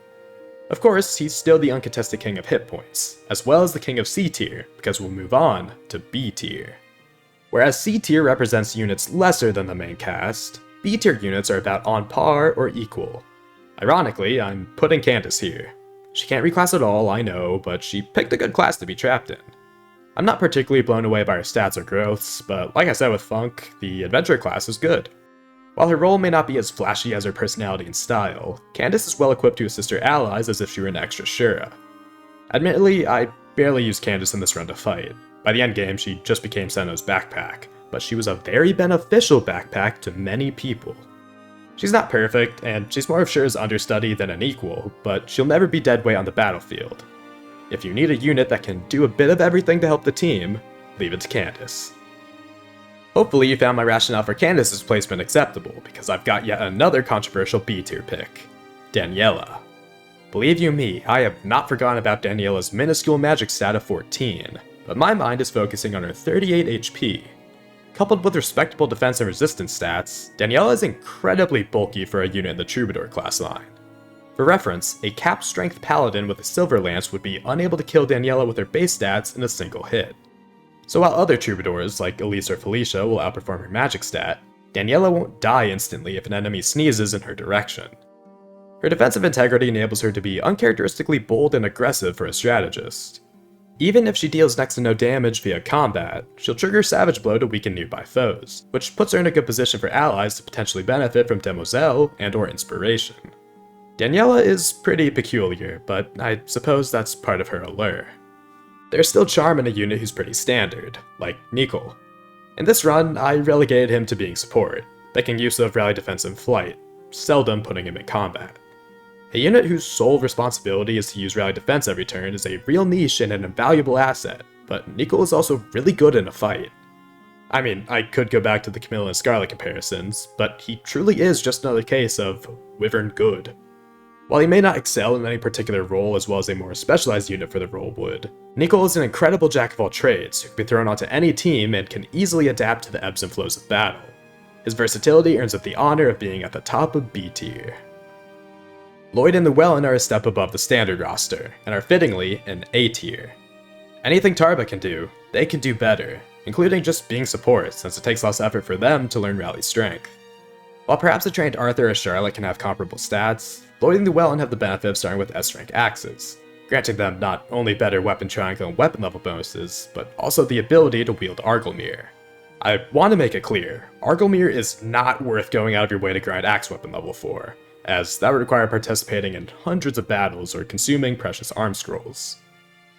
Of course, he's still the uncontested king of hit points, as well as the king of C tier, because we'll move on to B tier. Whereas C tier represents units lesser than the main cast, B tier units are about on par or equal. Ironically, I'm putting Candace here. She can't reclass at all, I know, but she picked a good class to be trapped in. I'm not particularly blown away by her stats or growths, but like I said with Funke, the adventurer class is good. While her role may not be as flashy as her personality and style, Candace is well equipped to assist her allies as if she were an extra Zhara. Admittedly, I barely used Candace in this run to fight. By the endgame, she just became Senno's backpack, but she was a very beneficial backpack to many people. She's not perfect, and she's more of Zhara's understudy than an equal, but she'll never be dead weight on the battlefield. If you need a unit that can do a bit of everything to help the team, leave it to Candace. Hopefully you found my rationale for Candace's placement acceptable, because I've got yet another controversial B tier pick, Daniela. Believe you me, I have not forgotten about Daniela's minuscule magic stat of 14, but my mind is focusing on her 38 HP. Coupled with respectable defense and resistance stats, Daniela is incredibly bulky for a unit in the Troubadour class line. For reference, a cap strength paladin with a silver lance would be unable to kill Daniela with her base stats in a single hit. So while other troubadours like Elise or Felicia will outperform her magic stat, Daniela won't die instantly if an enemy sneezes in her direction. Her defensive integrity enables her to be uncharacteristically bold and aggressive for a strategist. Even if she deals next to no damage via combat, she'll trigger Savage Blow to weaken nearby foes, which puts her in a good position for allies to potentially benefit from Demoiselle and or Inspiration. Daniela is pretty peculiar, but I suppose that's part of her allure. There's still charm in a unit who's pretty standard, like Nichol. In this run, I relegated him to being support, making use of rally defense and flight, seldom putting him in combat. A unit whose sole responsibility is to use rally defense every turn is a real niche and an invaluable asset, but Nichol is also really good in a fight. I mean, I could go back to the Camilla and Scarlet comparisons, but he truly is just another case of Wyvern good. While he may not excel in any particular role as well as a more specialized unit for the role would, Nichol is an incredible jack of all trades who can be thrown onto any team and can easily adapt to the ebbs and flows of battle. His versatility earns him the honor of being at the top of B tier. Lloyd and Llewelyn are a step above the standard roster, and are fittingly in A tier. Anything Tarba can do, they can do better, including just being support since it takes less effort for them to learn rally strength. While perhaps a trained Arthur or Charlotte can have comparable stats, Lloyd and Llewelyn have the benefit of starting with S-rank axes, granting them not only better weapon triangle and weapon level bonuses, but also the ability to wield Argylmere. I want to make it clear, Argylmere is not worth going out of your way to grind axe weapon level for, as that would require participating in hundreds of battles or consuming precious arm scrolls.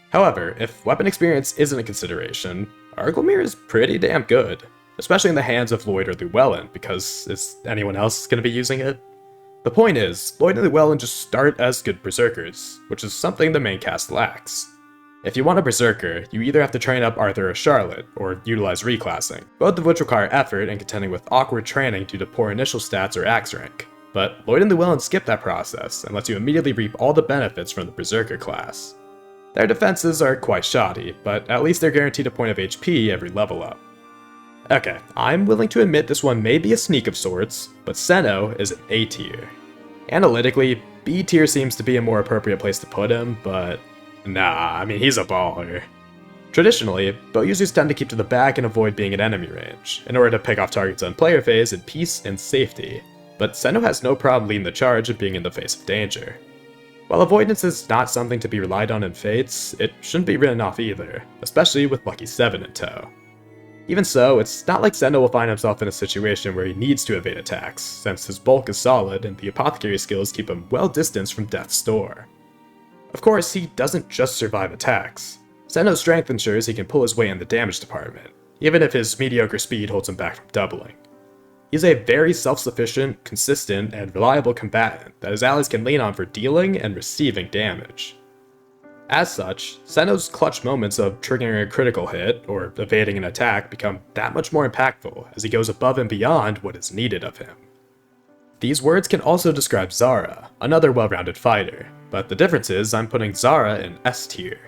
However, if weapon experience isn't a consideration, Argylmere is pretty damn good, especially in the hands of Lloyd or Llewelyn, because is anyone else going to be using it? The point is, Lloyd and Llewelyn just start as good berserkers, which is something the main cast lacks. If you want a berserker, you either have to train up Arthur or Charlotte, or utilize reclassing, both of which require effort and contending with awkward training due to poor initial stats or axe rank. But Lloyd and Llewelyn skip that process and lets you immediately reap all the benefits from the berserker class. Their defenses are quite shoddy, but at least they're guaranteed a point of HP every level up. Okay, I'm willing to admit this one may be a sneak of sorts, but Senno is an A tier. Analytically, B tier seems to be a more appropriate place to put him, but nah, I mean he's a baller. Traditionally, bow users tend to keep to the back and avoid being in enemy range, in order to pick off targets on player phase in peace and safety, but Senno has no problem leading the charge and being in the face of danger. While avoidance is not something to be relied on in Fates, it shouldn't be written off either, especially with Lucky 7 in tow. Even so, it's not like Senno will find himself in a situation where he needs to evade attacks, since his bulk is solid and the apothecary skills keep him well distanced from death's door. Of course, he doesn't just survive attacks. Senno's strength ensures he can pull his weight in the damage department, even if his mediocre speed holds him back from doubling. He's a very self-sufficient, consistent, and reliable combatant that his allies can lean on for dealing and receiving damage. As such, Senno's clutch moments of triggering a critical hit, or evading an attack, become that much more impactful as he goes above and beyond what is needed of him. These words can also describe Zhara, another well-rounded fighter, but the difference is I'm putting Zhara in S tier.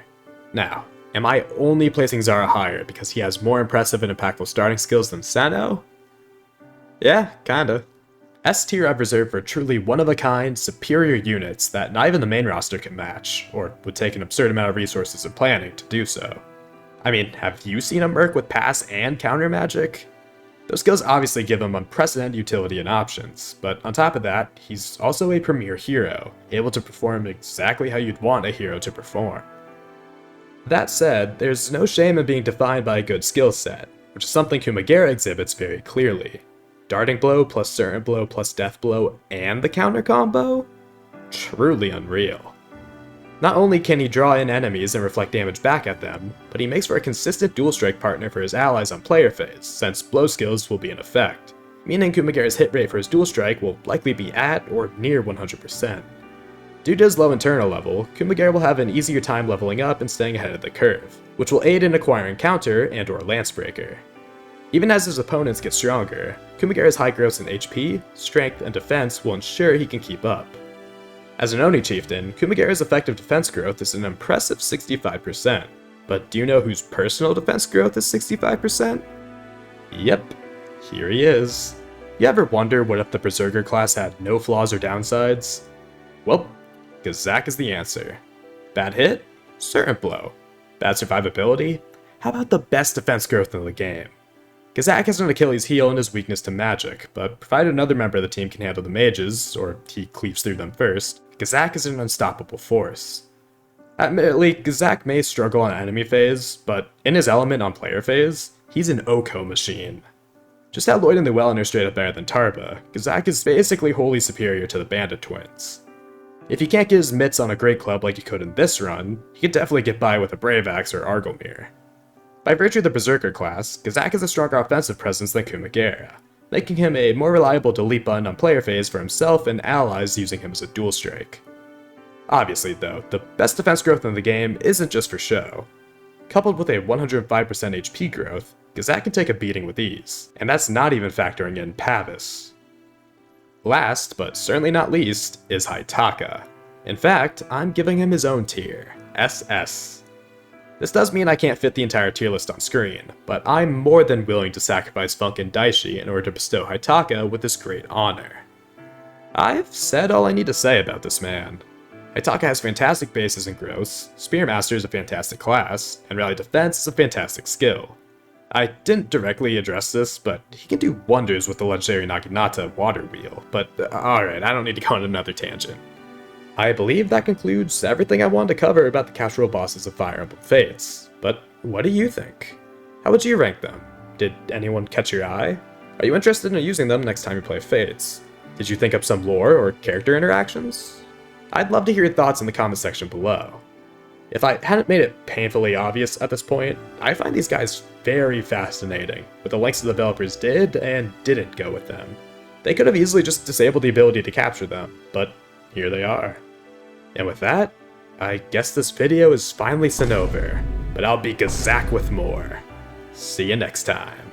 Now, am I only placing Zhara higher because he has more impressive and impactful starting skills than Senno? Yeah, kinda. S tier I've reserved for truly one-of-a-kind, superior units that not even the main roster can match, or would take an absurd amount of resources and planning to do so. I mean, have you seen a merc with pass and counter magic? Those skills obviously give him unprecedented utility and options, but on top of that, he's also a premier hero, able to perform exactly how you'd want a hero to perform. That said, there's no shame in being defined by a good skill set, which is something Kumagera exhibits very clearly. Darting blow plus certain blow plus death blow and the counter combo? Truly unreal. Not only can he draw in enemies and reflect damage back at them, but he makes for a consistent dual strike partner for his allies on player phase, since blow skills will be in effect, meaning Kumagera's hit rate for his dual strike will likely be at or near 100%. Due to his low internal level, Kumagera will have an easier time leveling up and staying ahead of the curve, which will aid in acquiring counter and or lancebreaker. Even as his opponents get stronger, Kumagera's high growth in HP, strength, and defense will ensure he can keep up. As an Oni chieftain, Kumagera's effective defense growth is an impressive 65%, but do you know whose personal defense growth is 65%? Yep, here he is. You ever wonder what if the Berserker class had no flaws or downsides? Well, Gazak is the answer. Bad hit? Certain blow. Bad survivability? How about the best defense growth in the game? Gazak has an Achilles heel and his weakness to magic, but provided another member of the team can handle the mages, or he cleaves through them first, Gazak is an unstoppable force. Admittedly, Gazak may struggle on enemy phase, but in his element on player phase, he's an Oko machine. Just how Lloyd and Llewelyn are straight up better than Tarba, Gazak is basically wholly superior to the Bandit twins. If he can't get his mitts on a great club like he could in this run, he could definitely get by with a Brave Axe or Argylmir. By virtue of the Berserker class, Gazak has a stronger offensive presence than Kumagera, making him a more reliable delete button on player phase for himself and allies using him as a dual strike. Obviously though, the best defense growth in the game isn't just for show. Coupled with a 105% HP growth, Gazak can take a beating with ease, and that's not even factoring in Pavis. Last, but certainly not least, is Haitaka. In fact, I'm giving him his own tier, SS. This does mean I can't fit the entire tier list on screen, but I'm more than willing to sacrifice Funke and Daichi in order to bestow Haitaka with this great honor. I've said all I need to say about this man. Haitaka has fantastic bases and growths, Spearmaster is a fantastic class, and Rally Defense is a fantastic skill. I didn't directly address this, but he can do wonders with the legendary Naginata Water Wheel, but alright, I don't need to go on another tangent. I believe that concludes everything I wanted to cover about the casual bosses of Fire Emblem Fates, but what do you think? How would you rank them? Did anyone catch your eye? Are you interested in using them next time you play Fates? Did you think up some lore or character interactions? I'd love to hear your thoughts in the comment section below. If I hadn't made it painfully obvious at this point, I find these guys very fascinating, with the lengths the developers did and didn't go with them. They could have easily just disabled the ability to capture them, but here they are. And with that, I guess this video is finally sent over, but I'll be Gazak with more. See you next time.